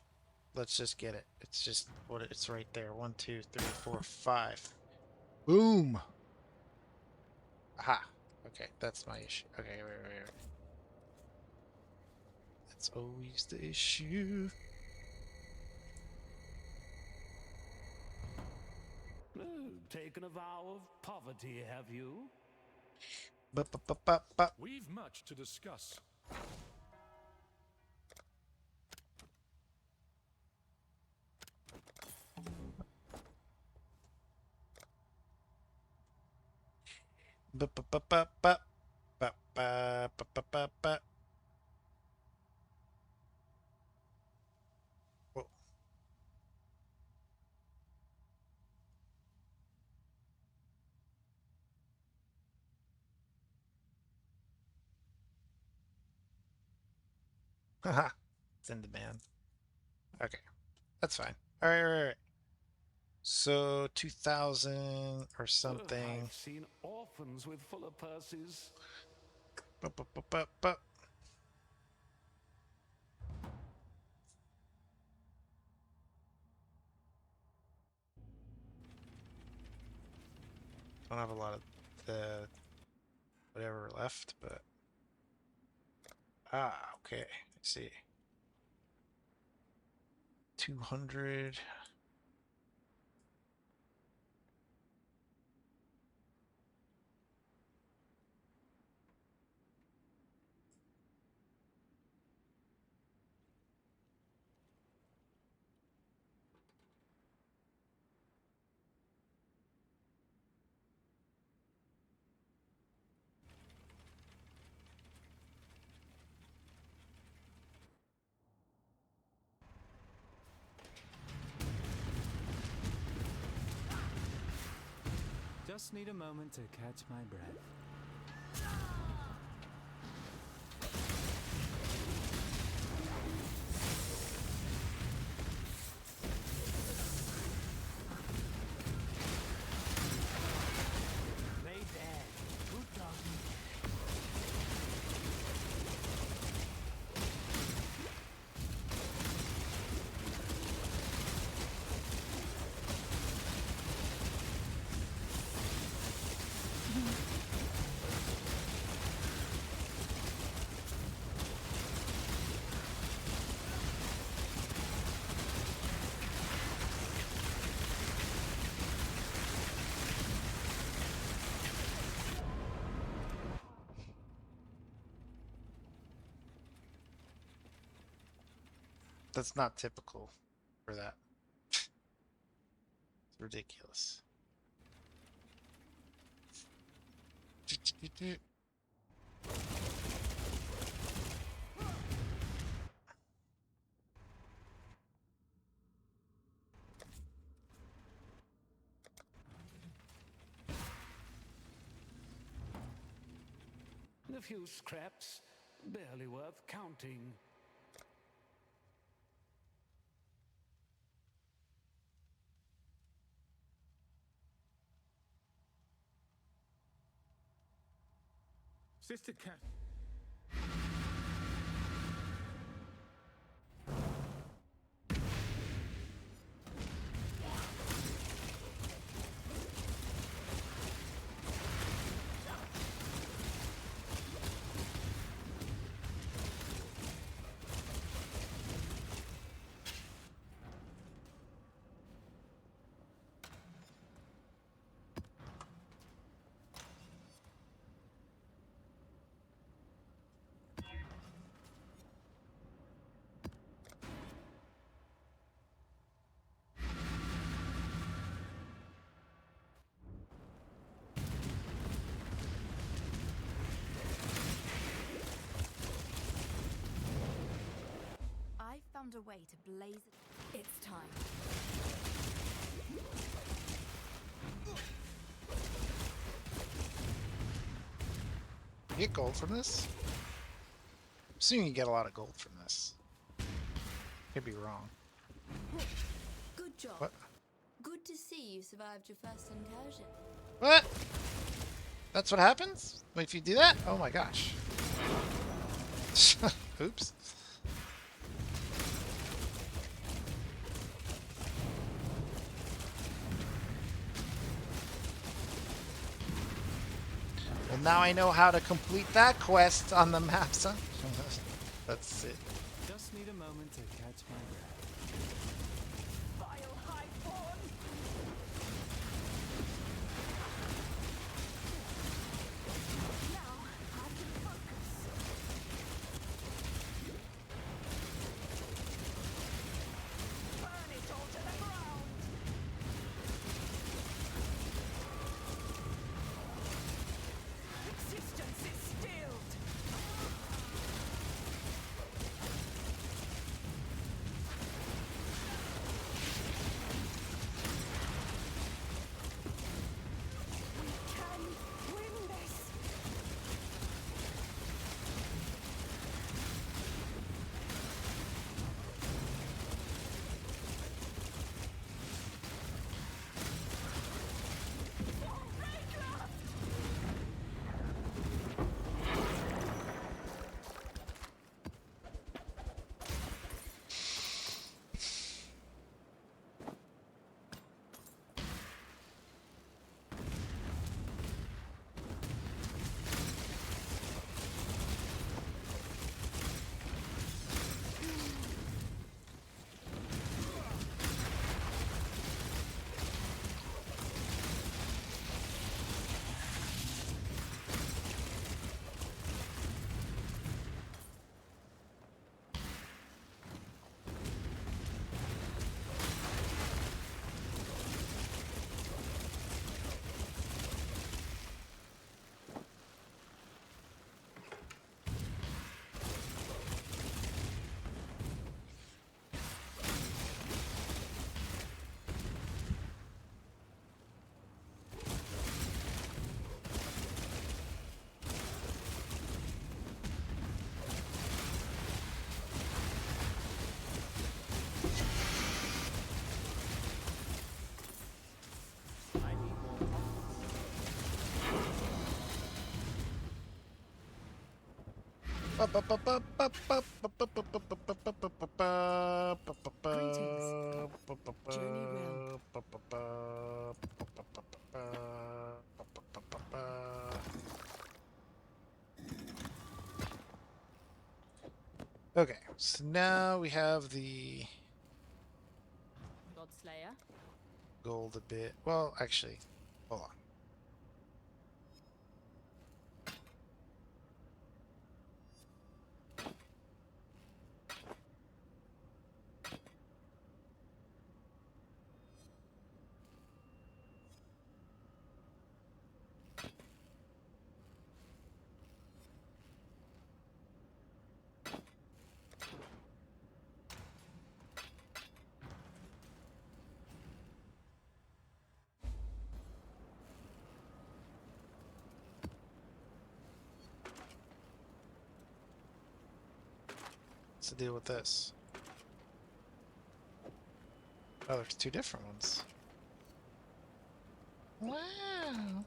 Let's just get it. It's just what it's right there. 1, 2, 3, 4, 5. Boom! Aha. Okay, that's my issue. Okay, wait. That's always the issue. Taken a vow of poverty, have you? We've much to discuss. Whoa. Haha. It's in demand. Okay. That's fine. Alright. So 2,000 or something. I've seen orphans with fuller purses. Don't have a lot of the whatever left, but okay. I see. 200. Just need a moment to catch my breath. That's not typical for that. It's ridiculous. A few scraps, barely worth counting. Sister Cat. I found a way to blaze it. It's time. You get gold from this? I'm assuming you get a lot of gold from this. Could be wrong. Good job. What? Good to see you survived your first incursion. What? That's what happens if you do that? Oh my gosh. Oops. Well, now I know how to complete that quest on the maps, huh? That's it. Just need a moment to catch my breath. Vile highborn! Now I can focus. Burn it all to the ground! Existence is stilled! Can win this! Okay, so now we have the Godslayer. gold a bit. Well, actually, hold on. What's the deal with this? Oh, there's two different ones. Wow.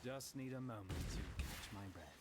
Just need a moment to catch my breath.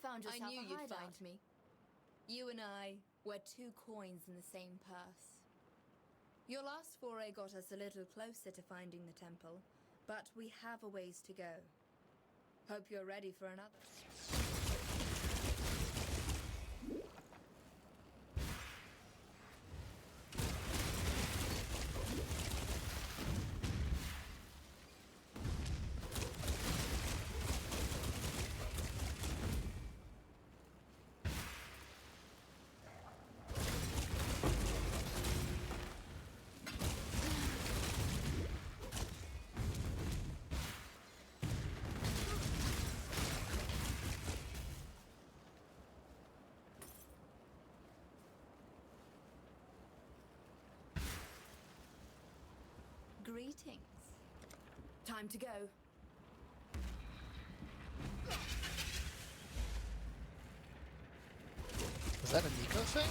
Found yourself I knew a you'd hideout. find me. You and I were two coins in the same purse. Your last foray got us a little closer to finding the temple, but we have a ways to go. Hope you're ready for another. Greetings. Time to go. Is that a Nico thing?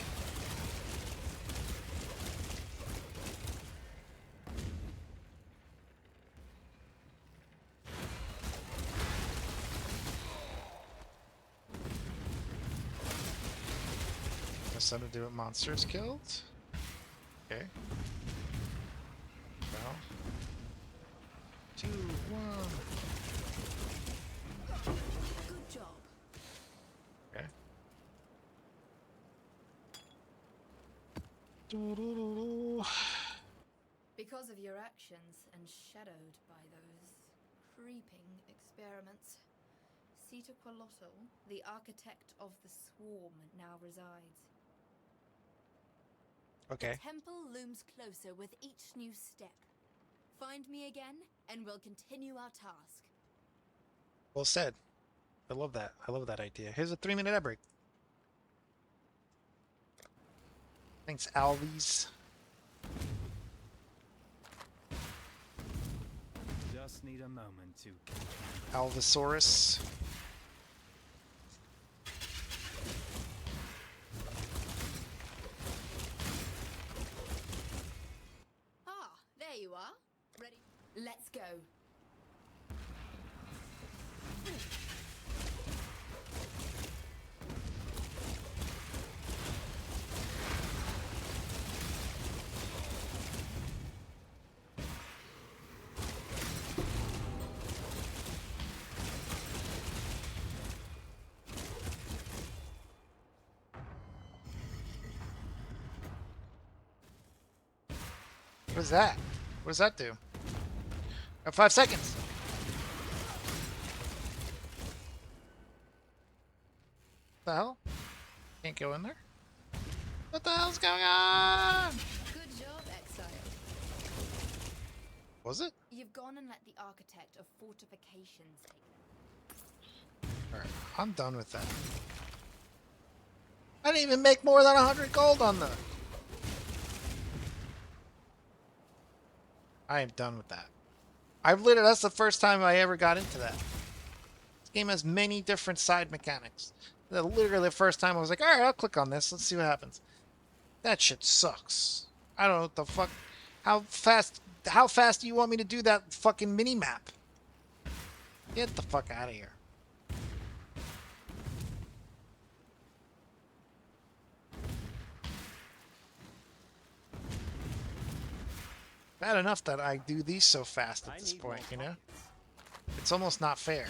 Has something to do with monsters killed? Okay. Well. 2, 1. Good job. Okay. Because of your actions and shadowed by those creeping experiments, Qualotl, the architect of the swarm, now resides. Okay. The temple looms closer with each new step. Find me again, and we'll continue our task. Well said. I love that. I love that idea. Here's a 3-minute ad break. Thanks, Alvies. Just need a moment to catch Alvisaurus. Ah, there you are. Ready? Let's go. What is that? What does that do? Got 5 seconds. What the hell? Can't go in there? What the hell's going on? Good job, Exile. Was it? You've gone and let the architect of fortifications take Alright, I'm done with that. I didn't even make more than 100 gold on the... I am done with that. I've literally, that's the first time I ever got into that. game has many different side mechanics. Literally the first time I was like, all right, I'll click on this. Let's see what happens. That shit sucks. I don't know what the fuck. How fast do you want me to do that fucking mini map? Get the fuck out of here. Bad enough that I do these so fast at this point, you know? It's almost not fair.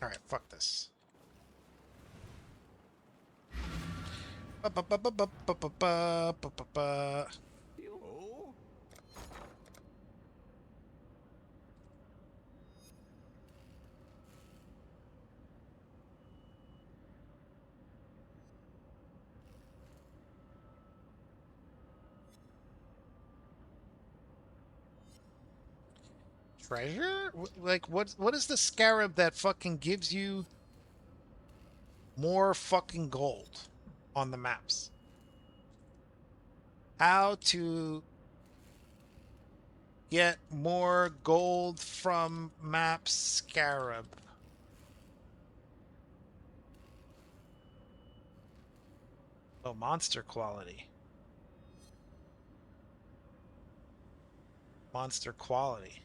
Alright, fuck this. Treasure? Like, what is the scarab that fucking gives you more fucking gold on the maps? How to get more gold from map scarab? Oh, monster quality. Monster quality.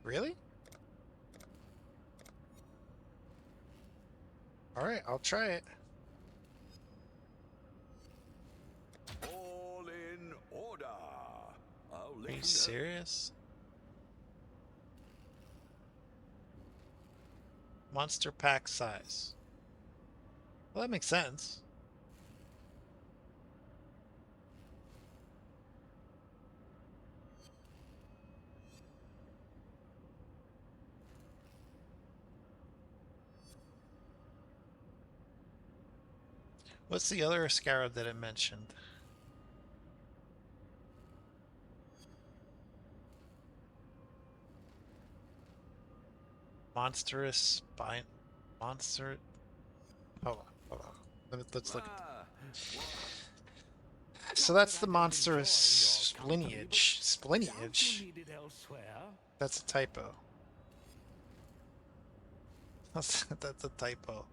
Really? Alright, I'll try it. All in order. Are you serious? Monster pack size. Well, that makes sense. What's the other scarab that it mentioned? Monstrous spine. Monster. Hold on. Let's look at that. So that's the monstrous lineage. Lineage? That's a typo. That's a typo.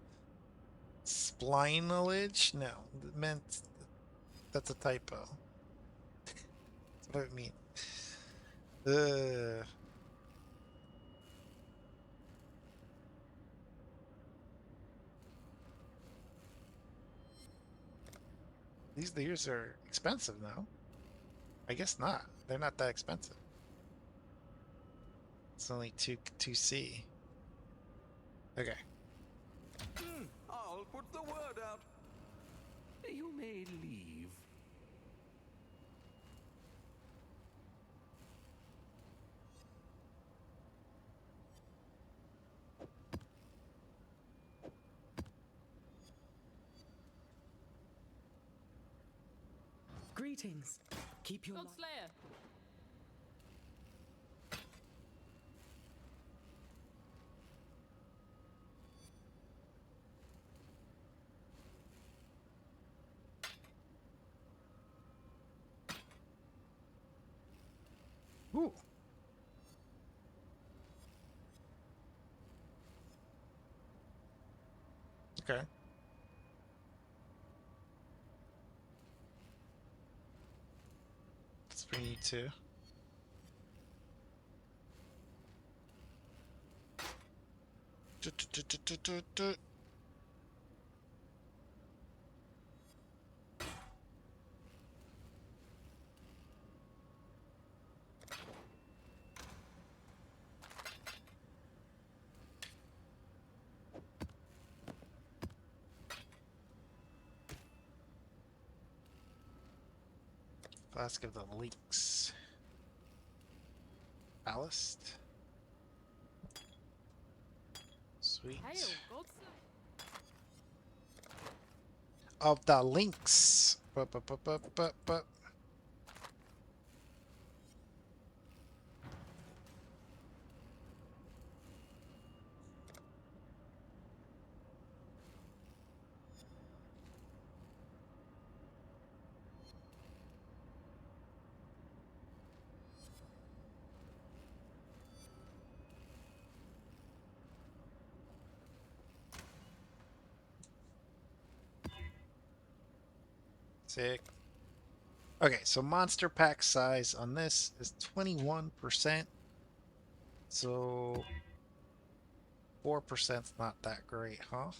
Splinelage? No, it meant that's a typo. That's what I mean. These are expensive now. I guess not. They're not that expensive. It's only 2C. Okay. I'll put the word out. You may leave. Greetings. Keep your Slayer. Ooh. Okay. That's pretty neat too. Flask of the Leaks. Ballast. Sweet. Of the Links. But. Sick. Okay, so monster pack size on this is 21%. So 4%'s not that great, huh?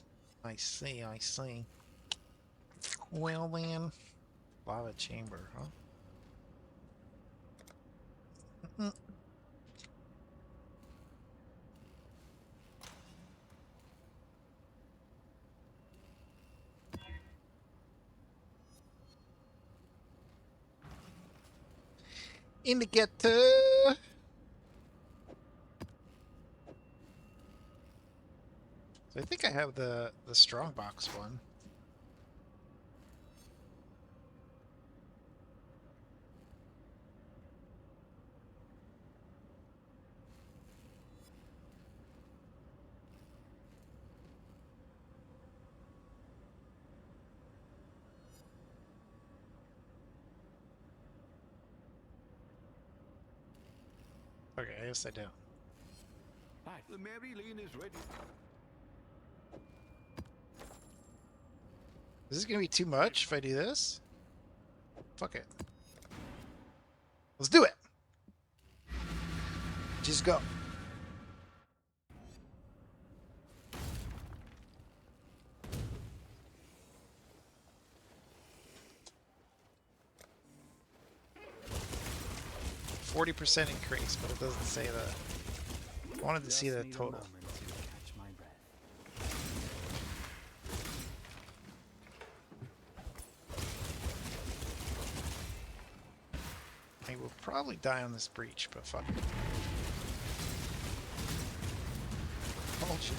I see, I see. Well then, lava chamber, huh? Indicator. So I think I have the strongbox one. Okay, I guess I do. The Marilyn is ready. Is this gonna be too much if I do this? Fuck it. Let's do it. Just go. %40 increase, but it doesn't say that. I wanted to see the total. I will probably die on this breach, but fuck it. Oh shit.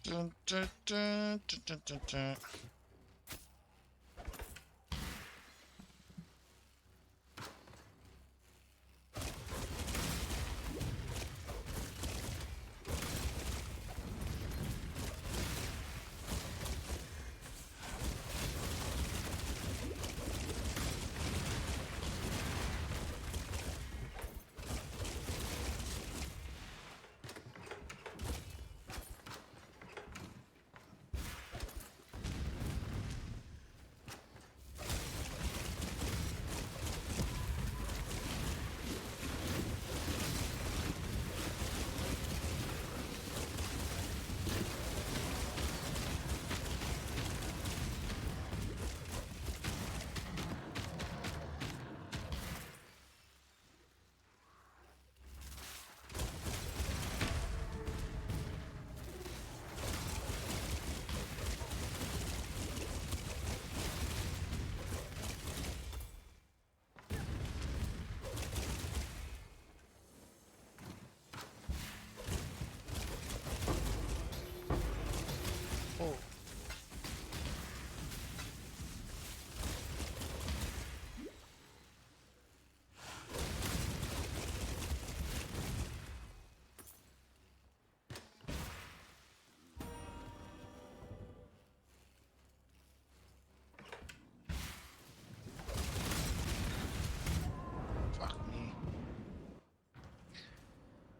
Dun, dun, dun, dun, dun, dun, dun.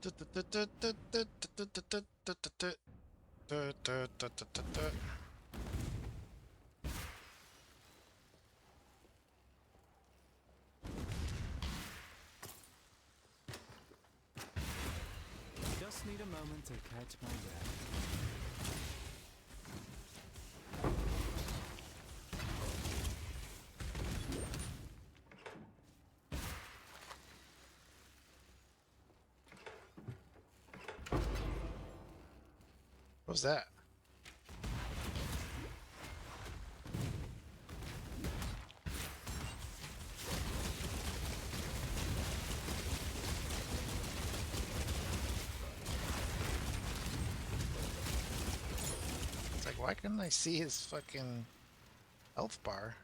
Just need a moment to catch my breath. What was that? It's like, why couldn't I see his fucking health bar?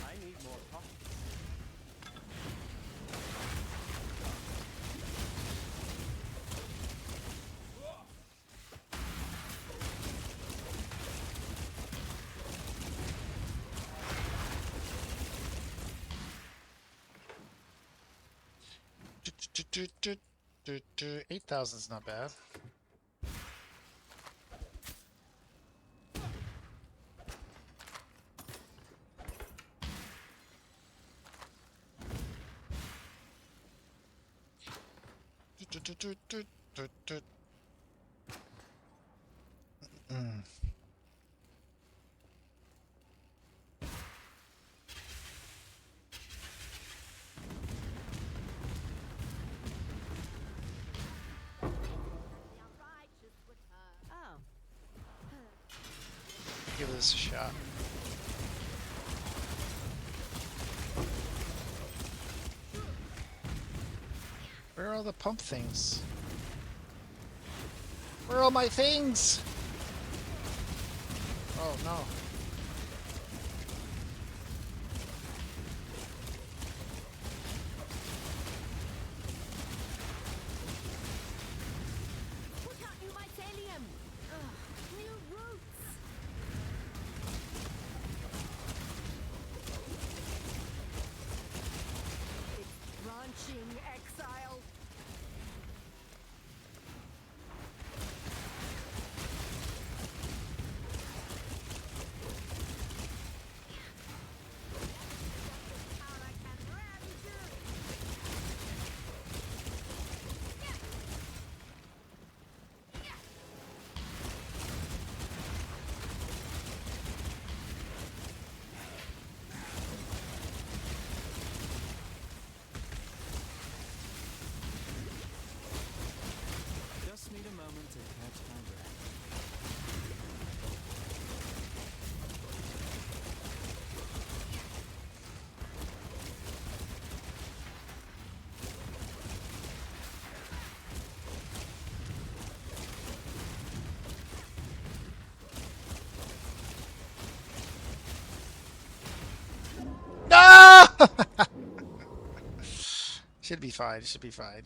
I need more pockets. Do 8,000 is not bad. Mm. Give this a shot. Where are all the pump things? Where are all my things? Oh no. Look out, new mycelium! Ugh, new roots! It's branching exile. Just need a moment to catch my breath. No! Should be fine. Should be fine.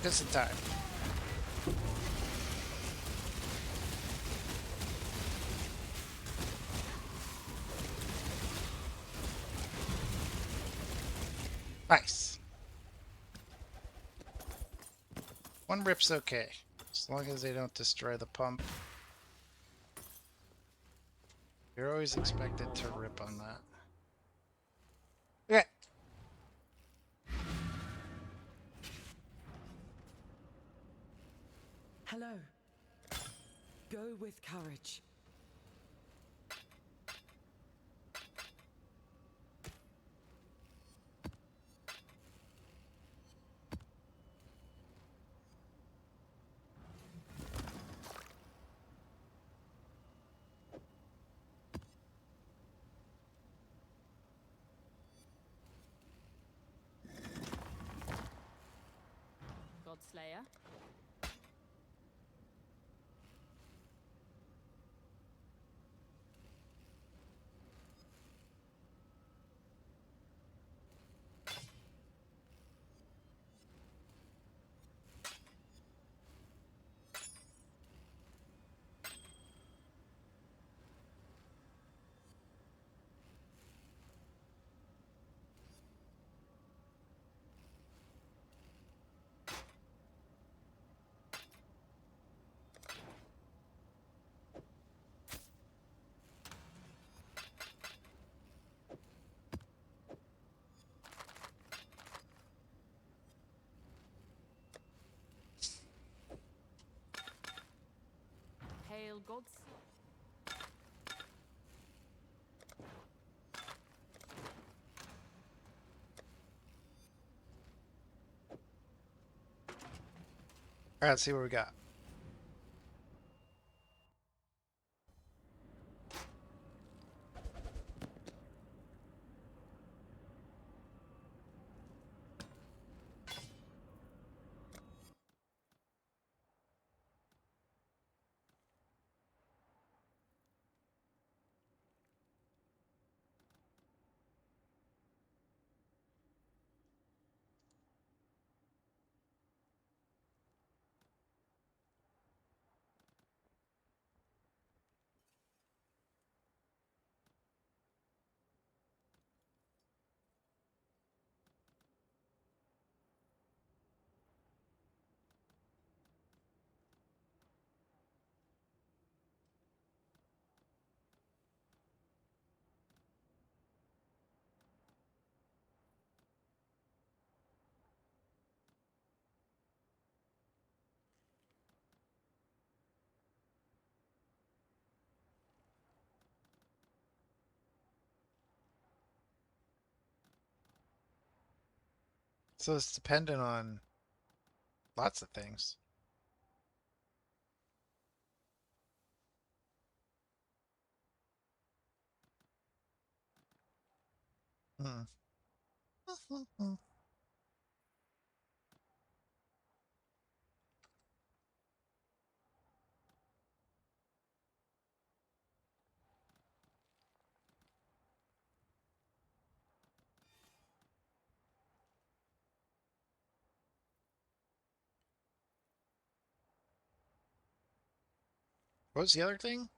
Just in time. Nice. One rip's okay, as long as they don't destroy the pump. You're always expected to rip on that. Okay. Hello. Go with courage. Slayer. Hail gods. All right, let's see what we got. So it's dependent on lots of things. Hmm. What was the other thing?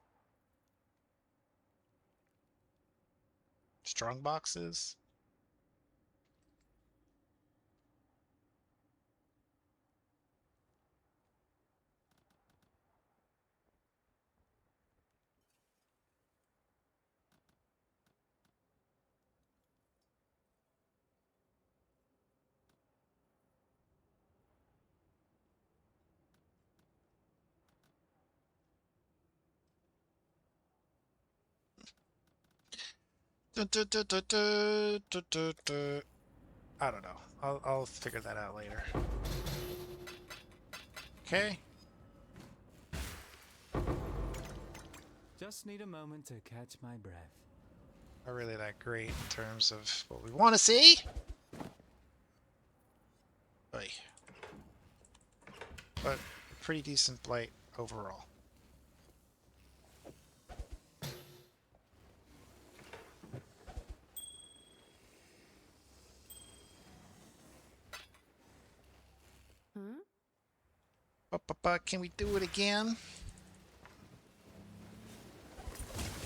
Strong boxes? I don't know. I'll figure that out later. Okay. Just need a moment to catch my breath. Not really that great in terms of what we want to see. Oy. But pretty decent blight overall. Can we do it again?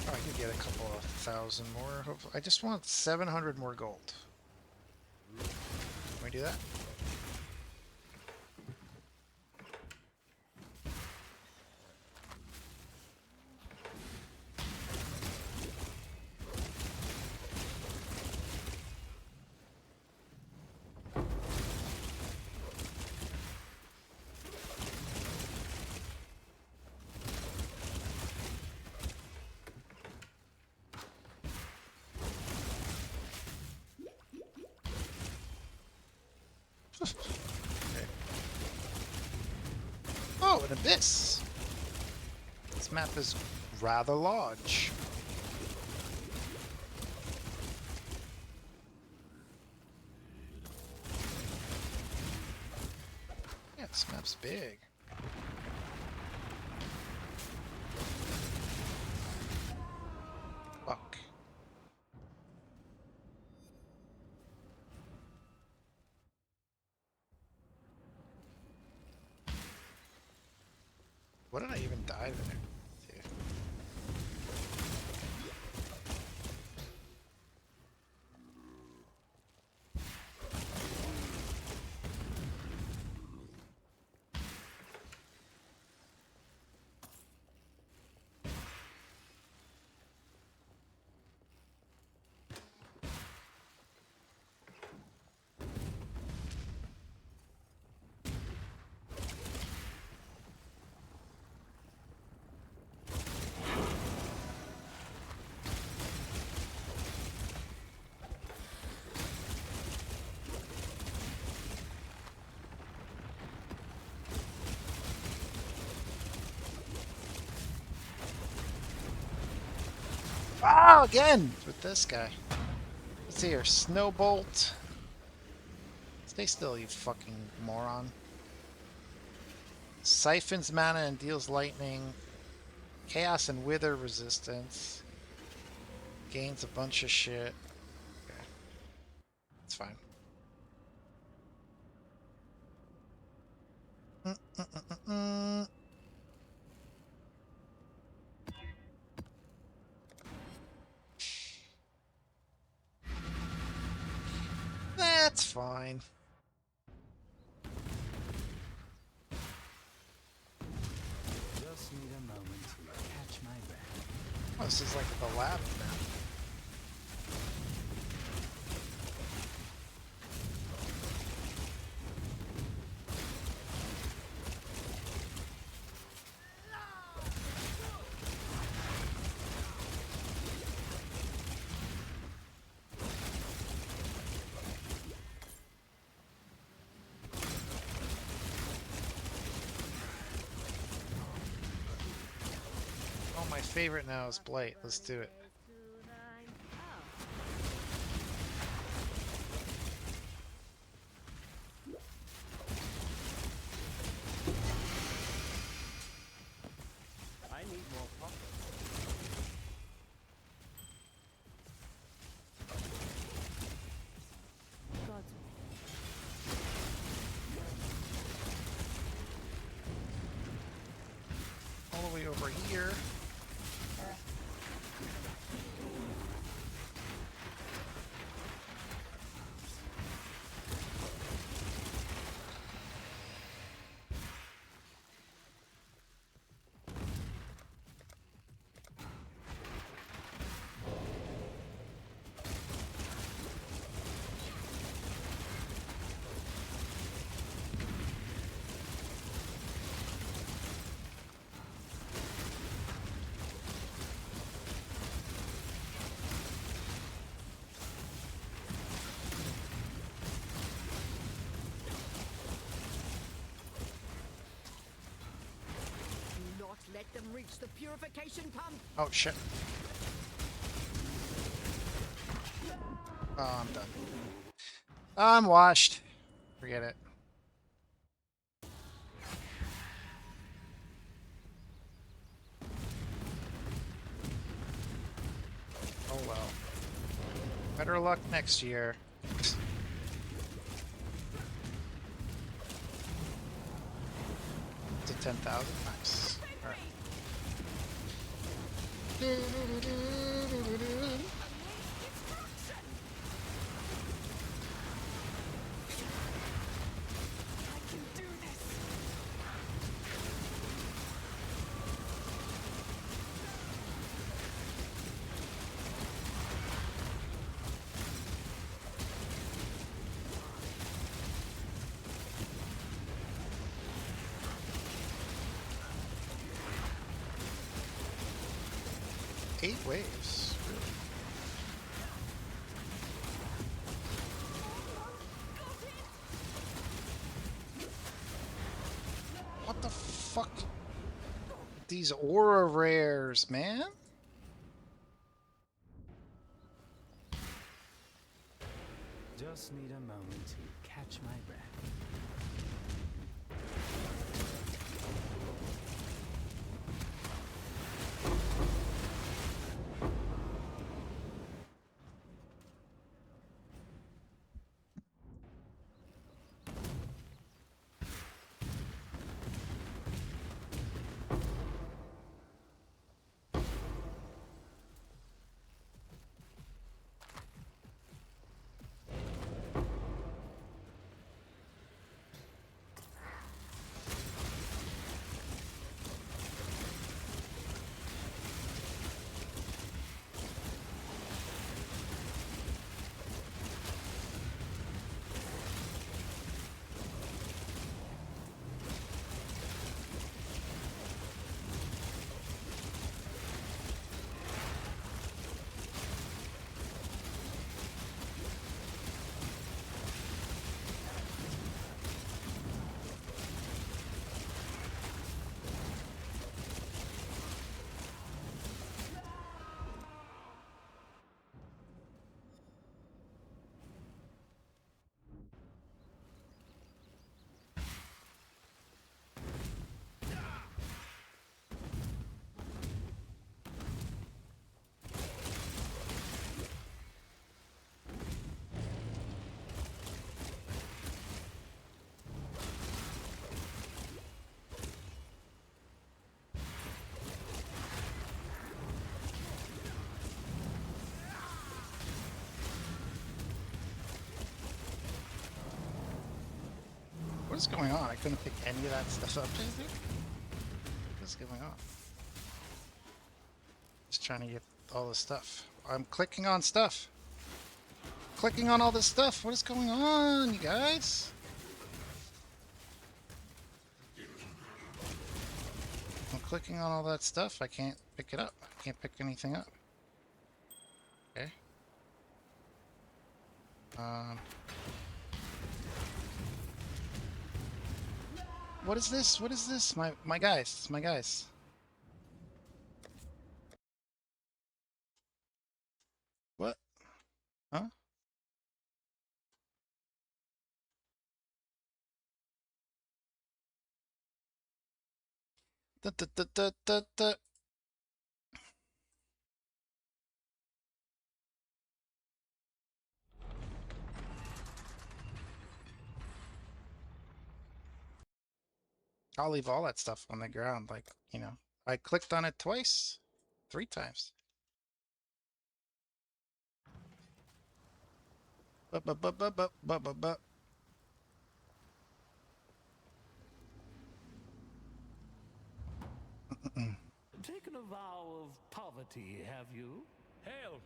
Oh, I can get a couple of thousand more. Hopefully. I just want 700 more gold. Can we do that? Okay. Oh, an abyss! This map is rather large. Yes. big. Fuck. What did I even die there? Oh, again with this guy. Let's see here. Snowbolt. Stay still, you fucking moron. Siphons mana and deals lightning. Chaos and wither resistance. Gains a bunch of shit. Okay. It's fine. That's fine. Just need a moment to catch my breath. Oh, this is like the lab now. Oh, my favorite now is Blight. Let's do it. I need more pockets. All the way over here. Do not let them reach the purification pump. Oh shit. Oh, I'm done. I'm washed. Forget it. Oh well. Better luck next year. To 10,000. Nice. Alright. Eight waves. Really? What the fuck? These aura rares, man. Just need a moment to catch my breath. What's going on? I couldn't pick any of that stuff up, dude. What's going on? Just trying to get all this stuff. I'm clicking on stuff. Clicking on all this stuff. What is going on, you guys? I'm clicking on all that stuff. I can't pick it up. I can't pick anything up. Okay. What is this? What is this? My guys. My guys. What? Huh? Da, da, da, da, da, da. I'll leave all that stuff on the ground, like, you know. I clicked on it twice, 3 times. But. Taken a vow of poverty, have you? Hail!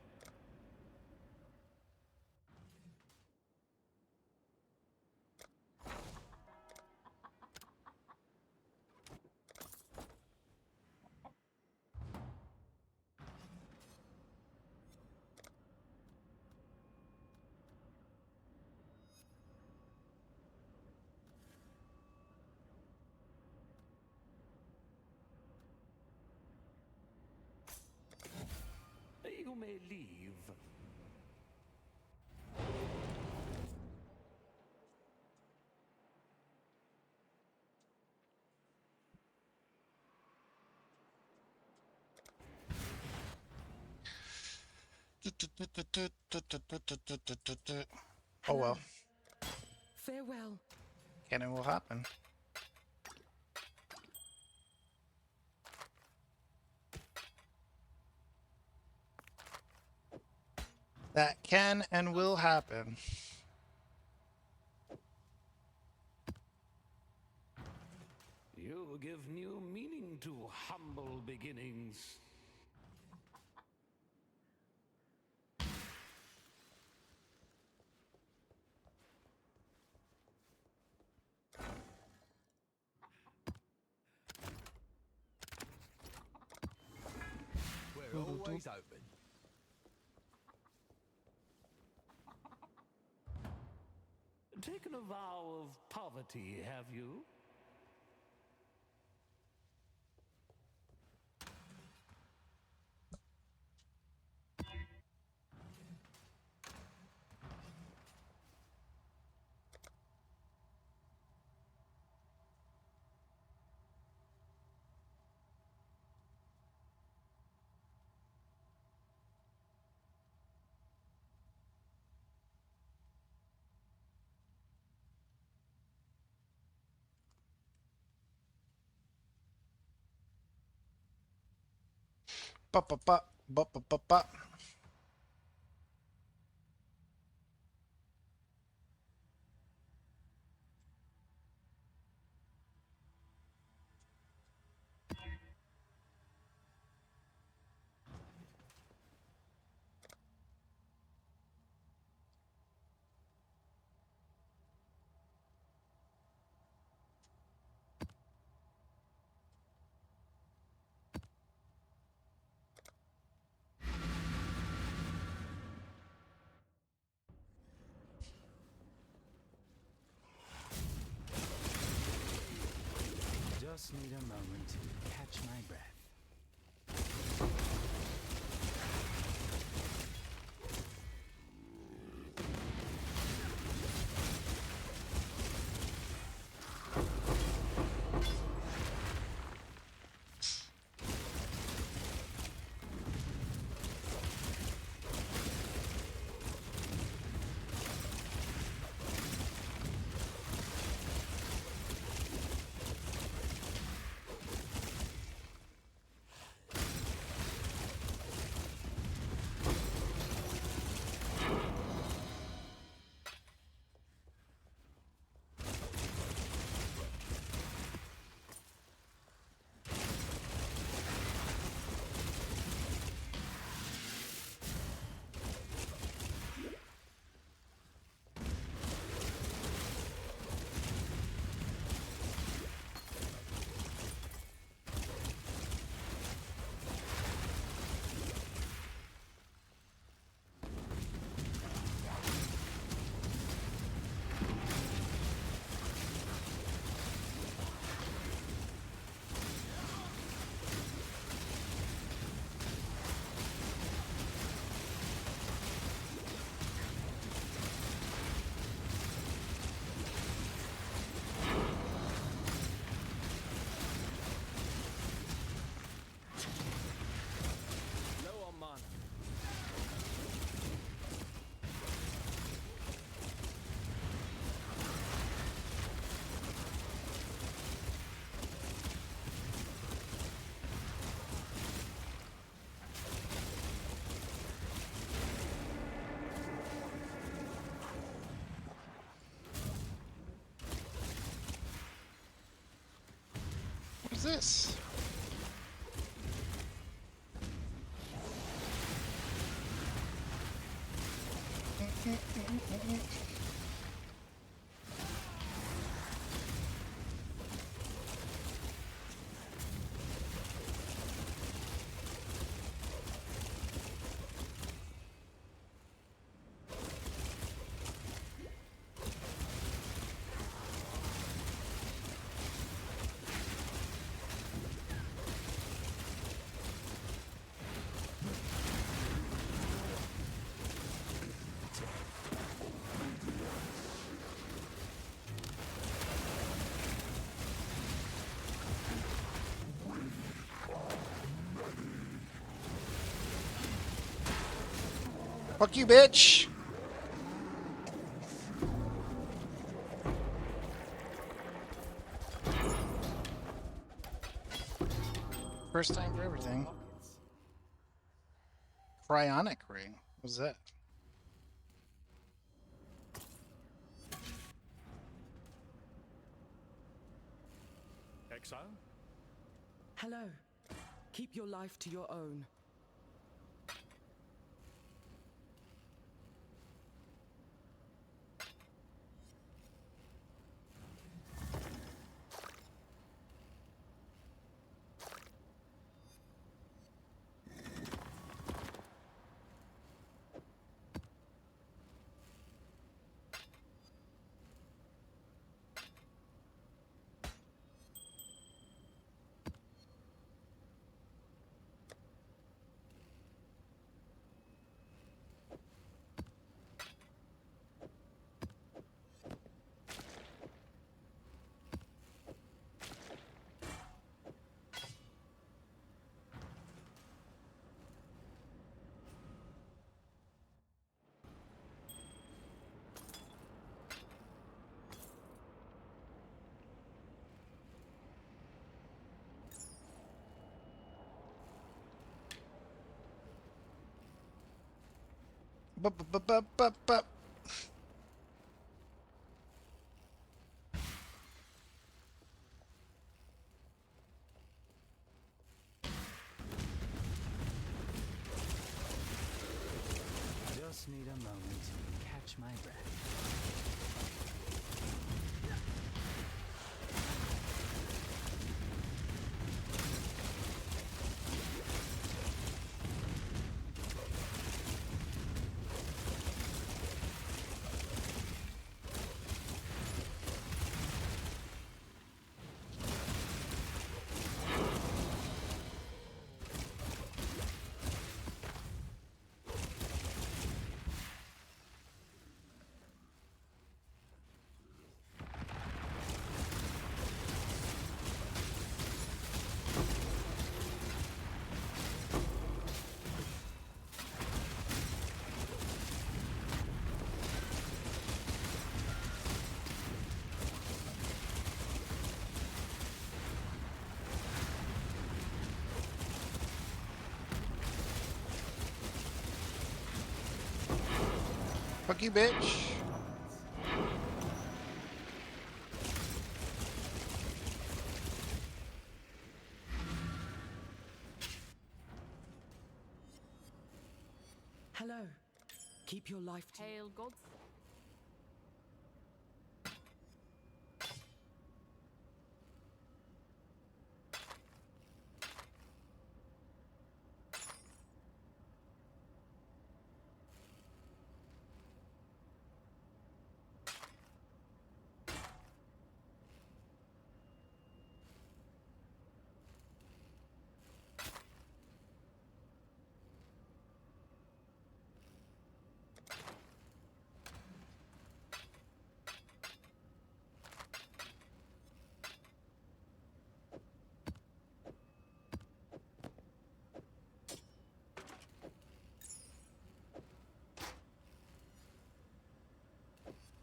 You may leave. Oh well. Farewell. Cannon will happen. That can and will happen. You give new meaning to humble beginnings. We're always open. Taken a vow of poverty, have you? Ba. Just need a moment to catch my breath. this? Fuck you, bitch! First time for everything. Cryonic ring. What's that? Exile? Hello. Keep your life to your own. Bup. Just need a moment to catch my breath. Fuck you, bitch. Hello. Keep your life to Hail gods.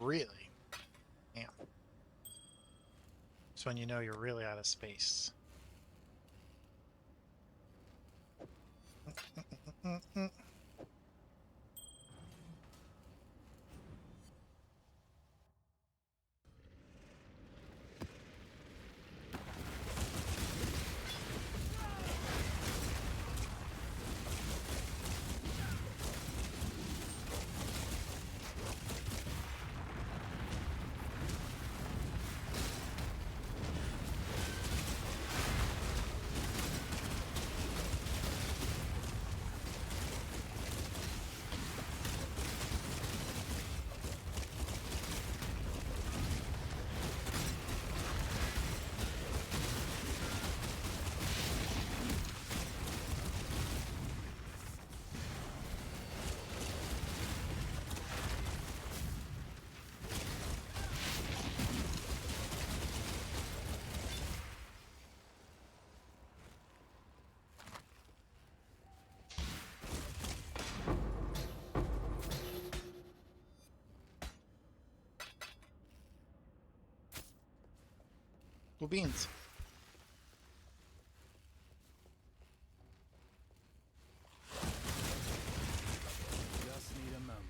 Really? Damn. That's when you know you're really out of space. Cool beans. Just need a moment.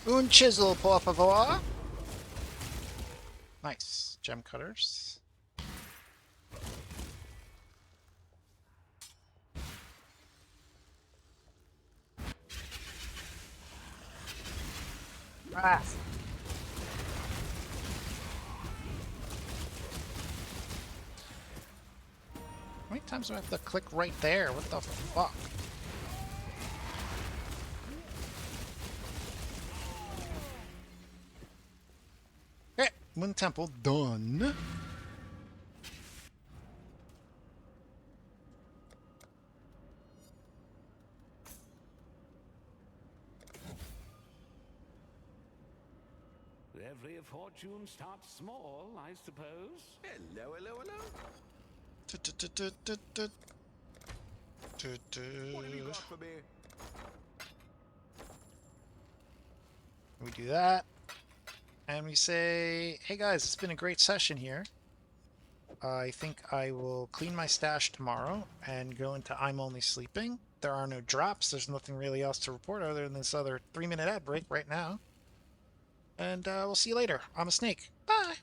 Un chisel, por favor. Nice. Gem cutters. Ah. How many times do I have to click right there? What the fuck? Okay, Moon Temple done. Every fortune starts small, I suppose. Hello, hello, hello. What have you got for me? We do that. And we say, hey guys, it's been a great session here. I think I will clean my stash tomorrow and go into I'm Only Sleeping. There are no drops. There's nothing really else to report other than this other 3-minute ad break right now. And we'll see you later. I'm a snake. Bye!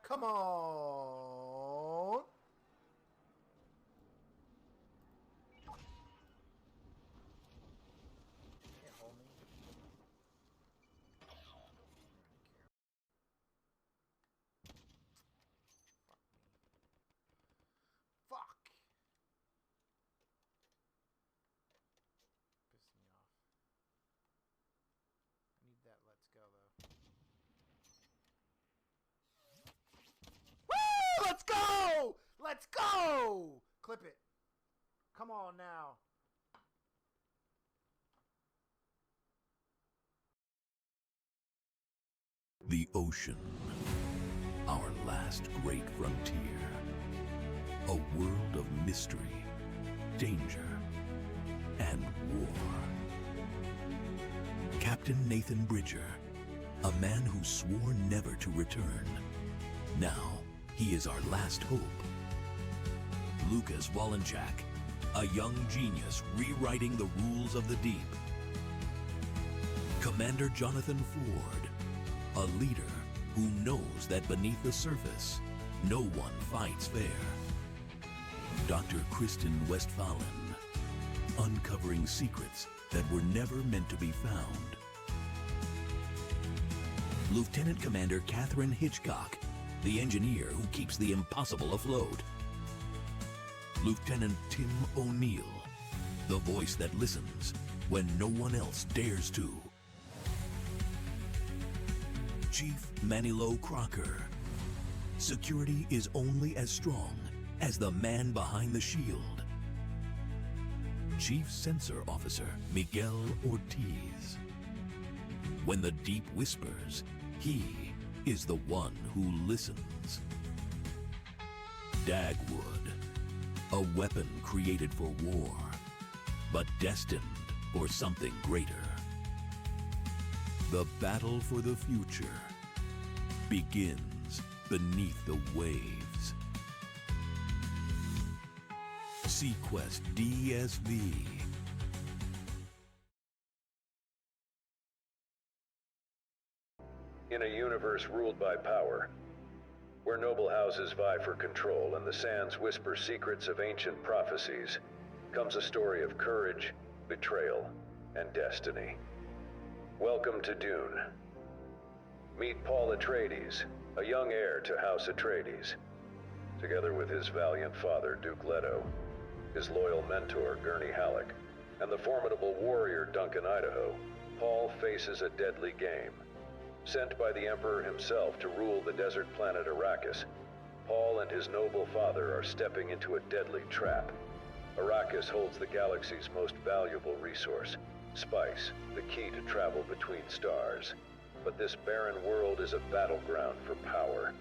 Come on. Can't hold me. Fuck. Pissed me off. I need that let's go though. Woo! Let's go! Let's go! Clip it. Come on now. The ocean, our last great frontier. A world of mystery, danger, and war. Captain Nathan Bridger, a man who swore never to return. Now, he is our last hope. Lucas Wallenchak, a young genius rewriting the rules of the deep. Commander Jonathan Ford, a leader who knows that beneath the surface, no one fights fair. Dr. Kristen Westphalen, uncovering secrets that were never meant to be found. Lieutenant Commander Catherine Hitchcock, the engineer who keeps the impossible afloat. Lieutenant Tim O'Neill, the voice that listens when no one else dares to. Chief Manilo Crocker, security is only as strong as the man behind the shield. Chief Sensor Officer Miguel Ortiz. When the deep whispers, he is the one who listens. Dagwood, a weapon created for war, but destined for something greater. The battle for the future begins beneath the waves. Sequest DSV. In a universe ruled by power, where noble houses vie for control and the sands whisper secrets of ancient prophecies, comes a story of courage, betrayal, and destiny. Welcome to Dune. Meet Paul Atreides, a young heir to House Atreides. Together with his valiant father, Duke Leto, his loyal mentor, Gurney Halleck, and the formidable warrior, Duncan Idaho, Paul faces a deadly game. Sent by the Emperor himself to rule the desert planet Arrakis, Paul and his noble father are stepping into a deadly trap. Arrakis holds the galaxy's most valuable resource, spice, the key to travel between stars. But this barren world is a battleground for power.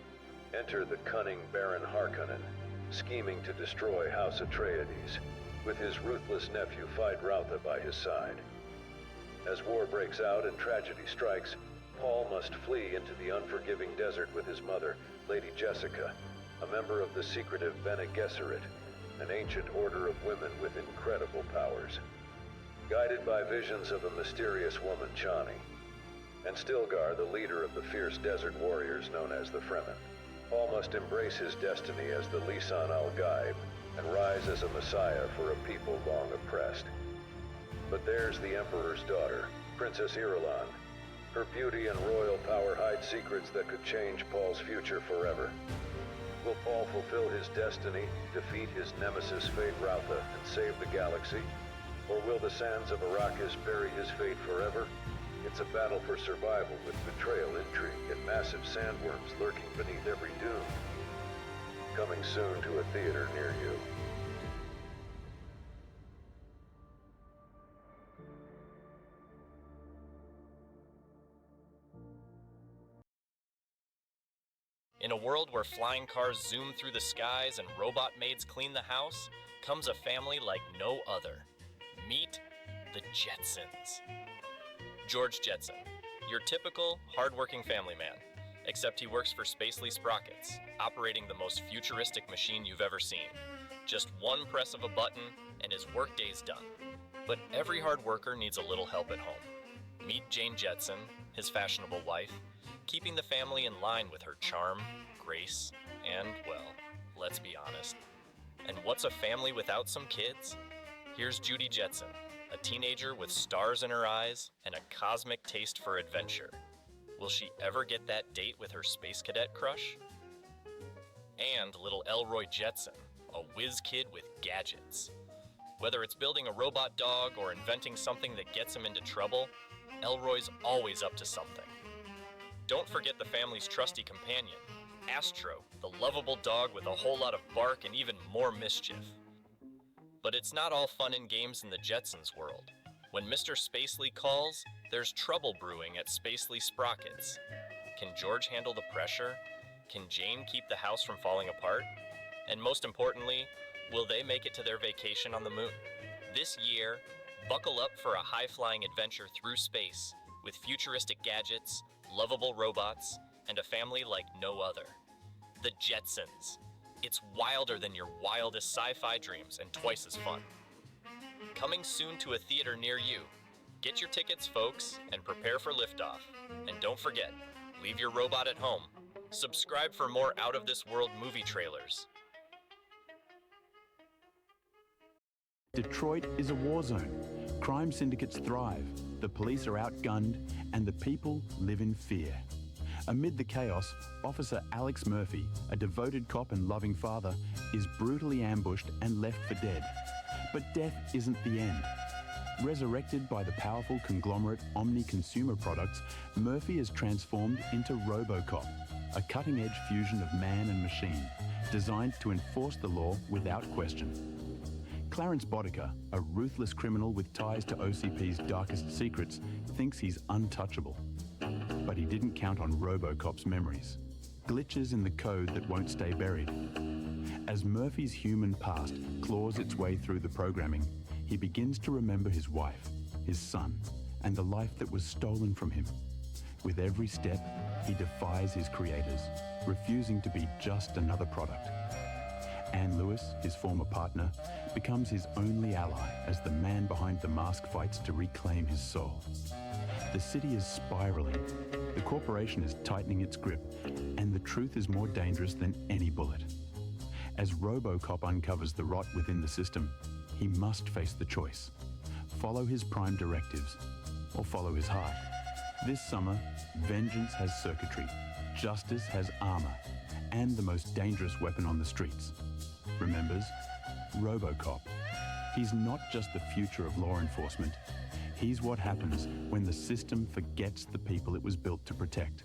Enter the cunning Baron Harkonnen, scheming to destroy House Atreides, with his ruthless nephew Feyd-Rautha by his side. As war breaks out and tragedy strikes, Paul must flee into the unforgiving desert with his mother, Lady Jessica, a member of the secretive Bene Gesserit, an ancient order of women with incredible powers. Guided by visions of a mysterious woman, Chani, and Stilgar, the leader of the fierce desert warriors known as the Fremen, Paul must embrace his destiny as the Lisan al-Gaib and rise as a messiah for a people long oppressed. But there's the Emperor's daughter, Princess Irulan. Her beauty and royal power hide secrets that could change Paul's future forever. Will Paul fulfill his destiny, defeat his nemesis Feyd-Rautha, and save the galaxy? Or will the sands of Arrakis bury his fate forever? It's a battle for survival with betrayal, intrigue, and massive sandworms lurking beneath every dune. Coming soon to a theater near you. In a world where flying cars zoom through the skies and robot maids clean the house, comes a family like no other. Meet the Jetsons. George Jetson, your typical, hardworking family man, except he works for Spacely Sprockets, operating the most futuristic machine you've ever seen. Just one press of a button and his workday's done. But every hard worker needs a little help at home. Meet Jane Jetson, his fashionable wife, keeping the family in line with her charm, grace, and, well, let's be honest. And what's a family without some kids? Here's Judy Jetson, a teenager with stars in her eyes and a cosmic taste for adventure. Will she ever get that date with her space cadet crush? And little Elroy Jetson, a whiz kid with gadgets. Whether it's building a robot dog or inventing something that gets him into trouble, Elroy's always up to something. Don't forget the family's trusty companion, Astro, the lovable dog with a whole lot of bark and even more mischief. But it's not all fun and games in the Jetsons world. When Mr. Spacely calls, there's trouble brewing at Spacely Sprockets. Can George handle the pressure? Can Jane keep the house from falling apart? And most importantly, will they make it to their vacation on the moon? This year, buckle up for a high-flying adventure through space with futuristic gadgets, lovable robots, and a family like no other. The Jetsons. It's wilder than your wildest sci-fi dreams and twice as fun. Coming soon to a theater near you. Get your tickets, folks, and prepare for liftoff. And don't forget, leave your robot at home. Subscribe for more out-of-this-world movie trailers. Detroit is a war zone. Crime syndicates thrive, the police are outgunned, and the people live in fear. Amid the chaos, Officer Alex Murphy, a devoted cop and loving father, is brutally ambushed and left for dead. But death isn't the end. Resurrected by the powerful conglomerate Omni Consumer Products, Murphy is transformed into RoboCop, a cutting-edge fusion of man and machine, designed to enforce the law without question. Clarence Bodica, a ruthless criminal with ties to OCP's darkest secrets, thinks he's untouchable. But he didn't count on RoboCop's memories, glitches in the code that won't stay buried. As Murphy's human past claws its way through the programming, he begins to remember his wife, his son, and the life that was stolen from him. With every step, he defies his creators, refusing to be just another product. Ann Lewis, his former partner, becomes his only ally as the man behind the mask fights to reclaim his soul. The city is spiraling, the corporation is tightening its grip, and the truth is more dangerous than any bullet. As RoboCop uncovers the rot within the system, he must face the choice: follow his prime directives or follow his heart. This summer, vengeance has circuitry, justice has armor, and the most dangerous weapon on the streets. Remembers? RoboCop. He's not just the future of law enforcement. He's what happens when the system forgets the people it was built to protect.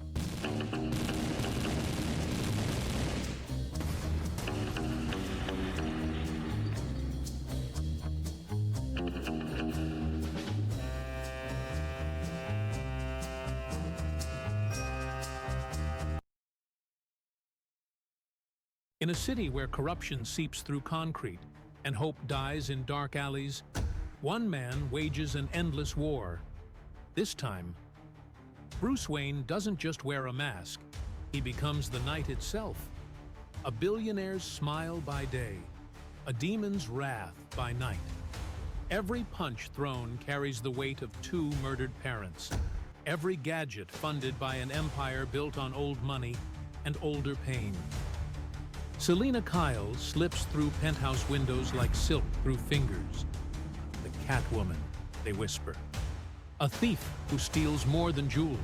In a city where corruption seeps through concrete and hope dies in dark alleys, one man wages an endless war. This time, Bruce Wayne doesn't just wear a mask, he becomes the night itself. A billionaire's smile by day, a demon's wrath by night. Every punch thrown carries the weight of 2 murdered parents. Every gadget funded by an empire built on old money and older pain. Selena Kyle slips through penthouse windows like silk through fingers. The Catwoman, they whisper. A thief who steals more than jewels.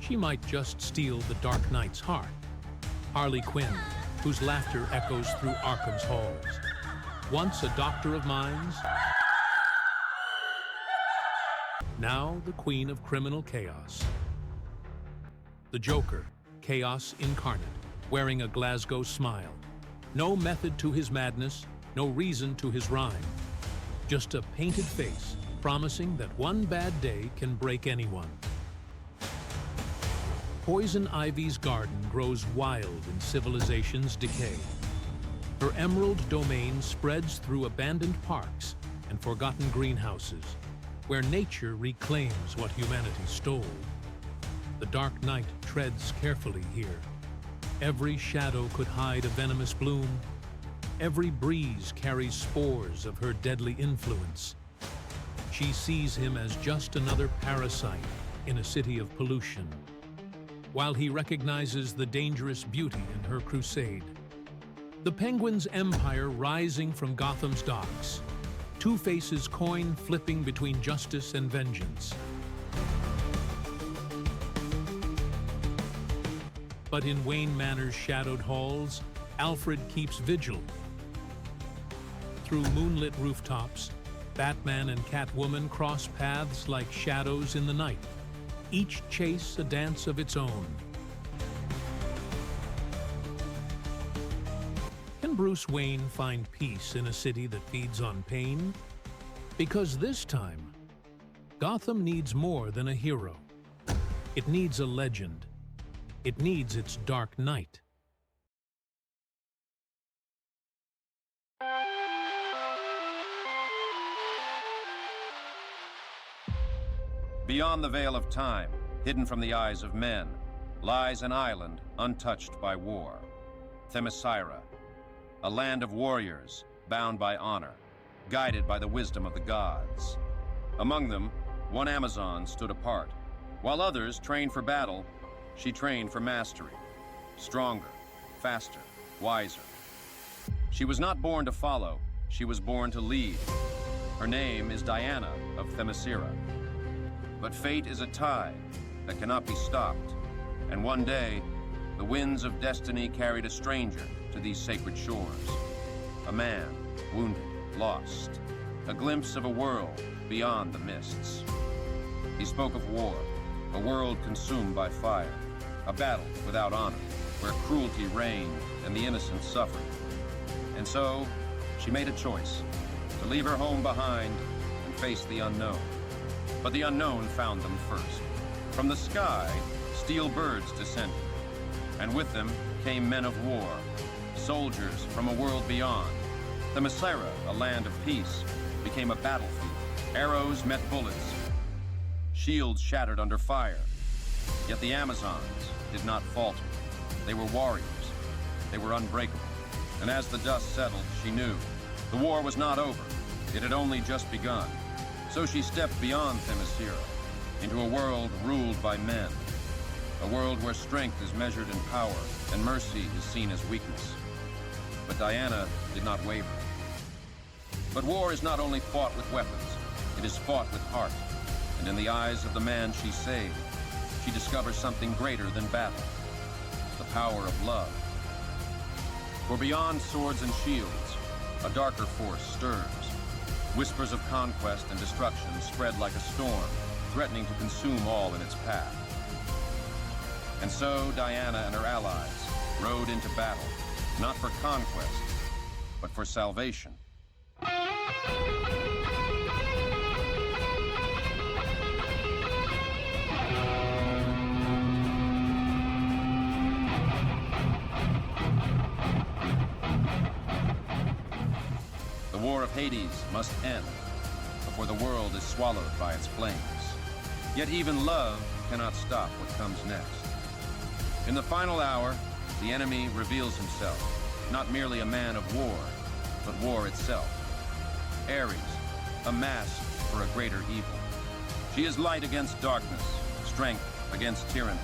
She might just steal the Dark Knight's heart. Harley Quinn, whose laughter echoes through Arkham's halls. Once a doctor of minds, now the queen of criminal chaos. The Joker, chaos incarnate, wearing a Glasgow smile. No method to his madness, no reason to his rhyme. Just a painted face, promising that one bad day can break anyone. Poison Ivy's garden grows wild in civilization's decay. Her emerald domain spreads through abandoned parks and forgotten greenhouses, where nature reclaims what humanity stole. The Dark Knight treads carefully here. Every shadow could hide a venomous bloom. Every breeze carries spores of her deadly influence. She sees him as just another parasite in a city of pollution, while he recognizes the dangerous beauty in her crusade. The Penguin's empire rising from Gotham's docks. Two-Face's coin flipping between justice and vengeance. But in Wayne Manor's shadowed halls, Alfred keeps vigil. Through moonlit rooftops, Batman and Catwoman cross paths like shadows in the night, each chase a dance of its own. Can Bruce Wayne find peace in a city that feeds on pain? Because this time, Gotham needs more than a hero. It needs a legend. It needs its Dark Knight. Beyond the veil of time, hidden from the eyes of men, lies an island untouched by war. Themyscira, a land of warriors bound by honor, guided by the wisdom of the gods. Among them, one Amazon stood apart. While others trained for battle, she trained for mastery. Stronger, faster, wiser. She was not born to follow, she was born to lead. Her name is Diana of Themyscira. But fate is a tide that cannot be stopped, and one day, the winds of destiny carried a stranger to these sacred shores. A man, wounded, lost, a glimpse of a world beyond the mists. He spoke of war, a world consumed by fire, a battle without honor, where cruelty reigned and the innocent suffered. And so, she made a choice, to leave her home behind and face the unknown. But the unknown found them first. From the sky, steel birds descended, and with them came men of war, soldiers from a world beyond. Themyscira, a land of peace, became a battlefield. Arrows met bullets. Shields shattered under fire. Yet the Amazons did not falter. They were warriors. They were unbreakable. And as the dust settled, she knew the war was not over. It had only just begun. So she stepped beyond Themyscira into a world ruled by men. A world where strength is measured in power and mercy is seen as weakness. But Diana did not waver. But war is not only fought with weapons, it is fought with heart. And in the eyes of the man she saved, she discovers something greater than battle, the power of love. For beyond swords and shields, a darker force stirs. Whispers of conquest and destruction spread like a storm, threatening to consume all in its path. And so Diana and her allies rode into battle, not for conquest, but for salvation. The War of Hades must end before the world is swallowed by its flames. Yet even love cannot stop what comes next. In the final hour, the enemy reveals himself, not merely a man of war, but war itself. Ares, a mask for a greater evil. She is light against darkness, strength against tyranny,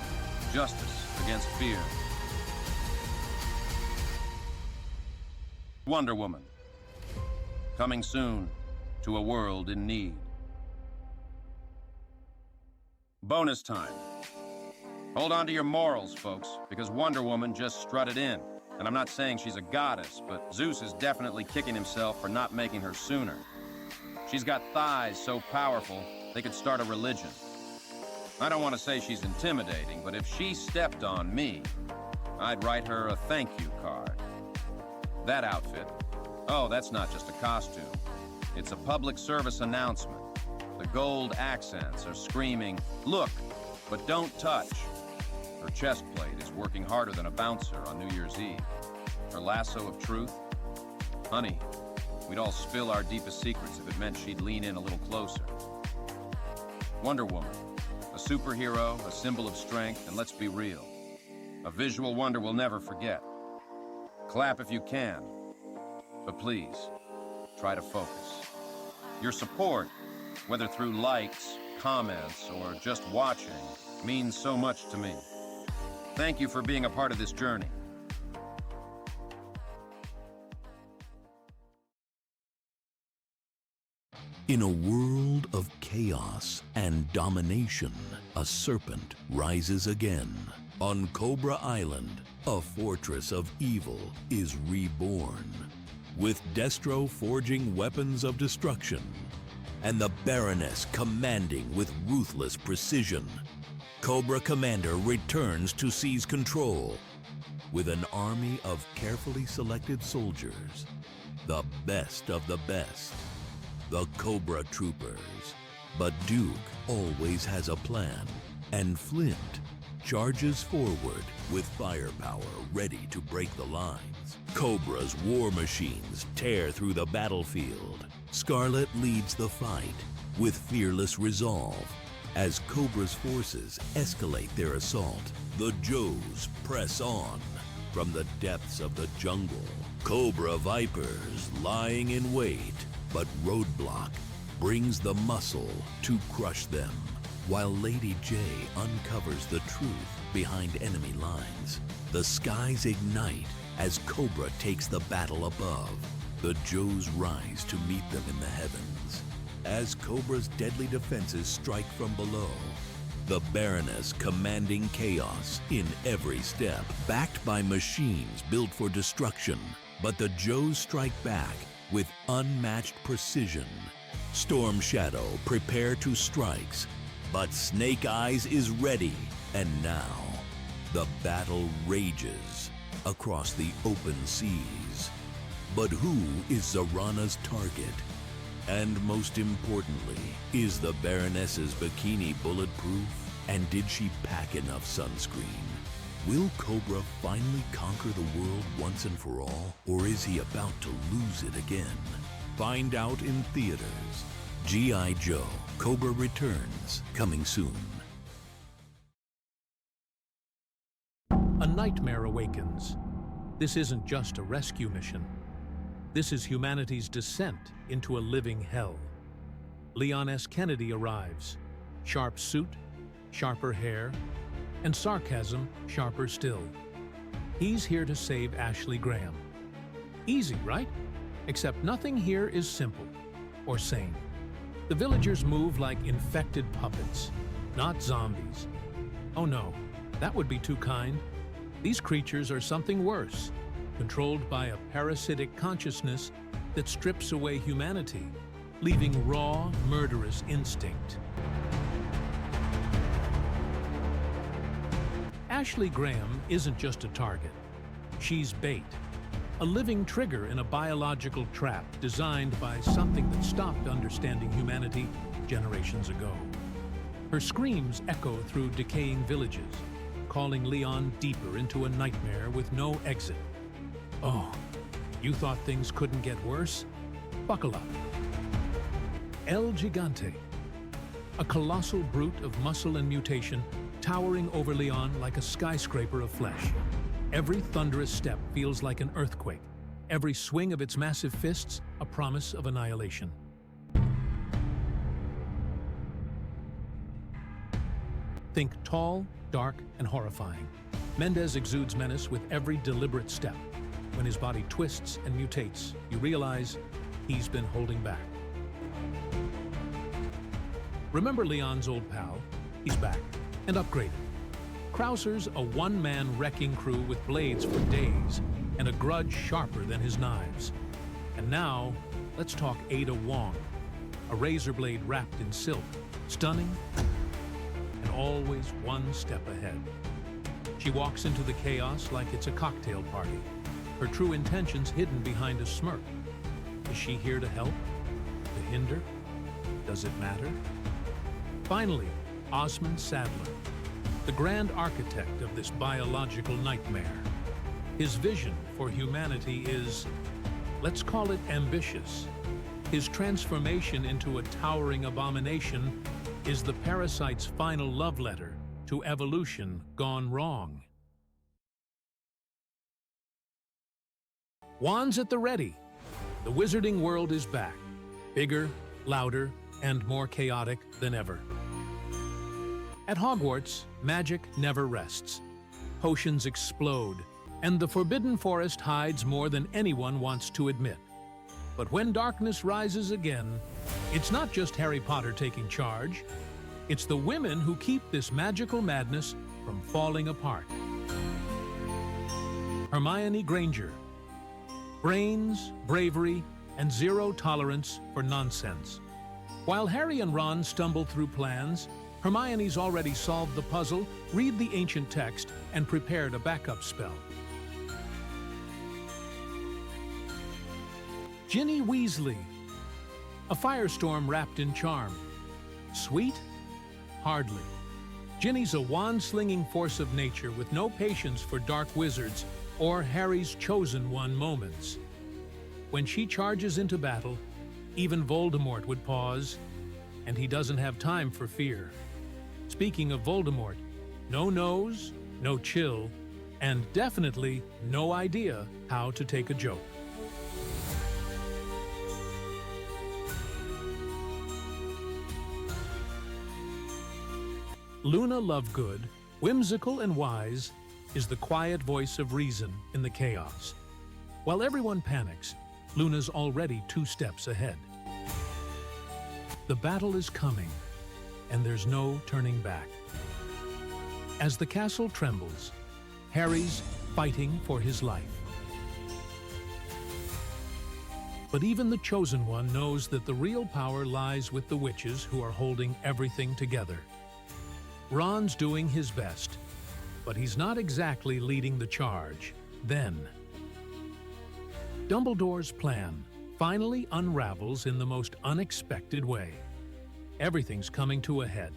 justice against fear. Wonder Woman, coming soon to a world in need. Bonus time. Hold on to your morals, folks, because Wonder Woman just strutted in. And I'm not saying she's a goddess, but Zeus is definitely kicking himself for not making her sooner. She's got thighs so powerful, they could start a religion. I don't want to say she's intimidating, but if she stepped on me, I'd write her a thank you card. That outfit, oh, that's not just a costume. It's a public service announcement. The gold accents are screaming, "Look, but don't touch." Her chest plate is working harder than a bouncer on New Year's Eve. Her lasso of truth? Honey, we'd all spill our deepest secrets if it meant she'd lean in a little closer. Wonder Woman, a superhero, a symbol of strength, and let's be real, a visual wonder we'll never forget. Clap if you can, but please, try to focus. Your support, whether through likes, comments, or just watching, means so much to me. Thank you for being a part of this journey. In a world of chaos and domination, a serpent rises again. On Cobra Island, a fortress of evil is reborn. With Destro forging weapons of destruction, and the Baroness commanding with ruthless precision, Cobra Commander returns to seize control with an army of carefully selected soldiers, the best of the best, the Cobra Troopers. But Duke always has a plan, and Flint charges forward with firepower ready to break the lines. Cobra's war machines tear through the battlefield. Scarlet leads the fight with fearless resolve. As Cobra's forces escalate their assault, the Joes press on from the depths of the jungle. Cobra Vipers lying in wait, but Roadblock brings the muscle to crush them, while Lady J uncovers the truth behind enemy lines. The skies ignite as Cobra takes the battle above. The Joes rise to meet them in the heavens. As Cobra's deadly defenses strike from below, the Baroness commanding chaos in every step, backed by machines built for destruction. But the Joes strike back with unmatched precision. Storm Shadow prepare to strikes, but Snake Eyes is ready. And now, the battle rages across the open seas. But who is Zarana's target? And most importantly, is the Baroness's bikini bulletproof? And did she pack enough sunscreen? Will Cobra finally conquer the world once and for all, or is he about to lose it again? Find out in theaters. G.I. Joe, Cobra Returns, coming soon. A nightmare awakens. This isn't just a rescue mission. This is humanity's descent into a living hell. Leon S. Kennedy arrives. Sharp suit, sharper hair, and sarcasm sharper still. He's here to save Ashley Graham. Easy, right? Except nothing here is simple or sane. The villagers move like infected puppets, not zombies. Oh no, that would be too kind. These creatures are something worse, controlled by a parasitic consciousness that strips away humanity, leaving raw, murderous instinct. Ashley Graham isn't just a target. She's bait, a living trigger in a biological trap designed by something that stopped understanding humanity generations ago. Her screams echo through decaying villages, calling Leon deeper into a nightmare with no exit. Oh, you thought things couldn't get worse? Buckle up. El Gigante, a colossal brute of muscle and mutation, towering over Leon like a skyscraper of flesh. Every thunderous step feels like an earthquake, every swing of its massive fists a promise of annihilation. Think tall, dark, and horrifying. Mendez exudes menace with every deliberate step. When his body twists and mutates, you realize he's been holding back. Remember Leon's old pal? He's back and upgraded. Krauser's a one-man wrecking crew with blades for days and a grudge sharper than his knives. And now, let's talk Ada Wong, a razor blade wrapped in silk, stunning and always one step ahead. She walks into the chaos like it's a cocktail party, her true intentions hidden behind a smirk. Is she here to help? To hinder? Does it matter? Finally, Osmond Sadler, the grand architect of this biological nightmare. His vision for humanity is, let's call it ambitious. His transformation into a towering abomination is the parasite's final love letter to evolution gone wrong. Wands at the ready. The wizarding world is back, bigger, louder, and more chaotic than ever. At Hogwarts, magic never rests. Potions explode, and the Forbidden Forest hides more than anyone wants to admit. But when darkness rises again, it's not just Harry Potter taking charge. It's the women who keep this magical madness from falling apart. Hermione Granger. Brains, bravery, and zero tolerance for nonsense. While Harry and Ron stumble through plans, Hermione's already solved the puzzle, read the ancient text, and prepared a backup spell. Ginny Weasley. A firestorm wrapped in charm. Sweet? Hardly. Ginny's a wand-slinging force of nature with no patience for dark wizards or Harry's chosen one moments. When she charges into battle, even Voldemort would pause, and he doesn't have time for fear. Speaking of Voldemort, no nose, no chill, and definitely no idea how to take a joke. Luna Lovegood, whimsical and wise, is the quiet voice of reason in the chaos. While everyone panics, Luna's already 2 steps ahead. The battle is coming, and there's no turning back. As the castle trembles, Harry's fighting for his life. But even the Chosen One knows that the real power lies with the witches who are holding everything together. Ron's doing his best, but he's not exactly leading the charge. Then, Dumbledore's plan finally unravels in the most unexpected way. Everything's coming to a head.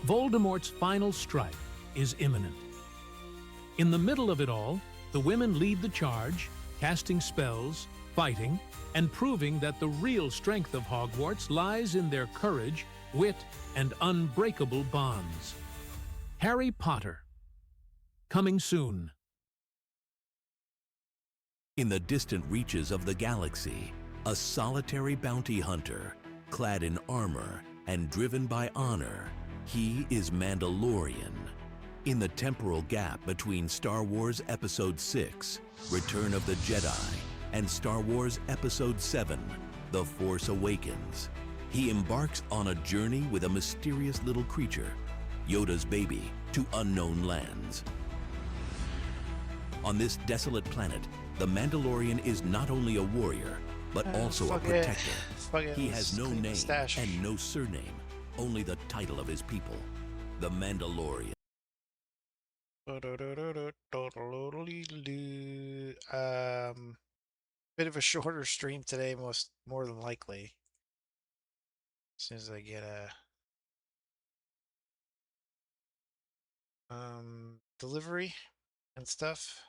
Voldemort's final strike is imminent. In the middle of it all, the women lead the charge, casting spells, fighting, and proving that the real strength of Hogwarts lies in their courage, wit, and unbreakable bonds. Harry Potter. Coming soon. In the distant reaches of the galaxy, a solitary bounty hunter, clad in armor and driven by honor, he is Mandalorian. In the temporal gap between Star Wars Episode 6, Return of the Jedi, and Star Wars Episode 7, The Force Awakens, he embarks on a journey with a mysterious little creature, Yoda's baby, to unknown lands. On this desolate planet, the Mandalorian is not only a warrior, but also a protector. He has no name and no surname, only the title of his people, the Mandalorian. Bit of a shorter stream today, more than likely. As soon as I get a delivery and stuff.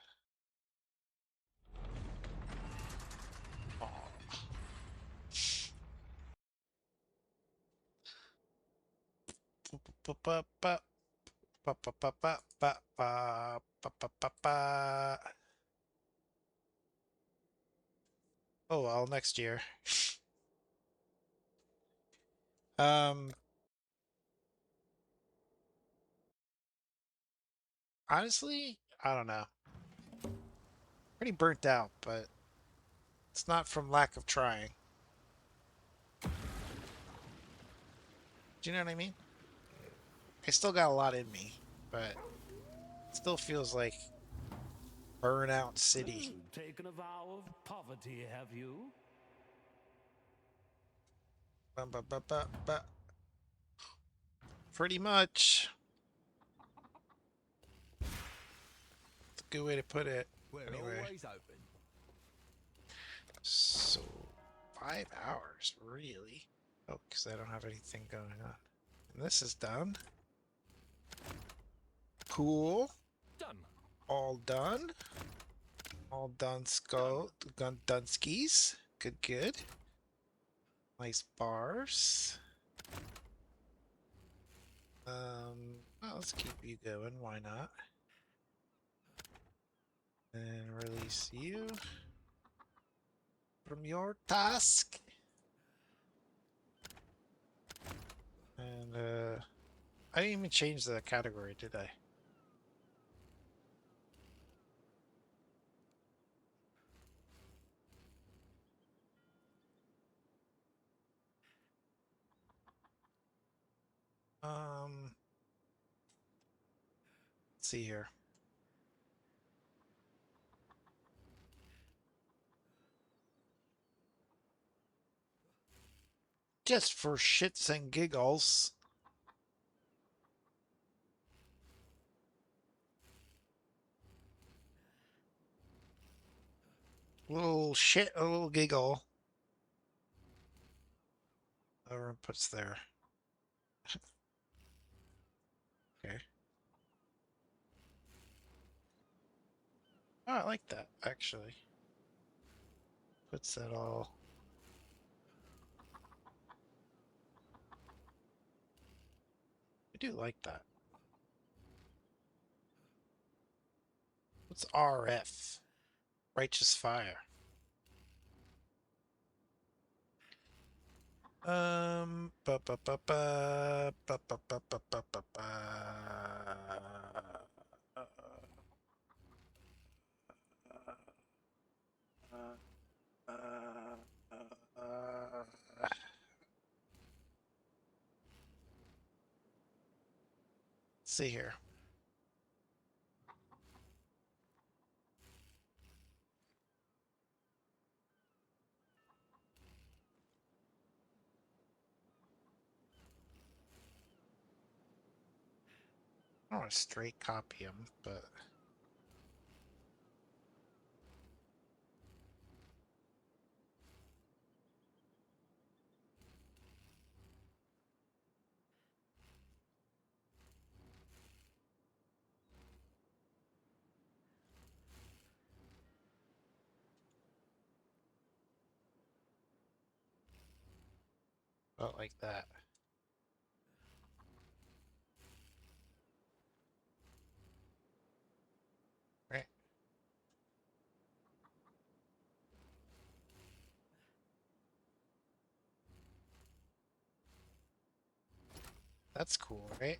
Oh well, next year. Honestly, I don't know. Pretty burnt out, but it's not from lack of trying. Do you know what I mean? I still got a lot in me, but it still feels like burnout city. Taken a vow of poverty, have you? Pretty much. That's a good way to put it. Anyway. Always open. So, 5 hours, really? Oh, because I don't have anything going on. And this is done. Cool. Done. All done. All done, done skis. Good, good. Nice bars. Well, let's keep you going. Why not? And release you from your task. And I didn't even change the category, did I? Let's see here. Just for shits and giggles. A little shit, a little giggle. Everyone puts there. Okay. Oh, I like that, actually. Puts that all... I do like that. What's RF? Righteous Fire. Let's see here. I don't want to straight copy them, but... About like that. Right. That's cool, right?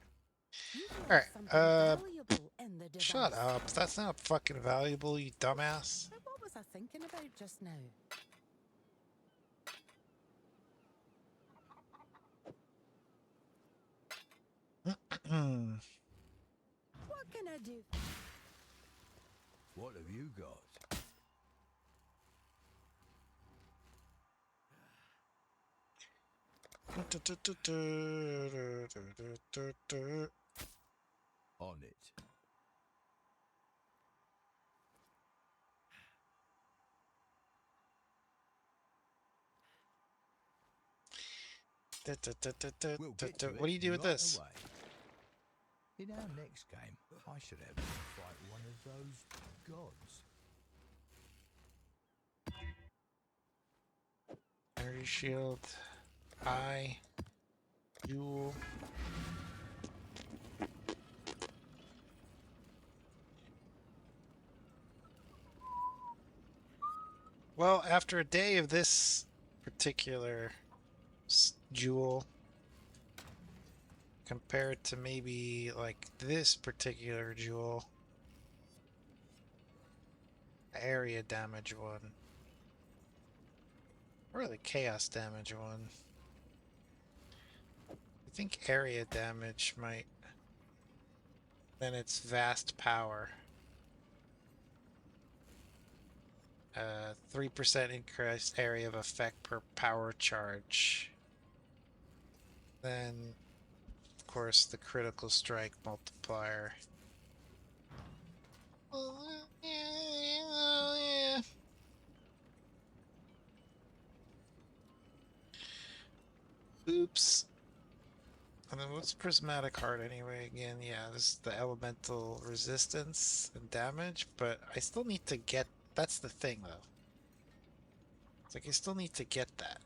Alright, shut up. That's not fucking valuable, you dumbass. What was I thinking about just now? What can I do? What have you got? On it. We'll what do you do with this? Away. In our next game, I should have to fight one of those gods. Energy shield. Jewel. Well, after a day of this particular jewel, compared to maybe like this particular jewel, area damage one, or the chaos damage one, I think area damage might, then it's vast power. 3% increased area of effect per power charge. Then, of course, the critical strike multiplier. Yeah. Oops. And then what's prismatic heart anyway? Again, yeah, this is the elemental resistance and damage, but I still need to get. That's the thing, though. It's like I still need to get that.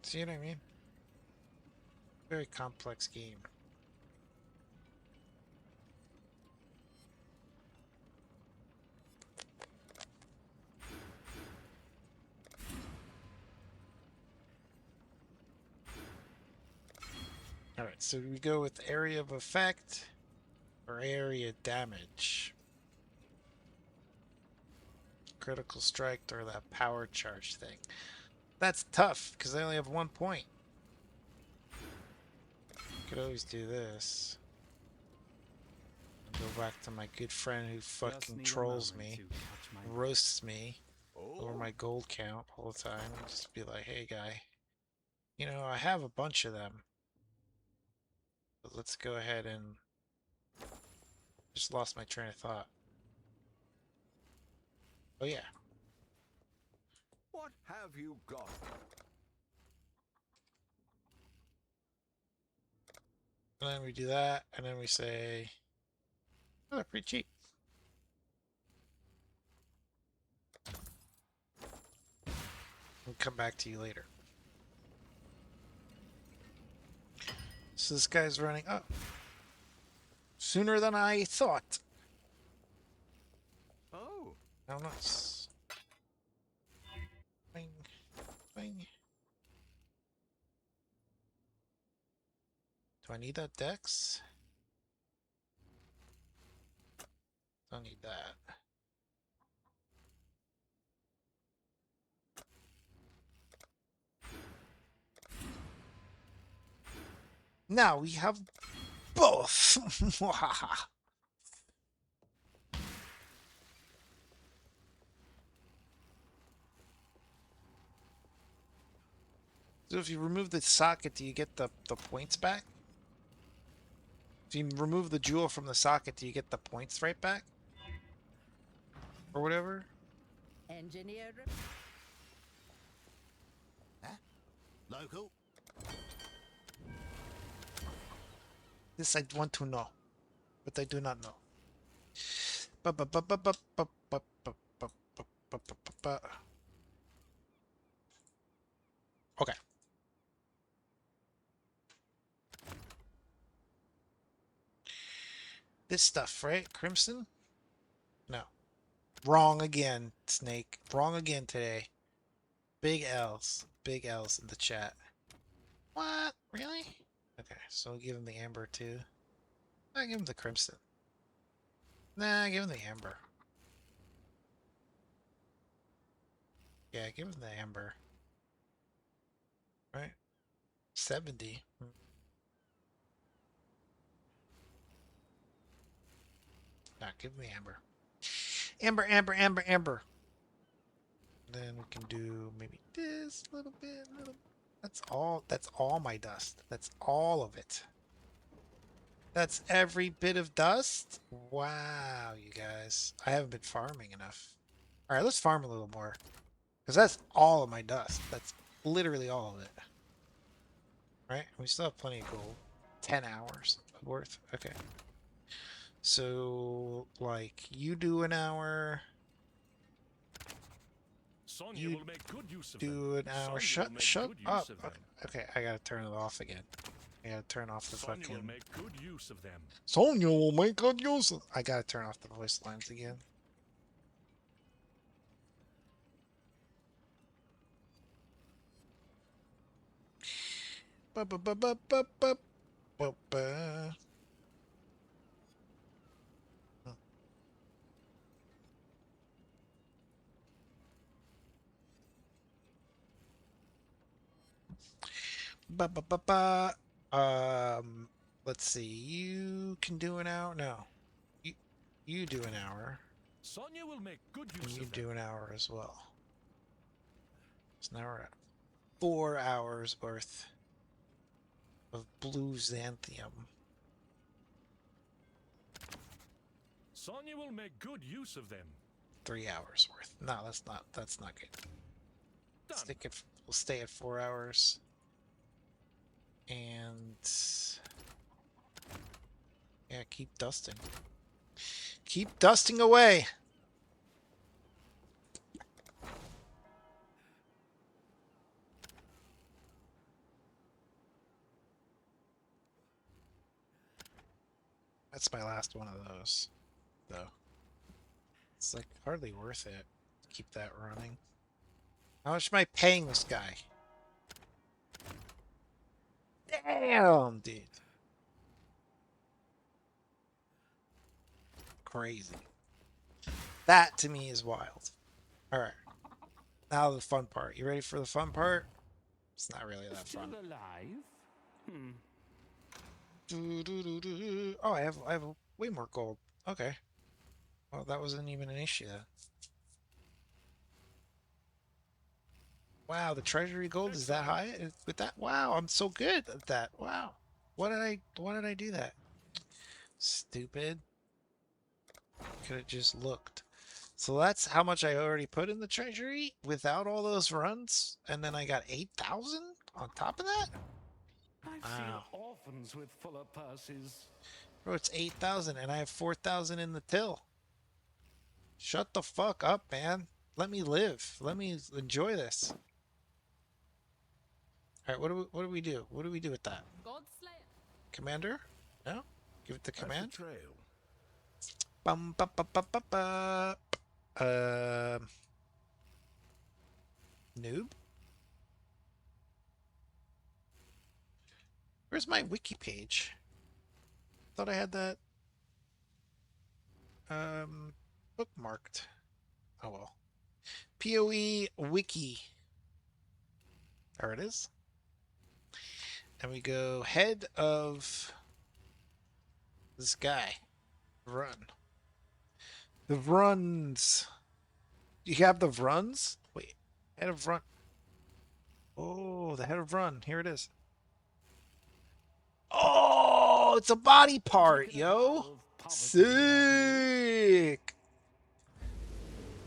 See what I mean? Very complex game. Alright, so we go with area of effect or area damage. Critical strike or that power charge thing. That's tough because I only have 1 point. Could always do this. Go back to my good friend who fucking trolls me, roasts me over my gold count all the time. Just be like, hey guy, you know, I have a bunch of them. But let's go ahead and just lost my train of thought. Oh yeah. What have you got? And then we do that, and then we say, oh, they're pretty cheap. We'll come back to you later. So this guy's running up. Sooner than I thought. Oh. How nice. Bing. Bing. Do I need that dex? Don't need that. Now we have both. So if you remove the socket, do you get the points back? If you remove the jewel from the socket, do you get the points right back? Or whatever? Engineer. Huh? Local? This I want to know, but I do not know. Okay. This stuff, right? Crimson? No. Wrong again, Snake. Wrong again today. Big L's. Big L's in the chat. What? Really? Okay, so we'll give him the amber too. I give him the crimson. Nah, give him the amber. Yeah, give him the amber. Right? 70. Nah, give him the amber. Amber, amber, amber, amber. Then we can do maybe this little bit, That's all my dust. That's all of it. That's every bit of dust? Wow, you guys. I haven't been farming enough. Alright, let's farm a little more. Because that's all of my dust. That's literally all of it. Right? We still have plenty of gold. 10 hours worth. Okay. So, like, you do an hour. Sonya will make good use of Do them. an hour. Sonya will Shut make good up. use of them. Okay, I gotta turn it off again. I gotta turn off the Sonya fucking. will make good use of them. Sonya will make good use of. I gotta turn off the voice lines again. Ba ba ba ba ba ba ba ba. Ba ba ba ba. Let's see. You can do an hour. No, you do an hour. Sonya will make good use And you of them. do an hour as well. So now we're at 4 hours worth of blue xanthium. Sonya will make good use of them. 3 hours worth. No, that's not good. Done. We'll stay at 4 hours. And yeah, keep dusting. Keep dusting away. That's my last one of those, though. It's like hardly worth it to keep that running. How much am I paying this guy? Damn, dude. Crazy. That to me is wild. Alright. Now the fun part. You ready for the fun part? It's not really that fun. Still alive? Oh, I have way more gold. Okay. Well, that wasn't even an issue then. Wow, the treasury gold is that high with that? Wow, I'm so good at that. Wow. Why did I do that? Stupid. Could have just looked. So that's how much I already put in the treasury without all those runs, and then I got 8,000 on top of that? I've seen orphans with fuller purses. Bro, it's 8,000 and I have 4,000 in the till. Shut the fuck up, man. Let me live. Let me enjoy this. Alright, what do we do? What do we do with that? Commander? No? Give it the command? Bum ba ba ba ba ba. Noob? Where's my wiki page? Thought I had that bookmarked. Oh well. PoE wiki. There it is. And we go head of this guy. Run. The runs. You have the runs? Wait. Head of run. Oh, the head of run. Here it is. Oh, it's a body part, yo. Sick.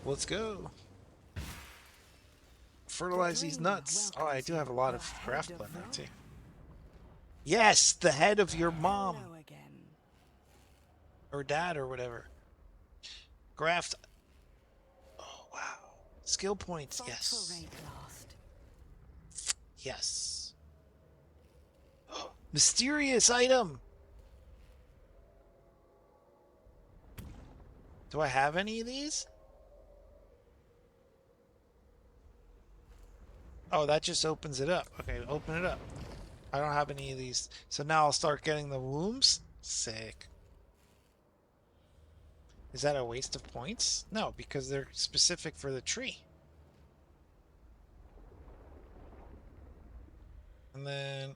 Let's go. Fertilize these nuts. Oh, I do have a lot of craft blend now, too. Yes, the head of your mom. Or dad or whatever. Graft Wow. Skill points, Fight yes. for raid last. Yes. Mysterious item! Do I have any of these? Oh, that just opens it up. Okay, open it up. I don't have any of these. So now I'll start getting the wombs? Sick. Is that a waste of points? No, because they're specific for the tree. And then...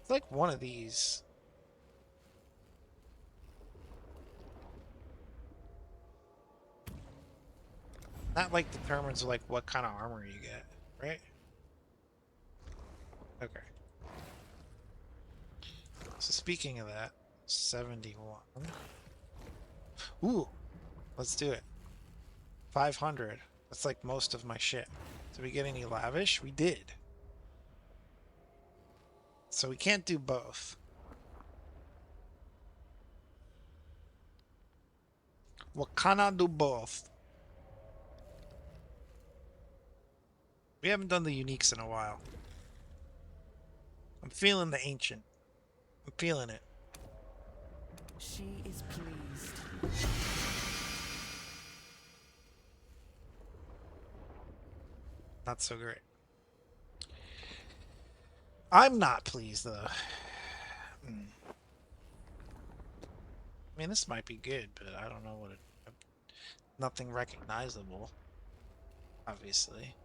It's like one of these. That like determines like what kind of armor you get, right? Okay. So speaking of that, 71. Ooh, let's do it. 500. That's like most of my shit. Did we get any lavish? We did. So we can't do both. What can I do both? We haven't done the uniques in a while. I'm feeling the ancient. I'm feeling it. She is pleased. Not so great. I'm not pleased though. I mean, this might be good, but I don't know what it... Nothing recognizable, obviously.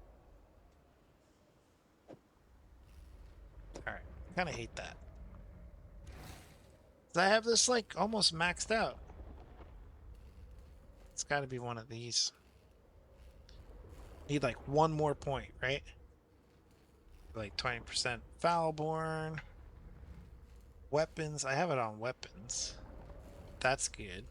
Alright, kind of hate that. I have this like almost maxed out. It's got to be one of these. Need like one more point, right? Like 20% Foulborn. Weapons. I have it on weapons. That's good.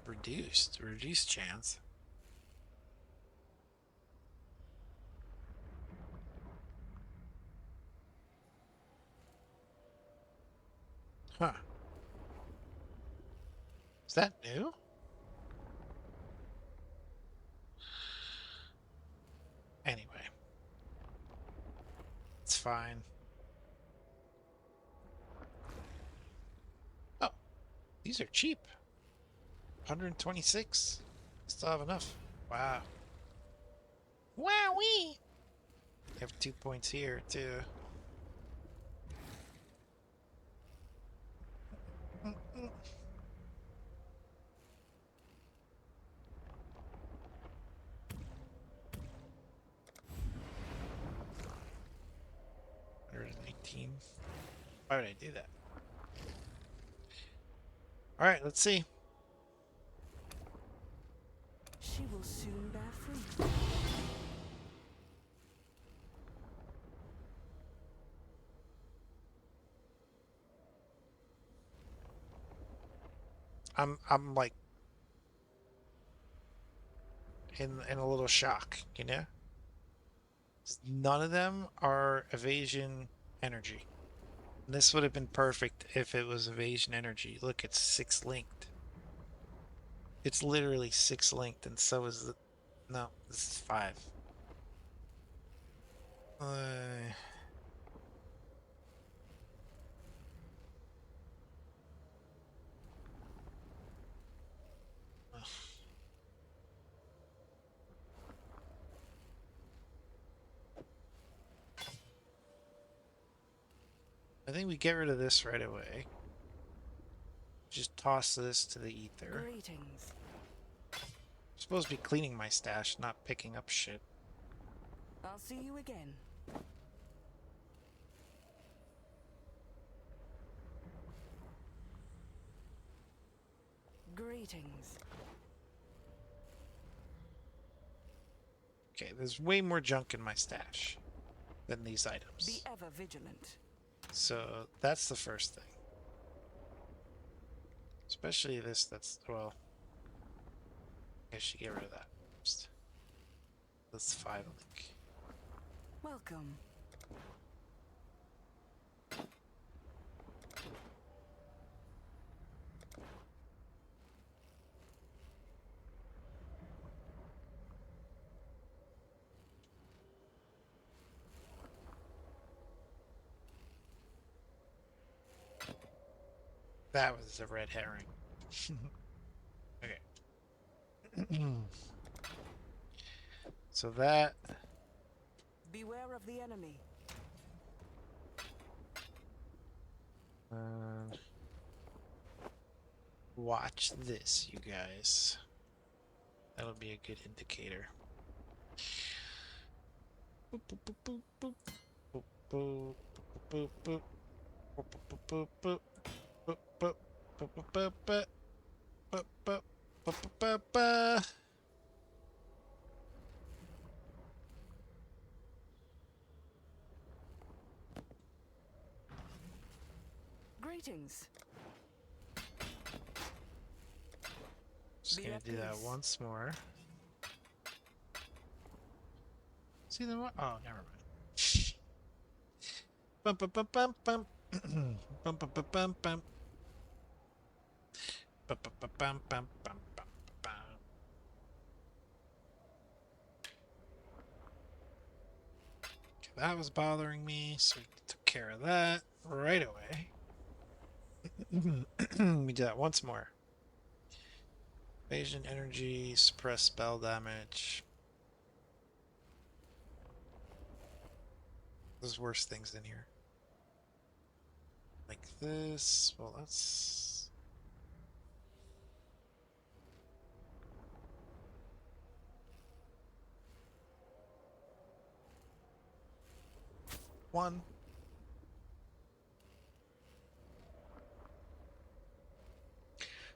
Reduced chance. Huh. Is that new? Anyway. It's fine. Oh. These are cheap. 126. Still have enough. Wow. Wowee! I have 2 points here, too. Why would I do that? Alright, let's see. She will soon bear fruit. I'm like in a little shock, you know? None of them are evasion energy. This would have been perfect if it was evasion energy. Look, it's 6 linked. It's literally 6 linked, and so is the... No, this is 5. I think we get rid of this right away. Just toss this to the ether. Greetings. I'm supposed to be cleaning my stash, not picking up shit. I'll see you again. Greetings. Okay, there's way more junk in my stash than these items. Be ever vigilant. So that's the first thing. Especially this, that's, well, I should get rid of that first. That's 5 link. That was a red herring. Okay. So that. Beware of the enemy. Watch this, you guys. That'll be a good indicator. Boop, boop, boop, boop, boop. Boop, boop, boop, boop, boop, boop, boop, boop, boop, boop, boop, boop, boop, boop, boop, boop, boop, boop. Greetings. Just gonna do that once more. See the what? Oh, never mind. Bum bum bum bum bum. Bum bum bum bum bum. Bum bum bum bum bum bum bum. Okay, that was bothering me, so we took care of that right away. We do that once more. Evasion, energy, suppress spell damage. There's worse things in here. Like this. Well, that's... one.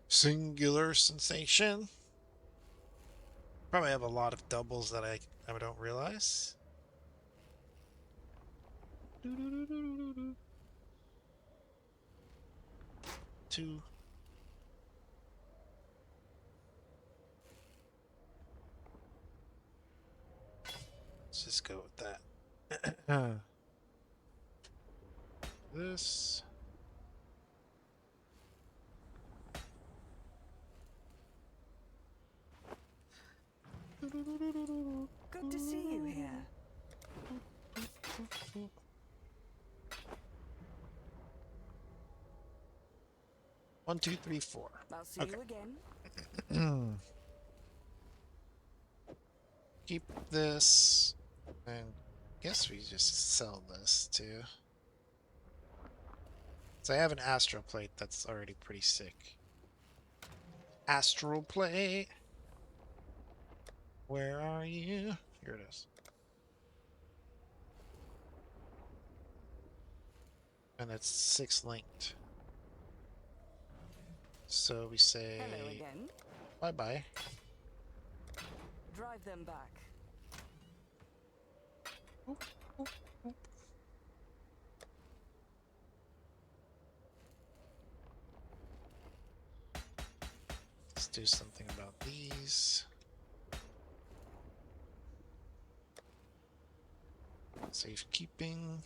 Singular sensation. Probably have a lot of doubles that I don't realize. Two. Let's just go with that. This. Good to see you here. 1, 2, 3, 4. I'll see you again. Keep this, and guess we just sell this too. So I have an astral plate that's already pretty sick. Astral plate. Where are you? Here it is. And it's 6 linked. So we say hello again. Bye-bye. Drive them back. Oop, oop, oop. Let's do something about these. Safekeeping.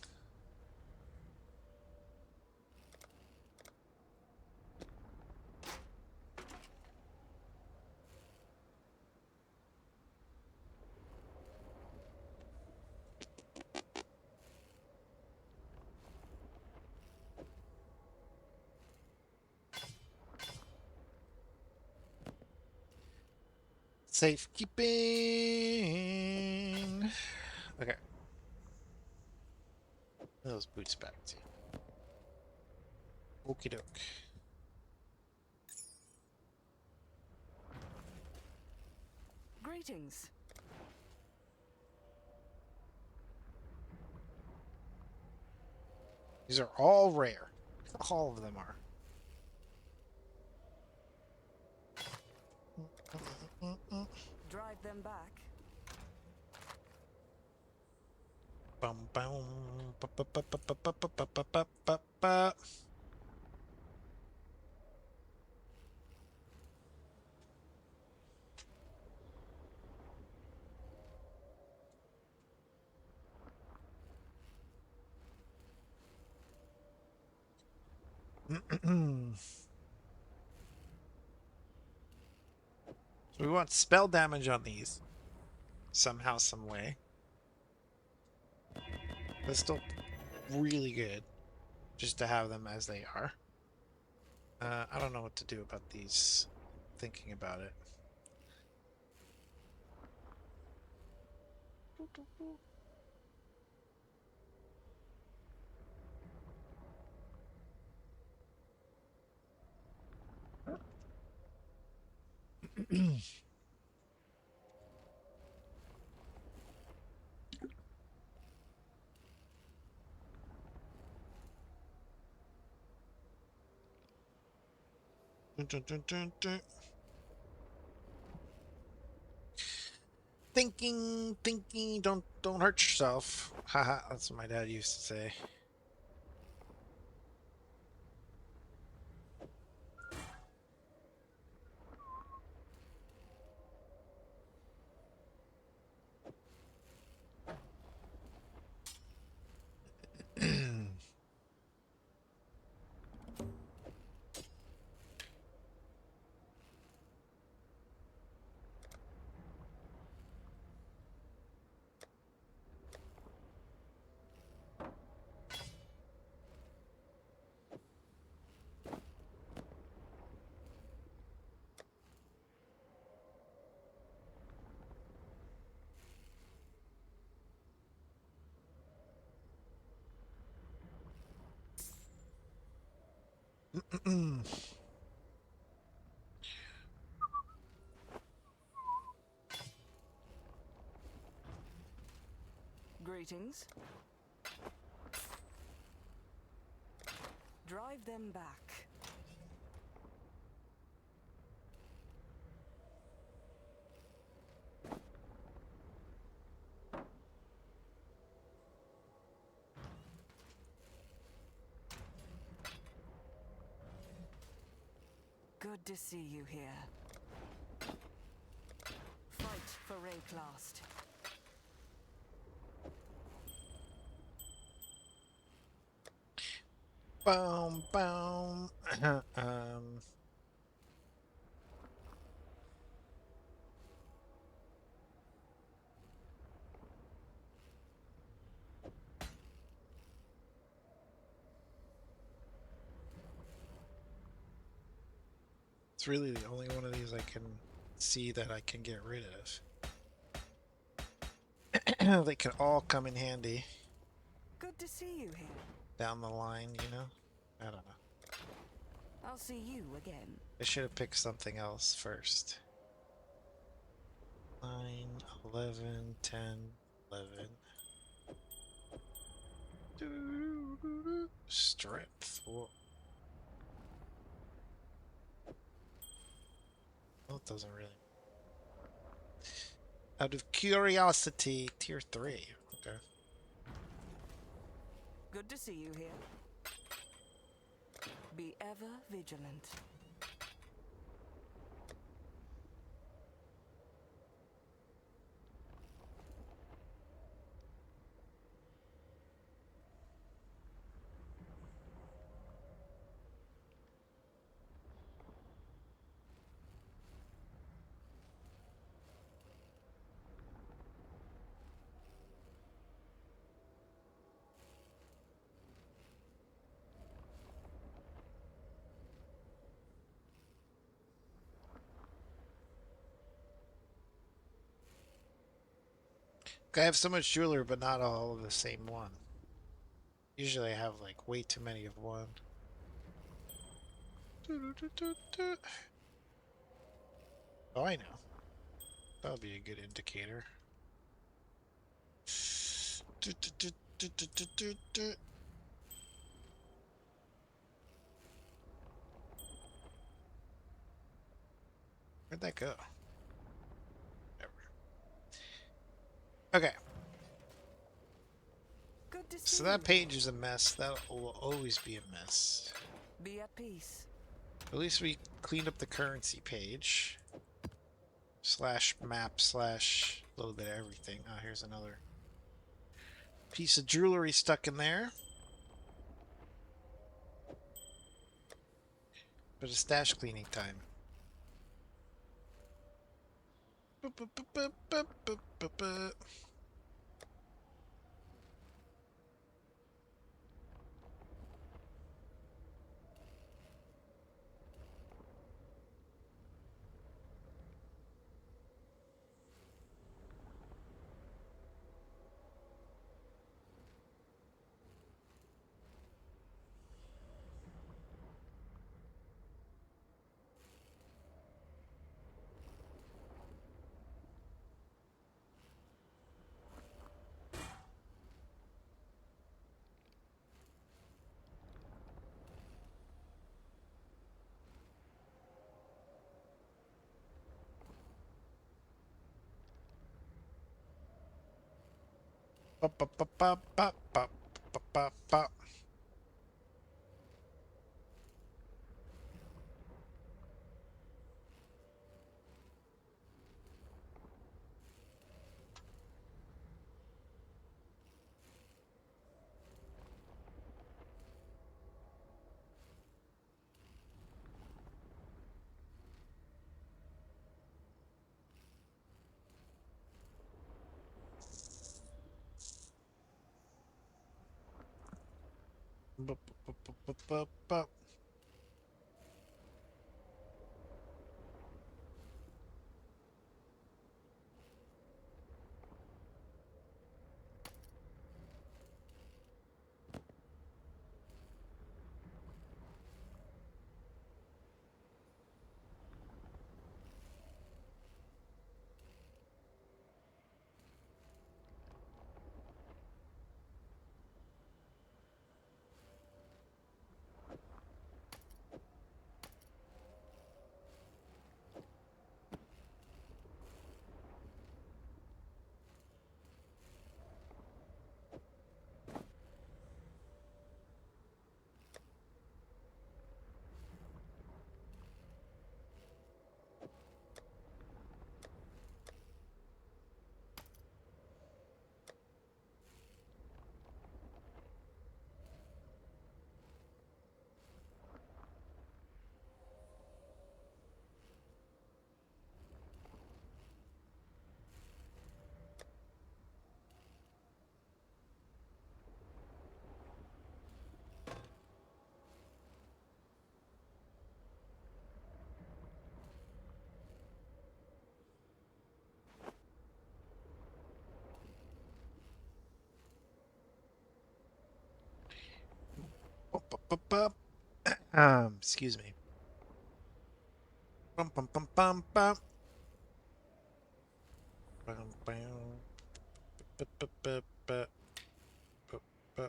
Safekeeping. Okay. Those boots back too. Okie doke. Greetings. These are all rare. All of them are. Drive them back. Bum bum ba ba ba ba ba ba ba ba ba ba ba. So we want spell damage on these somehow, some way. That's still really good just to have them as they are. I don't know what to do about these. Thinking about it. Dun, dun, dun, dun, dun. Thinking, don't hurt yourself. Haha, that's what my dad used to say. Greetings. Drive them back. Good to see you here. Fight for Rayclast. Boom, boom. It's really the only one of these I can see that I can get rid of. They can all come in handy. Good to see you here. Down the line, you know? I don't know. I'll see you again. I should have picked something else first. 9, 11, 10, 11. Strength. Whoa. Well, it doesn't really. Out of curiosity, tier 3. Okay. Good to see you here. Be ever vigilant. I have so much jewelry, but not all of the same one. Usually I have like way too many of one. Oh, I know. That'll be a good indicator. Where'd that go? Okay. Good to see So that you. page is a mess. That will always be a mess. Be at peace. At least we cleaned up the currency page. Slash map slash a little bit of everything. Oh, here's another piece of jewelry stuck in there. But it's stash cleaning time. Ba, ba, ba, ba, ba, ba, ba, ba, ba. Ba, ba, ba, ba, ba, ba. Ba, ba, ba, ba. Excuse me. Bum, bum, bum, bum, bum. Bum, bum. Ba, ba, ba, ba. Ba, ba.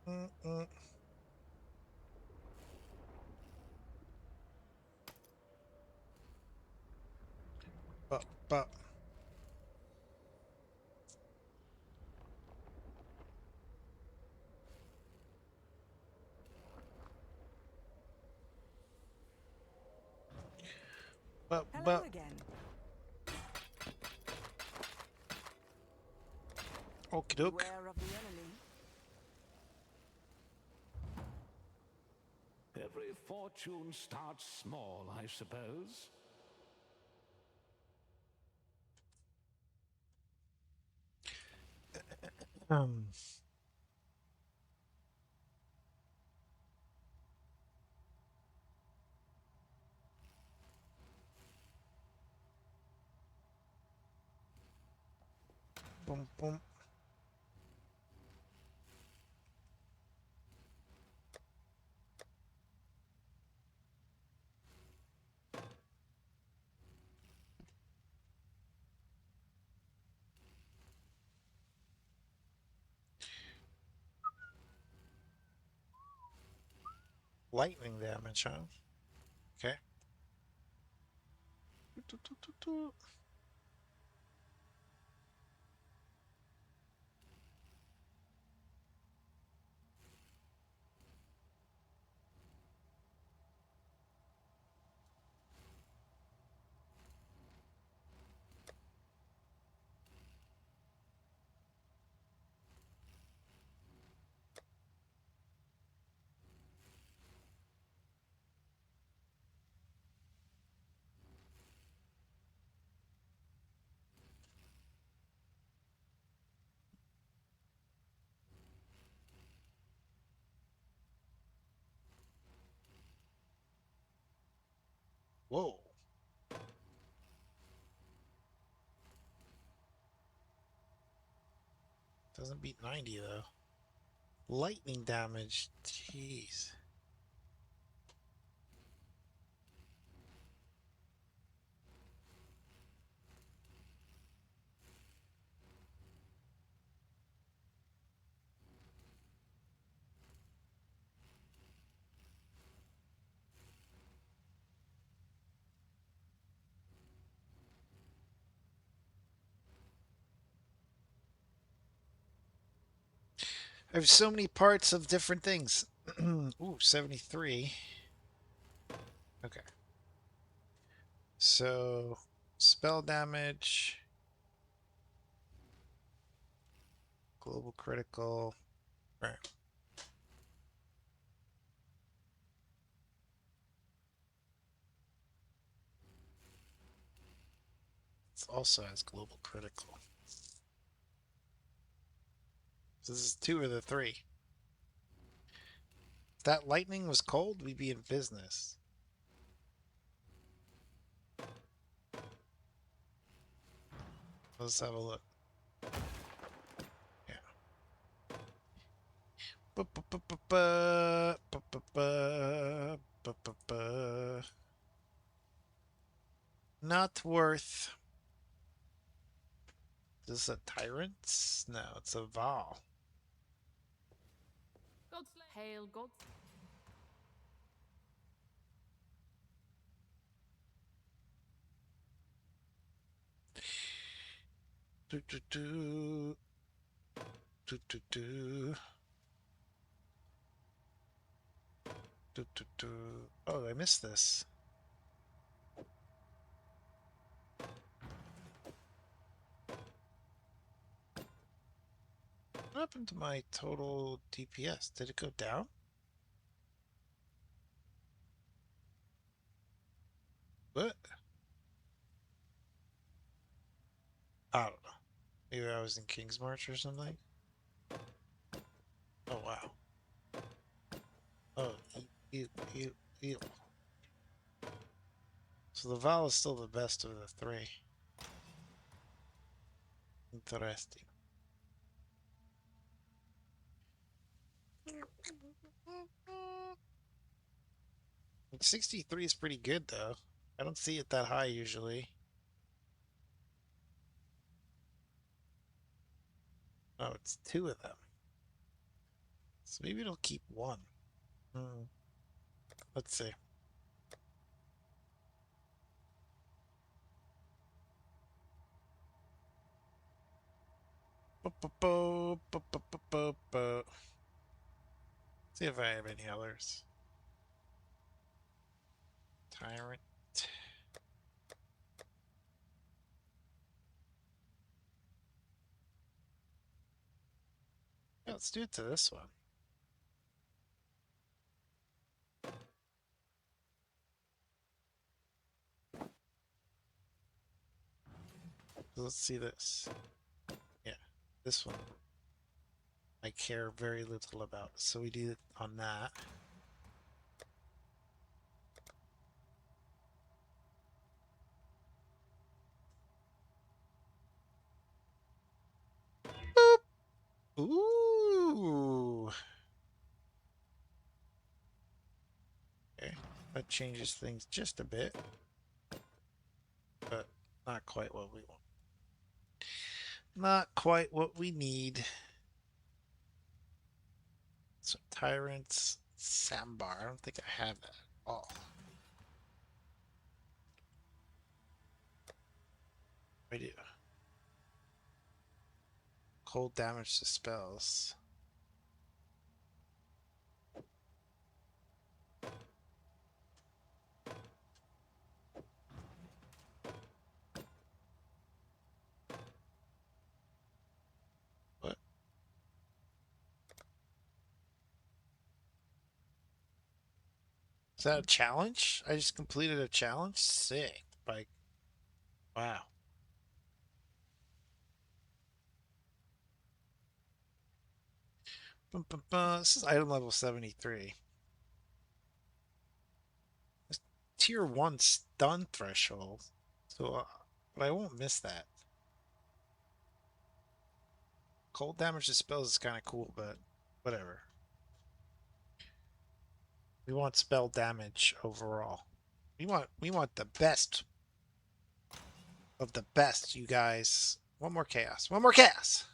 Mm, mm. Ba, ba. Ba, Hello ba. again. Okie doke. Beware of the enemy. Every fortune starts small, I suppose. Um. Boom, boom. Lightning damage, huh? Okay. Whoa. Doesn't beat 90 though. Lightning damage. Jeez. I have so many parts of different things. Ooh, 73. Okay. So, spell damage. Global critical. All right. It also has global critical. So this is 2 of the 3. If that lightning was cold, we'd be in business. Let's have a look. Yeah. Not worth. Is this a tyrant? No, it's a Val. Hail God. Do, do, do. Do, do, do. Do, do, do. Oh, I missed this. What happened to my total DPS? Did it go down? What? I don't know. Maybe I was in King's March or something? Oh, wow. Oh, ew. So the Val is still the best of the 3. Interesting. Like 63 is pretty good, though. I don't see it that high usually. Oh, it's 2 of them. So maybe it'll keep 1. Let's see. See if I have any others. Tyrant. Yeah, let's do it to this one. Let's see this. Yeah, this one I care very little about, so we do it on that. Boop. Ooh. Okay, that changes things just a bit, but not quite what we want. Not quite what we need. So Tyrants, Sambar. I don't think I have that at all. I do. Cold damage to spells. What? Is that a challenge? I just completed a challenge? Sick. Like, wow. This is item level 73. It's tier 1 stun threshold. So, but I won't miss that. Cold damage to spells is kind of cool, but whatever. We want spell damage overall. We want the best of the best, you guys. One more chaos. One more chaos.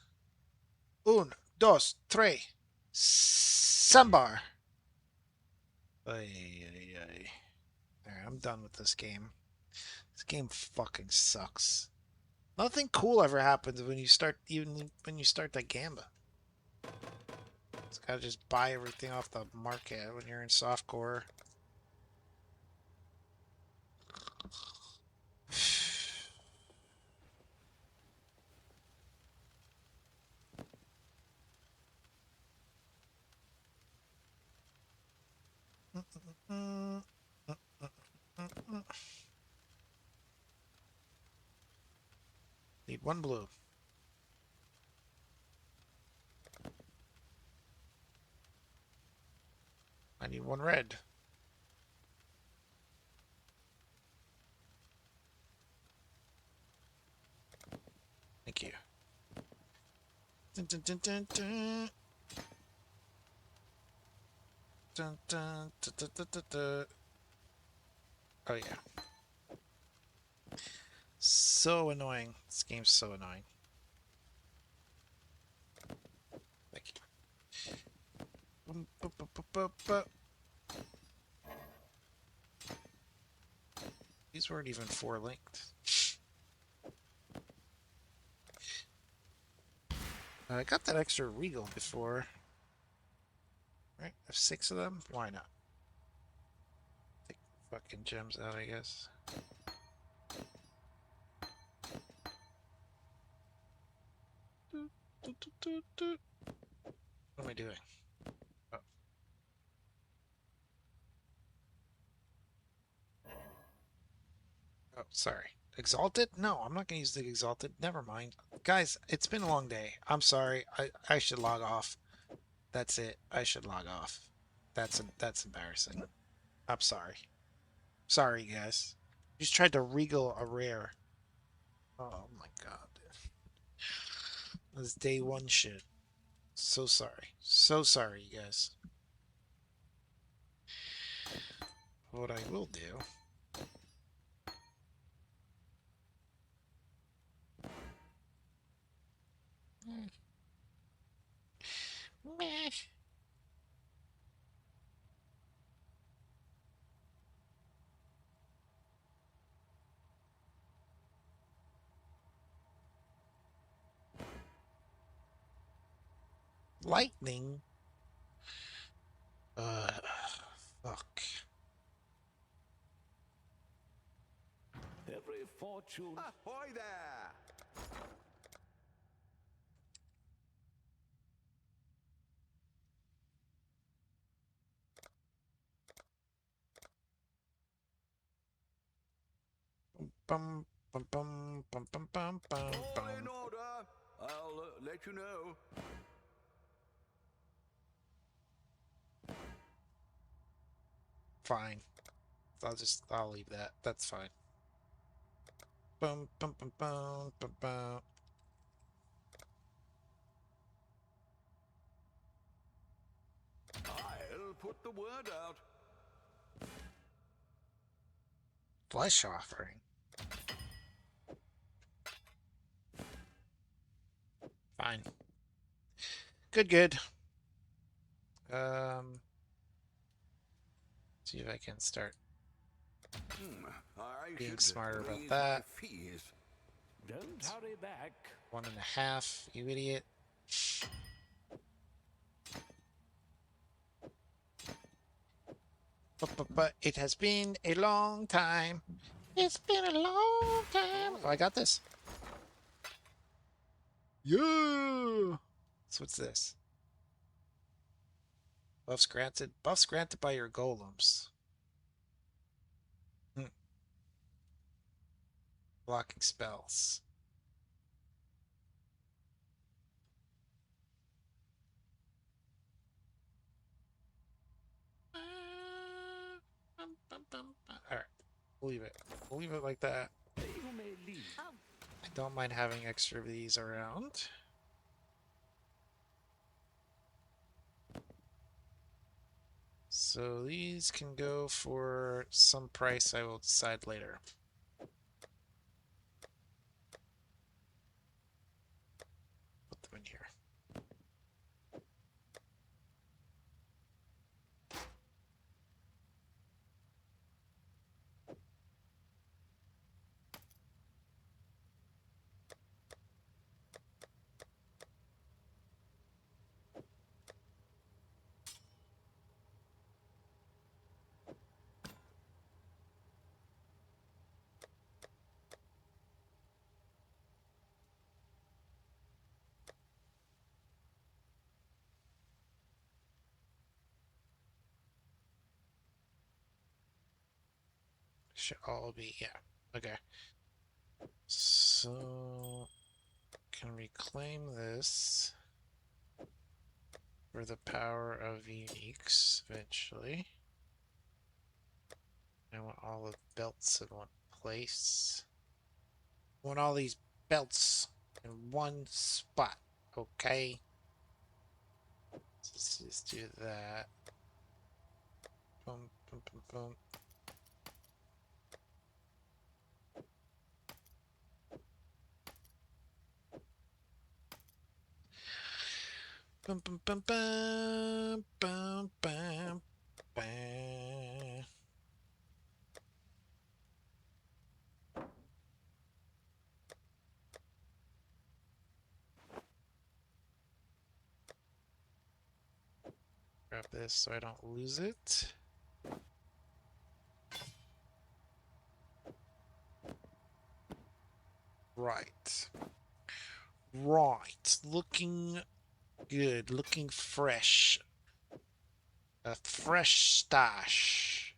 Un, dos, tres. Sambar. Alright, I'm done with this game. This game fucking sucks. Nothing cool ever happens when you start the gamba. It's gotta just buy everything off the market when you're in softcore. Need one blue. I need one red. Thank you. Dun, dun, dun, dun, dun. Dun, dun, dun, dun, dun, dun, dun. Oh yeah. So annoying. This game's so annoying. Thank you. Boom, boom, boom, boom, boom, boom. These weren't even 4 linked. I got that extra regal before. Right? I have 6 of them? Why not? Take the fucking gems out, I guess. What am I doing? Oh. Oh, sorry. Exalted? No, I'm not going to use the Exalted. Never mind. Guys, it's been a long day. I'm sorry. I should log off. That's it. I should log off. That's embarrassing. I'm sorry. Sorry, guys. Just tried to regal a rare. Oh my god. This day 1 shit. So sorry. So sorry, you guys. What I will do... Meh. Lightning? Fuck. Every fortune. Ahoy there! Bum bum bum bum bum bum bum All in bum. order. I'll let you know. Fine. I'll leave that. That's fine. Bum bum bum bum bum bum. I'll put the word out. Flesh offering. Fine. Good. See if I can start I being should smarter about raise that. my fees. Don't hurry back. 1.5, you idiot. But it has been a long time. It's been a long time. Oh, I got this. Yeah. So what's this? Buffs granted. Buffs granted by your golems. Blocking spells. Alright. We'll leave it. We'll leave it like that. You may leave. I don't mind having extra of these around. So these can go for some price I will decide later. Put them in here. should all be, yeah. Okay. So, can reclaim this for the power of uniques eventually. I want all the belts in one place. I want all these belts in one spot, okay? So let's just do that. Boom, boom, boom, boom. Bum, bum, bum, bum, bum, bum, bum. Grab this so I don't lose it. Right. Right. Looking good. Looking fresh. A fresh stash.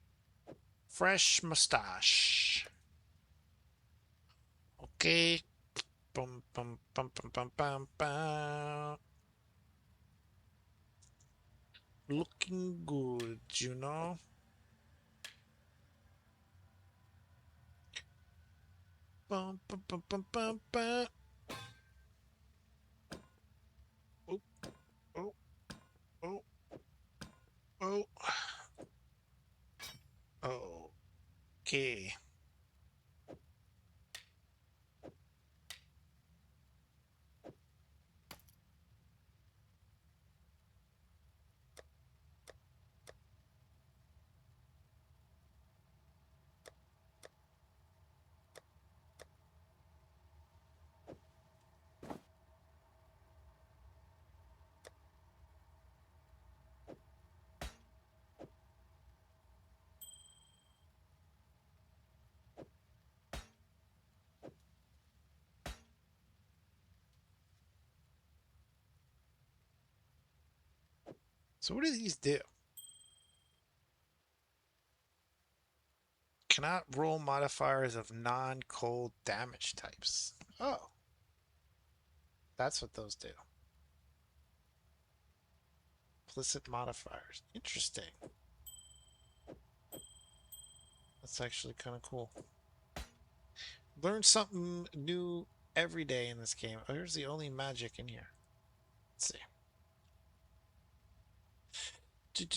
Fresh mustache. Okay. Bum bum bum bum bum bum bum. Looking good, you know. Bum bum bum bum bum bum. Oh, oh, oh, oh. Oh. Okay. So what do these do? Cannot roll modifiers of non-cold damage types. Oh. That's what those do. Implicit modifiers. Interesting. That's actually kind of cool. Learn something new every day in this game. Oh, here's the only magic in here. Let's see. God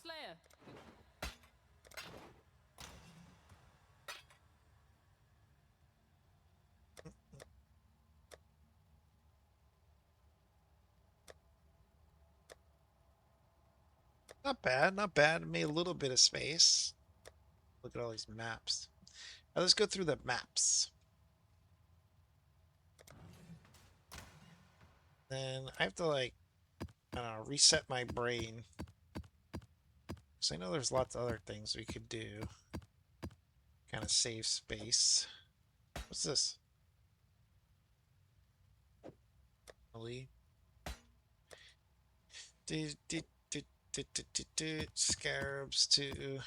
Slayer. Not bad, not bad. Made a little bit of space. Look at all these maps. Now let's go through the maps. Then I have to, like, I don't know, reset my brain. So I know there's lots of other things we could do. Kind of save space. What's this? Really? Scarabs too.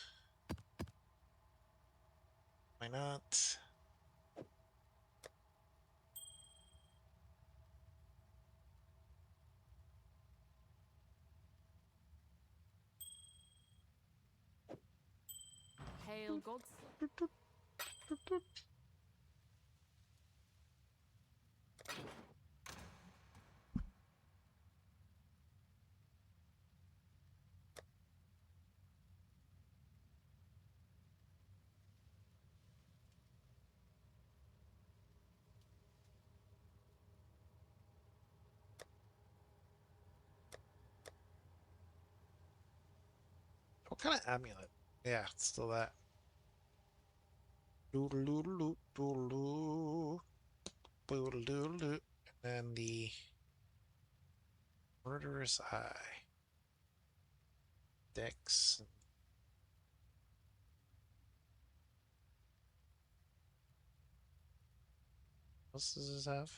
Why not? Hail gods. What kind of amulet? Yeah, it's still that. Doodle-doodle-doo, doodle-doo, doodle-doodle-doo. And then the Murderous Eye. decks. What else does this have?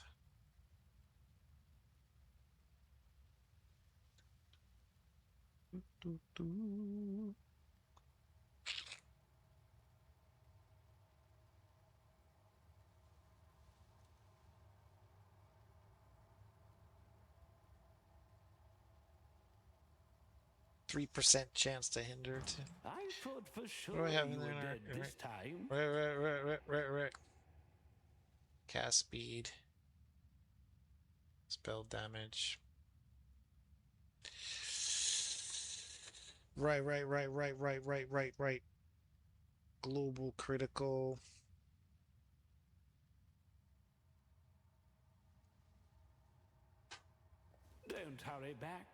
3% chance to hinder. I thought for sure What do I have you in were there? dead this time. Right. Cast speed. Spell damage. Right. Global critical. Don't hurry back.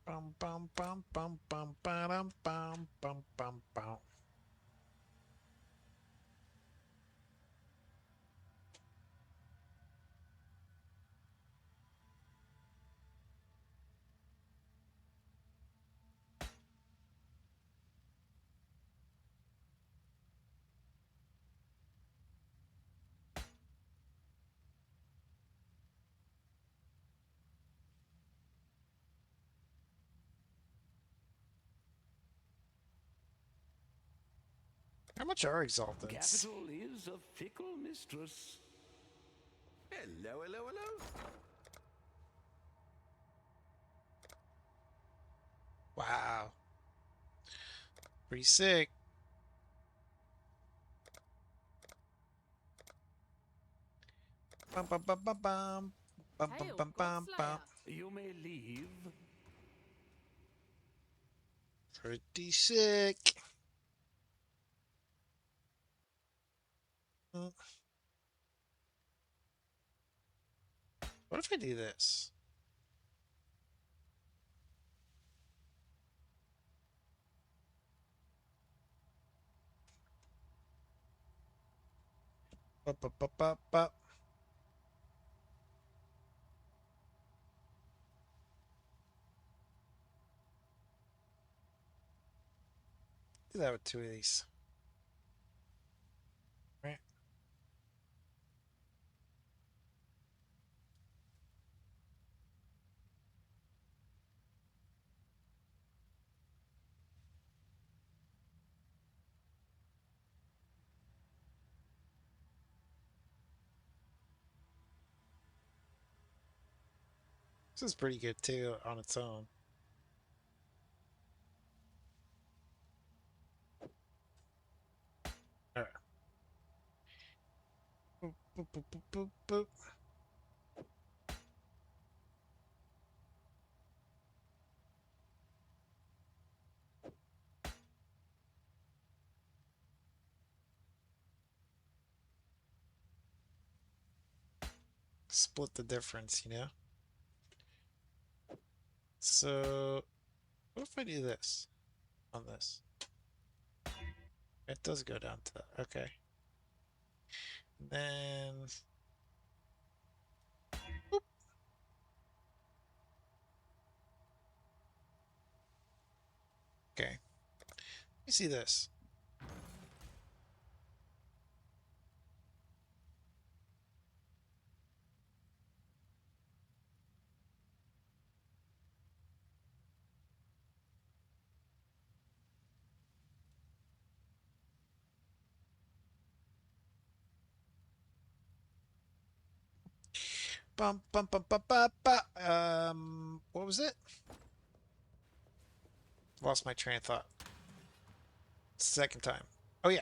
Bum bum bum bum bum bum bum bum bum bum. How much are exaltants? Capital is a fickle mistress. Hello. Wow. Pretty sick. Bum bum bum bum bum. Bum. You may leave. Pretty sick. What if I do this? Bup. Do that with 2 of these. Right. This is pretty good too on its own. All right. Boop. Split the difference, you know? So, what if I do this on this? It does go down to that. Okay. Then. Boop. Okay. Let me see this. What was it? Lost my train of thought. Second time. Oh yeah.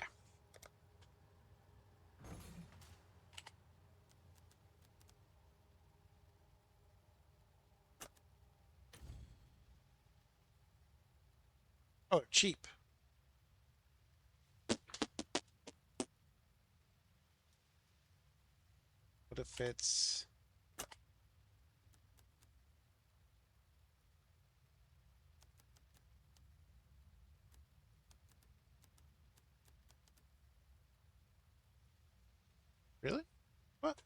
Oh, cheap. What What if it's... Really? What?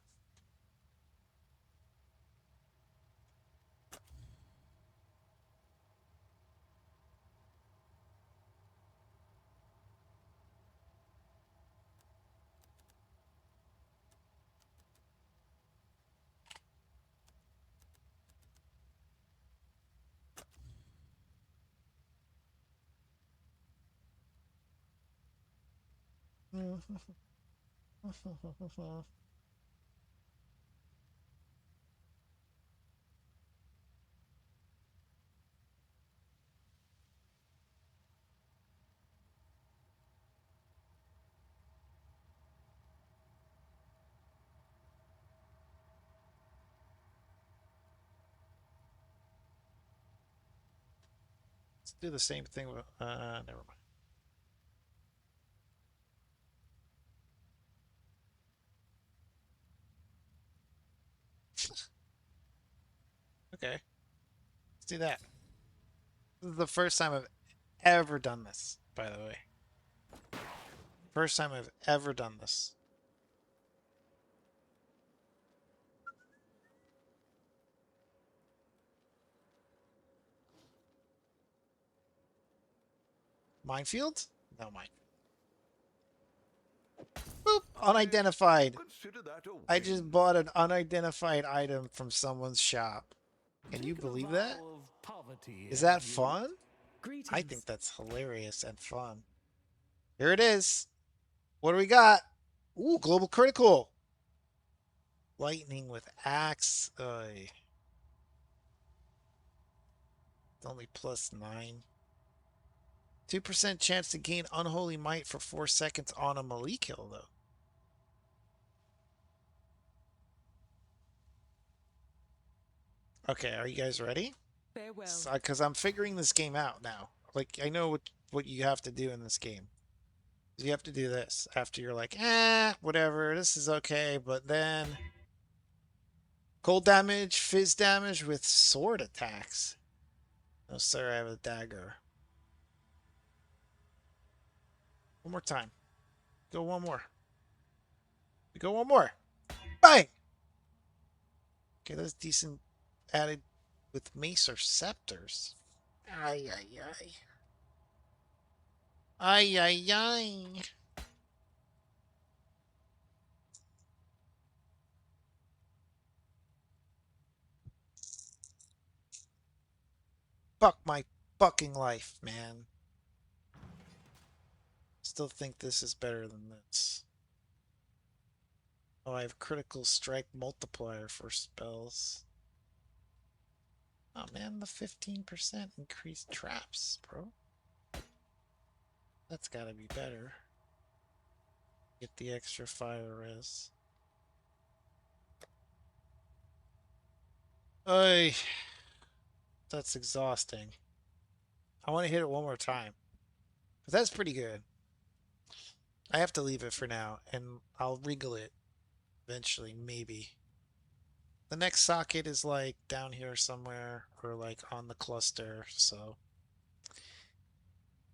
Let's do the same thing with... never mind. Okay. Let's do that. This is the first time I've ever done this, by the way. First time I've ever done this. Minefield? No mine. Boop! Unidentified. I just bought an unidentified item from someone's shop. Can you believe that? Is that fun? I think that's hilarious and fun. Here it is. What do we got? Ooh, global critical. Lightning with axe. It's only +9. 2% chance to gain unholy might for 4 seconds on a melee kill, though. Okay, are you guys ready? Farewell. Because I'm figuring this game out now. Like, I know what you have to do in this game. You have to do this after you're like, whatever, this is okay, but then... Cold damage, fizz damage with sword attacks. No, sir, I have a dagger. One more time. Go one more. We go one more. Bang! Okay, that's decent added with mace or scepters. Ay, ay, ay. Ay, ay, ay. Fuck my fucking life, man. Still think this is better than this. Oh, I have critical strike multiplier for spells. Oh man, the 15% increased traps, bro. That's gotta be better. Get the extra fire res. Oy. That's exhausting. I want to hit it one more time. But that's pretty good. I have to leave it for now, and I'll wriggle it eventually, maybe. The next socket is like down here somewhere, or like on the cluster, so.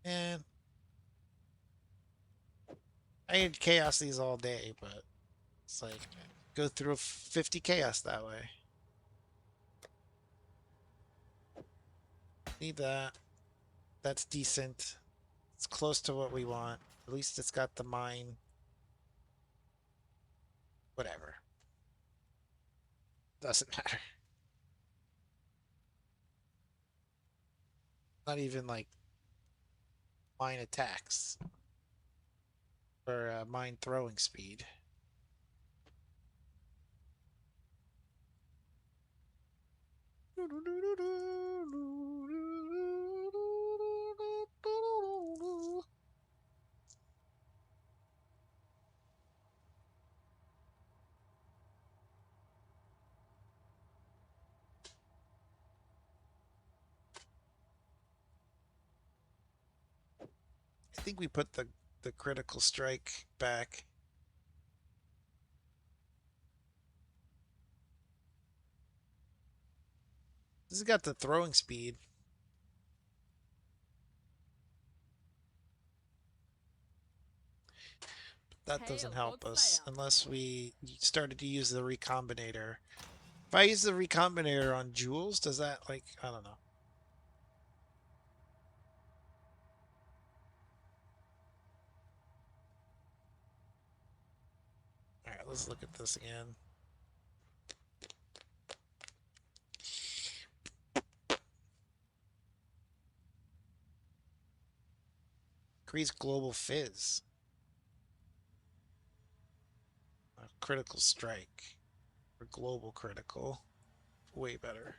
And I had chaos these all day, but it's like go through 50 chaos that way. Need that. That's decent. It's close to what we want. At least it's got the mine. Whatever. Doesn't matter. Not even like mine attacks. Or mine throwing speed. I think we put the critical strike back. This has got the throwing speed. That doesn't help us unless we started to use the recombinator. If I use the recombinator on Jules, does that, like, I don't know. Alright, let's look at this again. Increase global fizz. A critical strike. Or global critical. Way better.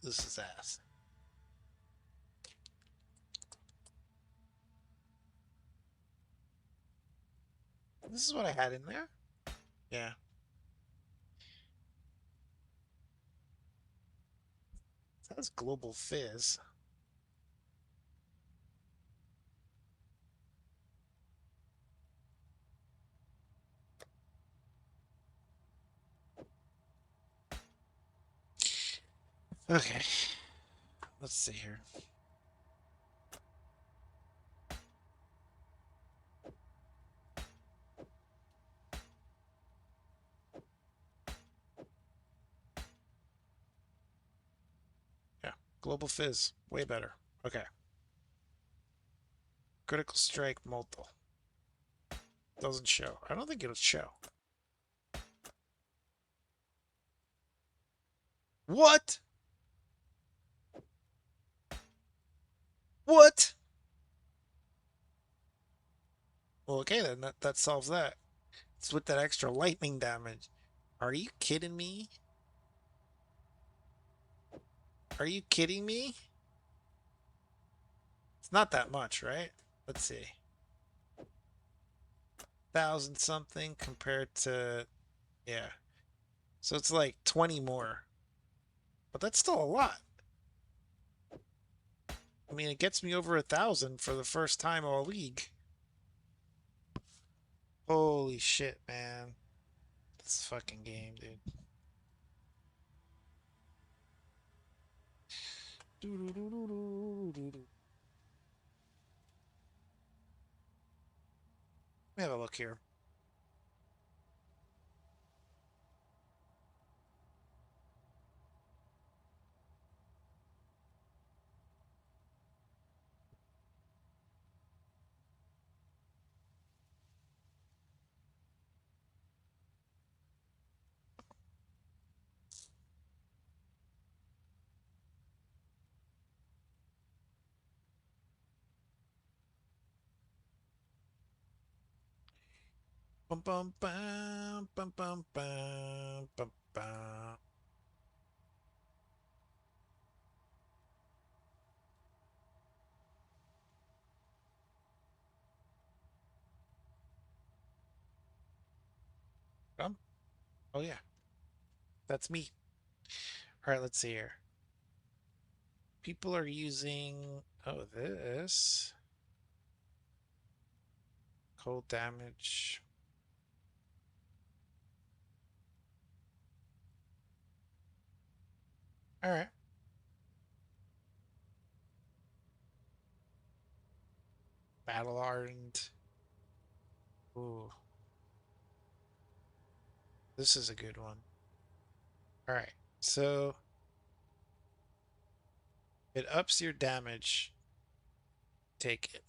This is ass. This is what I had in there? Yeah. That's global fizz. Okay. Let's see here. Yeah, global fizz, way better. Okay. Critical strike multiple. Doesn't show. I don't think it'll show. What? What? Well, okay then. That solves that. It's with that extra lightning damage. Are you kidding me? Are you kidding me? It's not that much, right? Let's see. 1,000 something compared to, yeah. So it's like 20 more. But that's still a lot. I mean, it gets me over 1,000 for the first time all league. Holy shit, man. This fucking game, dude. Let me have a look here. Bum bum bum bum bum bum bum bum. Oh yeah. That's me. Alright, let's see here. People are using this. Cold damage. Alright. Battle hardened. Ooh. This is a good one. Alright, so it ups your damage. Take it.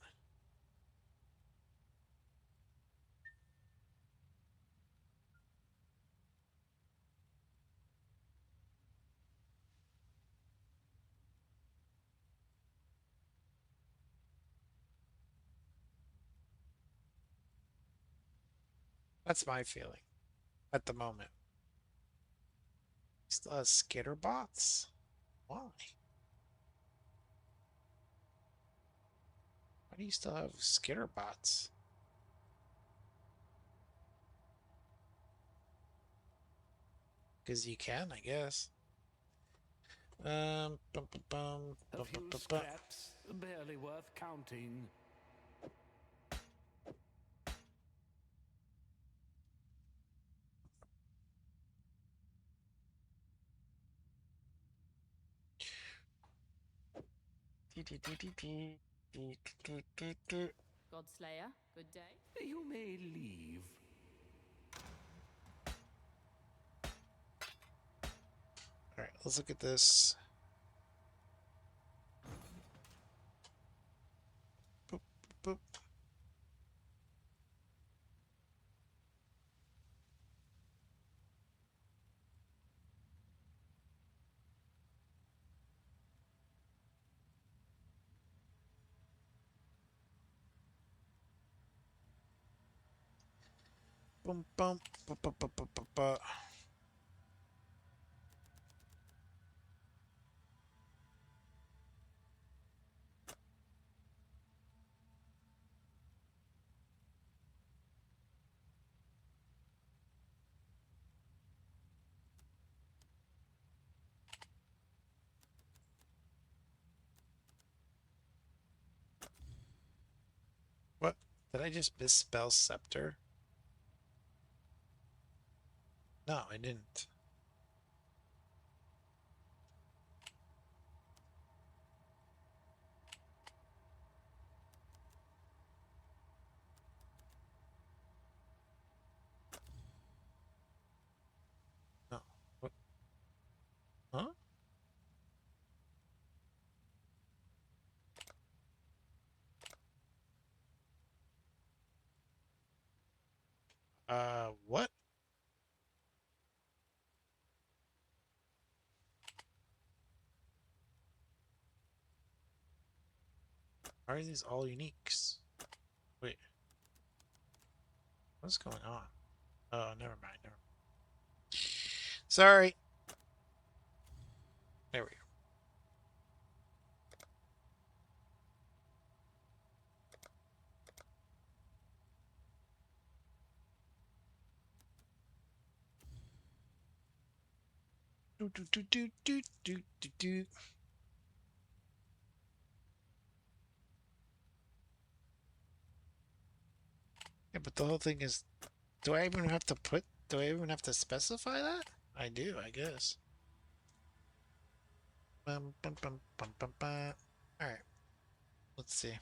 That's my feeling at the moment. Still has skitter bots? Why? Why do you still have skitter bots? Because you can, I guess. Bum, bum, bum, A few scraps, barely worth counting. Godslayer, good day. You may leave. All right, let's look at this. Boop, boop. Boom, bum, ba, ba, ba, ba, ba, ba. What? Did I just misspell scepter? No, I didn't. No. What? Huh? What? Why are these all uniques? Wait. What's going on? Oh, never mind. Never mind. Sorry. There we go. Do, do, do, do, do, do, do, do. Yeah, but the whole thing is, do I even have to specify that? I do, I guess. Bum, bum, bum, bum, bum, bum. All right. Let's see.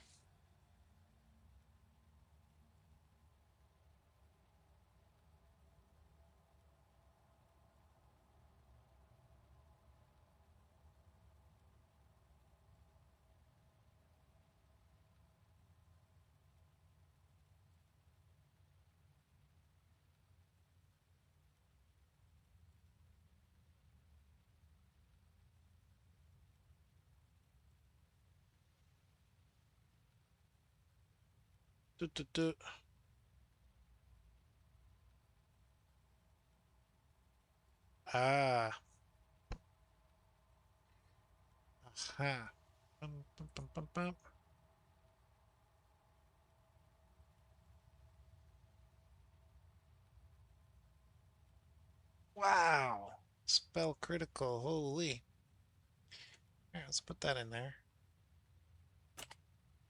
Do, do, do. Ah. Aha. Bum, bum, bum, bum, bum. Wow. Spell critical. Holy. All right, let's put that in there.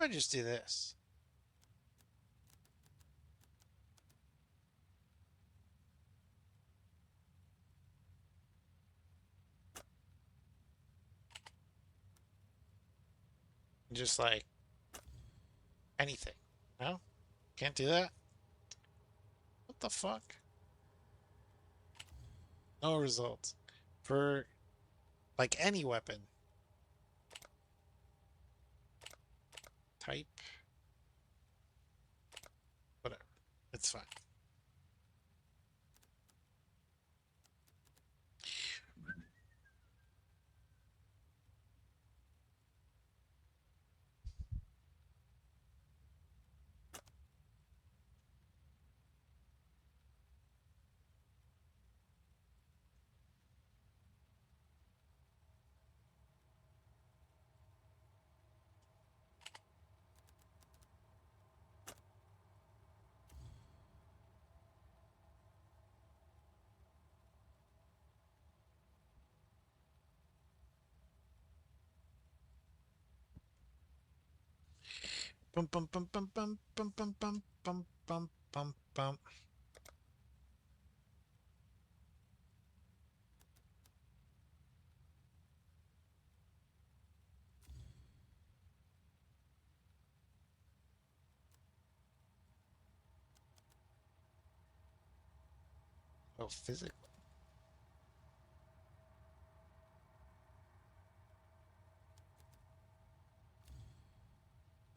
I just do this. Just like anything. No? Can't do that? What the fuck? No results. For like any weapon. Type. Whatever. It's fine. Bum bum bum bum bum bum bum bum bum bum bum bum. Oh, physical.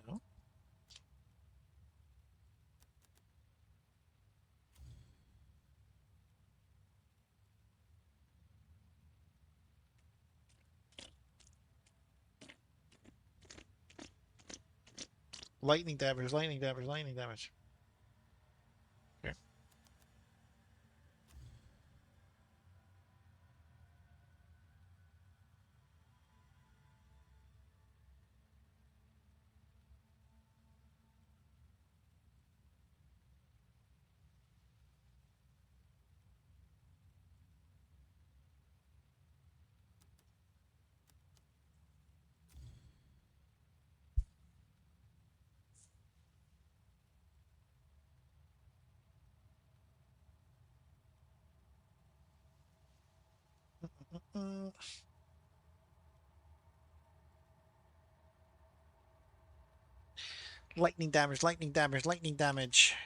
No. Lightning damage, lightning damage, lightning damage. Okay. Lightning damage, lightning damage, lightning damage.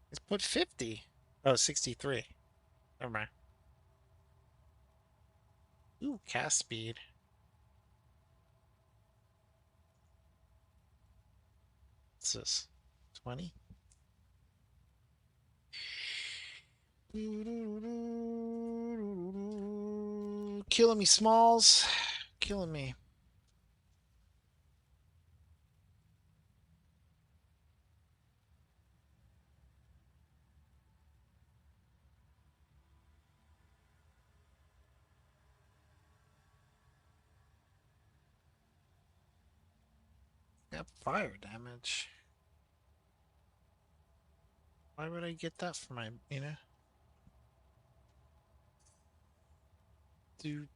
Let's put 50. Oh, 63. Never mind. Ooh, cast speed. What's this? 20? Killing me, Smalls. Killing me. Got fire damage. Why would I get that for my, you know? Do.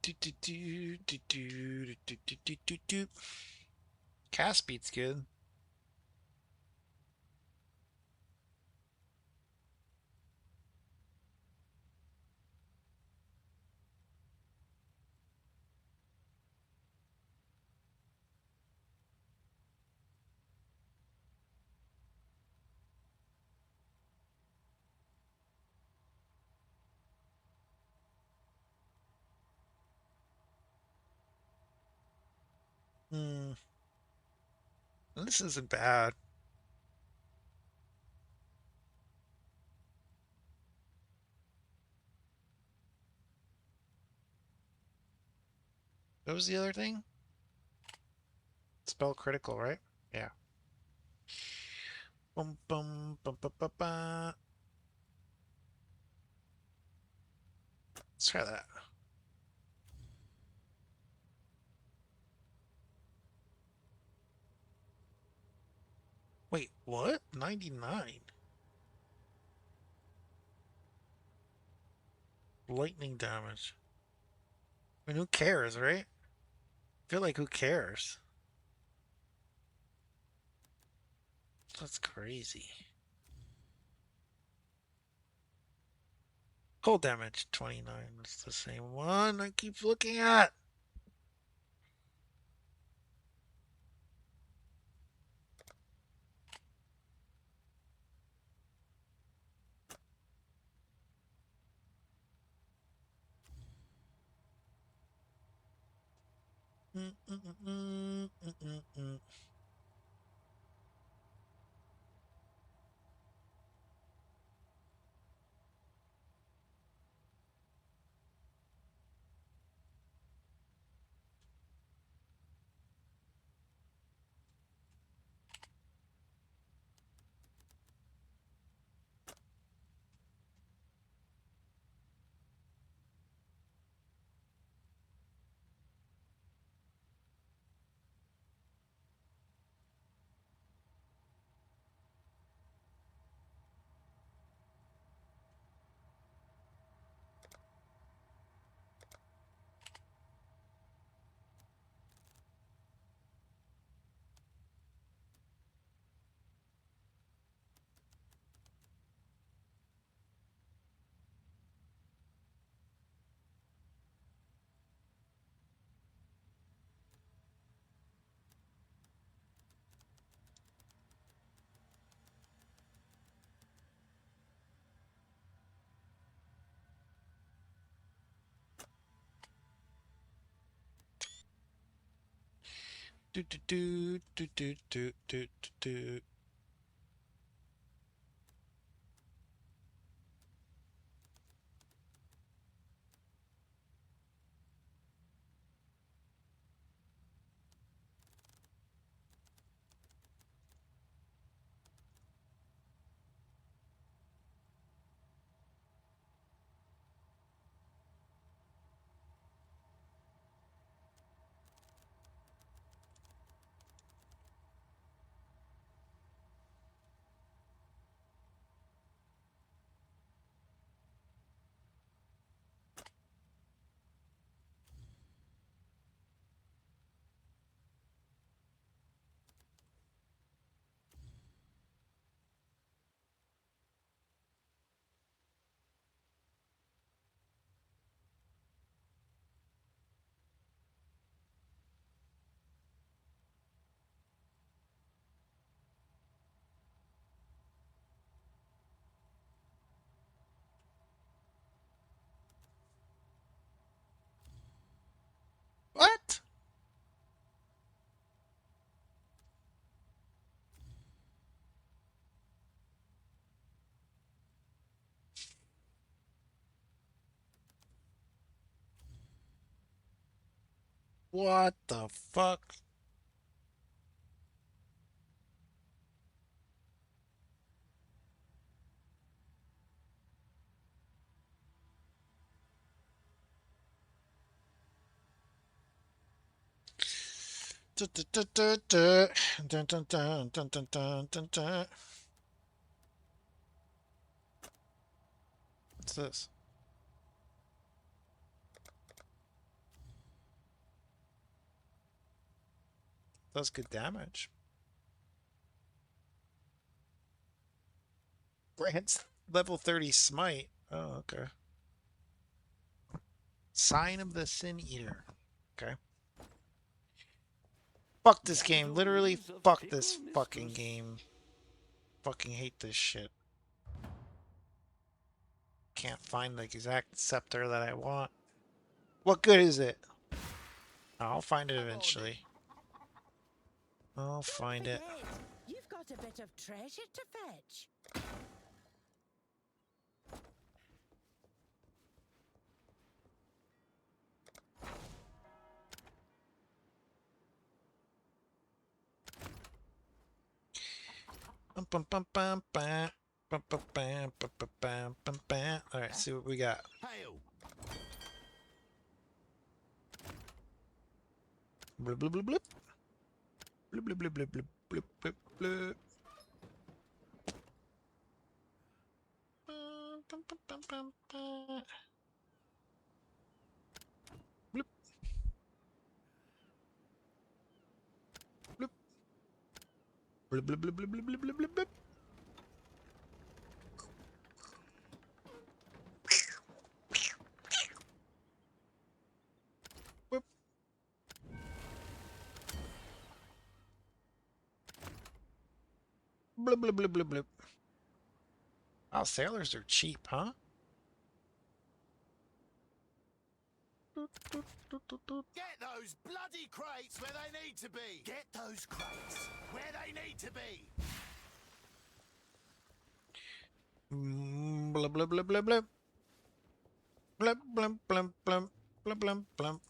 Cast speed's good. This isn't bad. What was the other thing? Spell critical, right? Yeah. Bum bum bum bum bum bum. Let's try that. Wait, what? 99? Lightning damage. I mean, who cares, right? I feel like who cares? That's crazy. Cold damage, 29. It's the same one I keep looking at. Do do do do do do do do. What? What the fuck? Dun, dun, dun, dun, dun. Dun, dun, dun, dun, dun, dun, dun, dun. What's this? Does good damage. Grants level 30 smite. Oh, okay. Sign of the Sin Eater. Okay. Fuck this game. Literally, fuck this fucking game. Fucking hate this shit. Can't find the exact scepter that I want. What good is it? I'll find it eventually. I'll find it. You've got a bit of treasure to fetch. Alright, see what we got. Blip blip blip blip. Blip blip blip blip blip blip blip blip. Blip. Blip. Blip blip blip blip blip blip blip blip blip. Blip blip blip blip blip. Oh, sailors are cheap, huh? Get those bloody crates where they need to be! Get those crates where they need to be! Blip blip blip blip blip. Blip blip blip blip blip blip blip.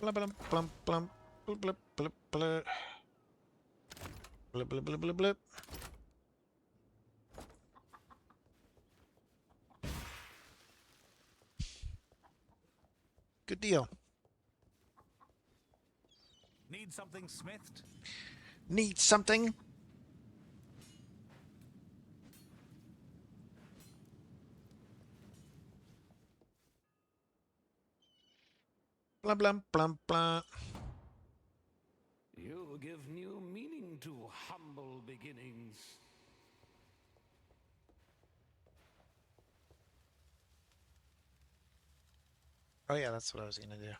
Blip blip blip blip blip blip blip blip. Blip blip blip blip blip. Good deal. Need something smithed? Need something? Blah blah blah blah. You give new meaning to humble beginnings. Oh yeah, that's what I was gonna do.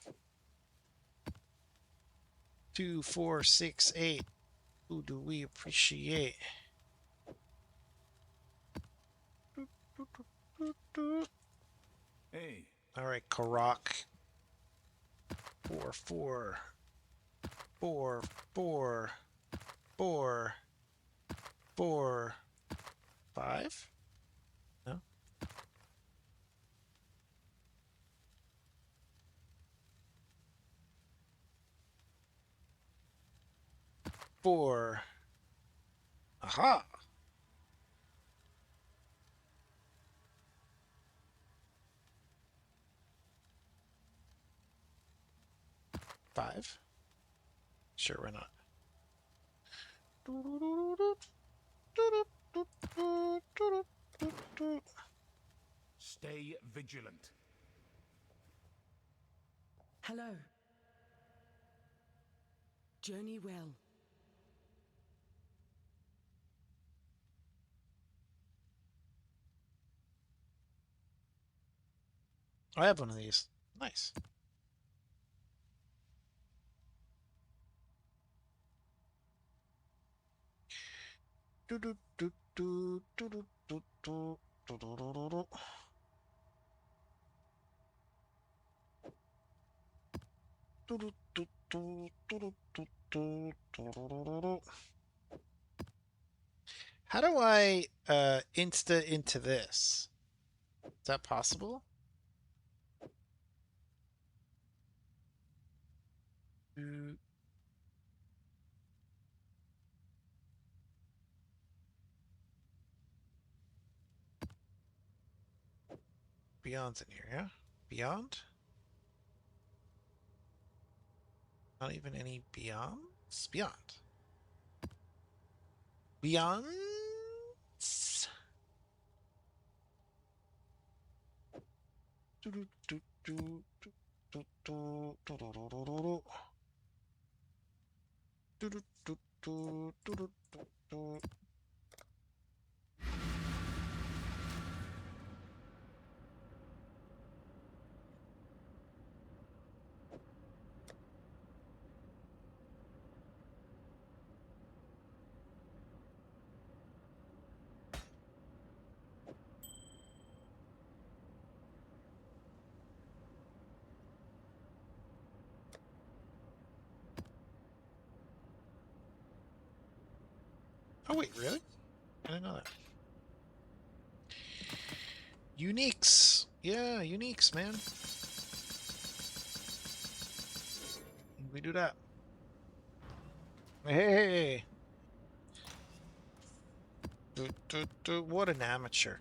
2, 4, 6, 8. Who do we appreciate? Hey. All right, Karak. 4, 4, 4, 4, 4, 4, 5. No. 4. Aha. 5. Sure, why not? Stay vigilant. Hello. Journey well. I have one of these. Nice. How do I insta into this? Is that possible? Beyond's in here, yeah? Beyond? Not even any beyonds? Beyond. Beyonds? Oh wait, really? I didn't know that. Uniques! Yeah, uniques, man. We do that. Hey! What an amateur.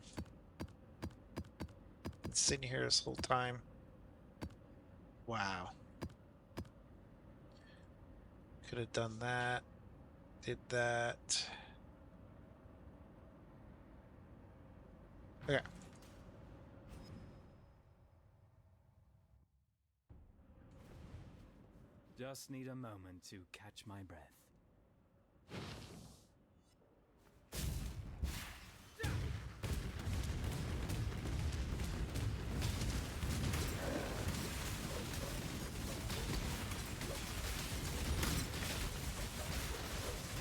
Been sitting here this whole time. Wow. Could have done that. Did that. Okay. Just need a moment to catch my breath.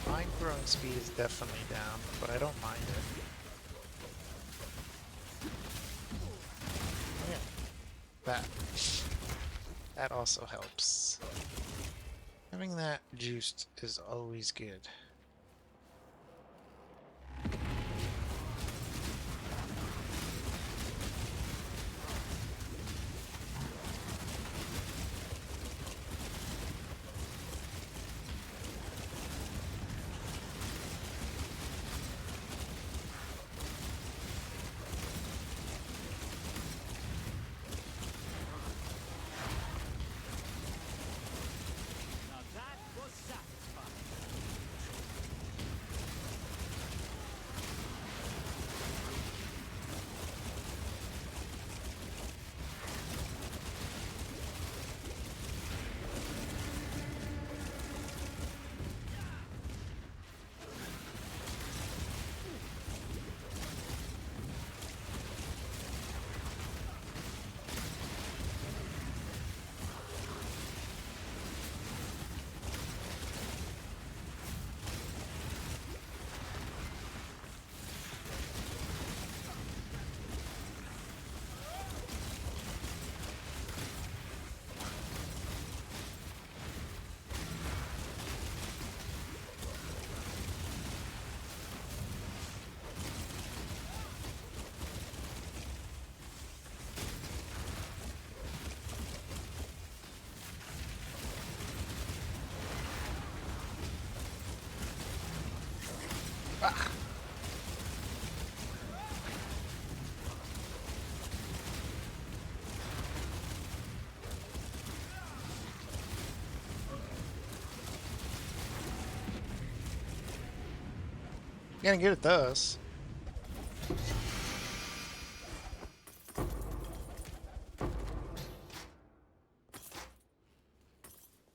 Mine growing speed is definitely down, but I don't mind it. Oh yeah. That also helps. Having that juiced is always good. Getting good at those.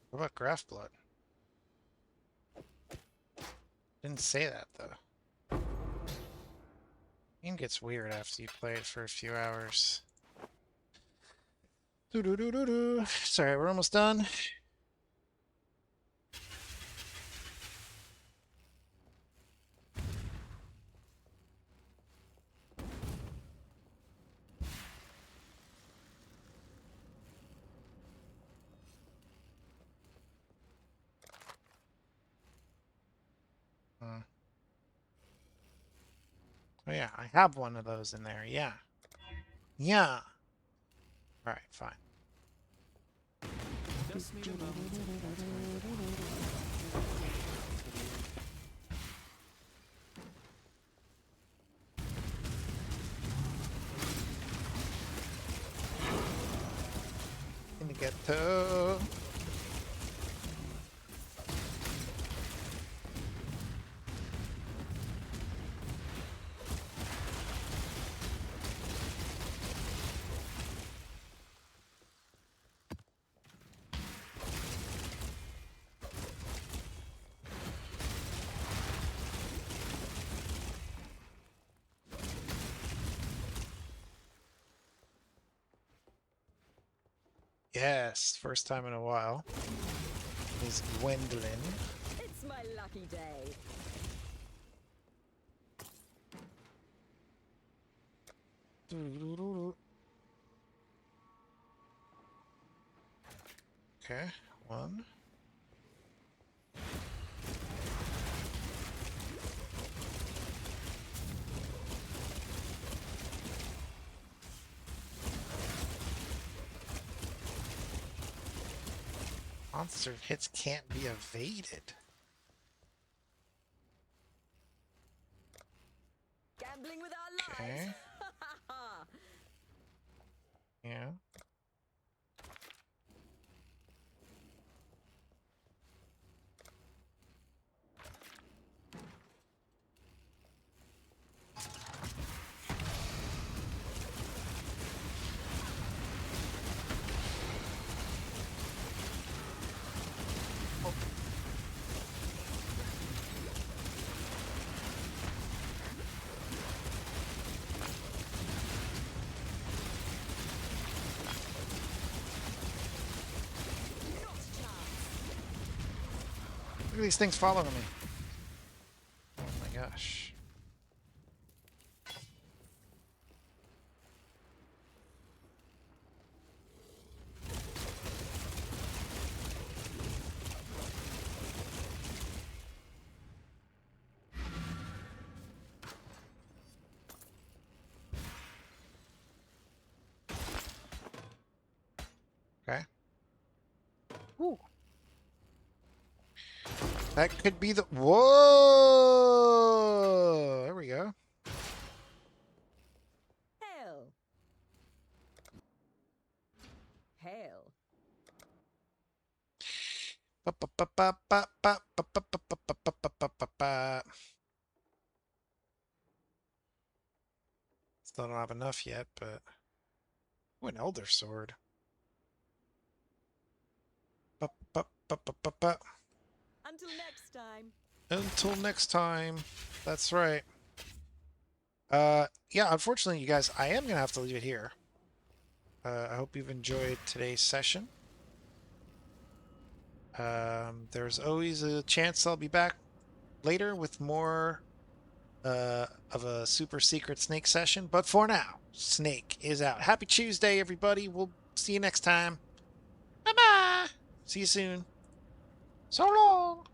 What about graft blood? Didn't say that though. Game gets weird after you play it for a few hours. Doo-doo-doo-doo-doo. Sorry, we're almost done. Oh yeah, I have one of those in there. Yeah. Yeah. All right, fine. Just need a moment to catch In the ghetto. Yes, first time in a while. Is Gwendolyn. It's my lucky day. Okay, one. Monster hits can't be evaded. Gambling with our Okay. lives. Yeah. Look at these things following me. Oh my gosh. Okay. Woo. That could be the... Whoa! There we go. Hail. Hail. Still don't have enough yet, but... Ooh, an Elder Sword. Until next time. Until next time. That's right. Yeah, unfortunately, you guys, I am going to have to leave it here. I hope you've enjoyed today's session. There's always a chance I'll be back later with more of a super secret Snake session. But for now, Snake is out. Happy Tuesday, everybody. We'll see you next time. Bye-bye. See you soon. So long.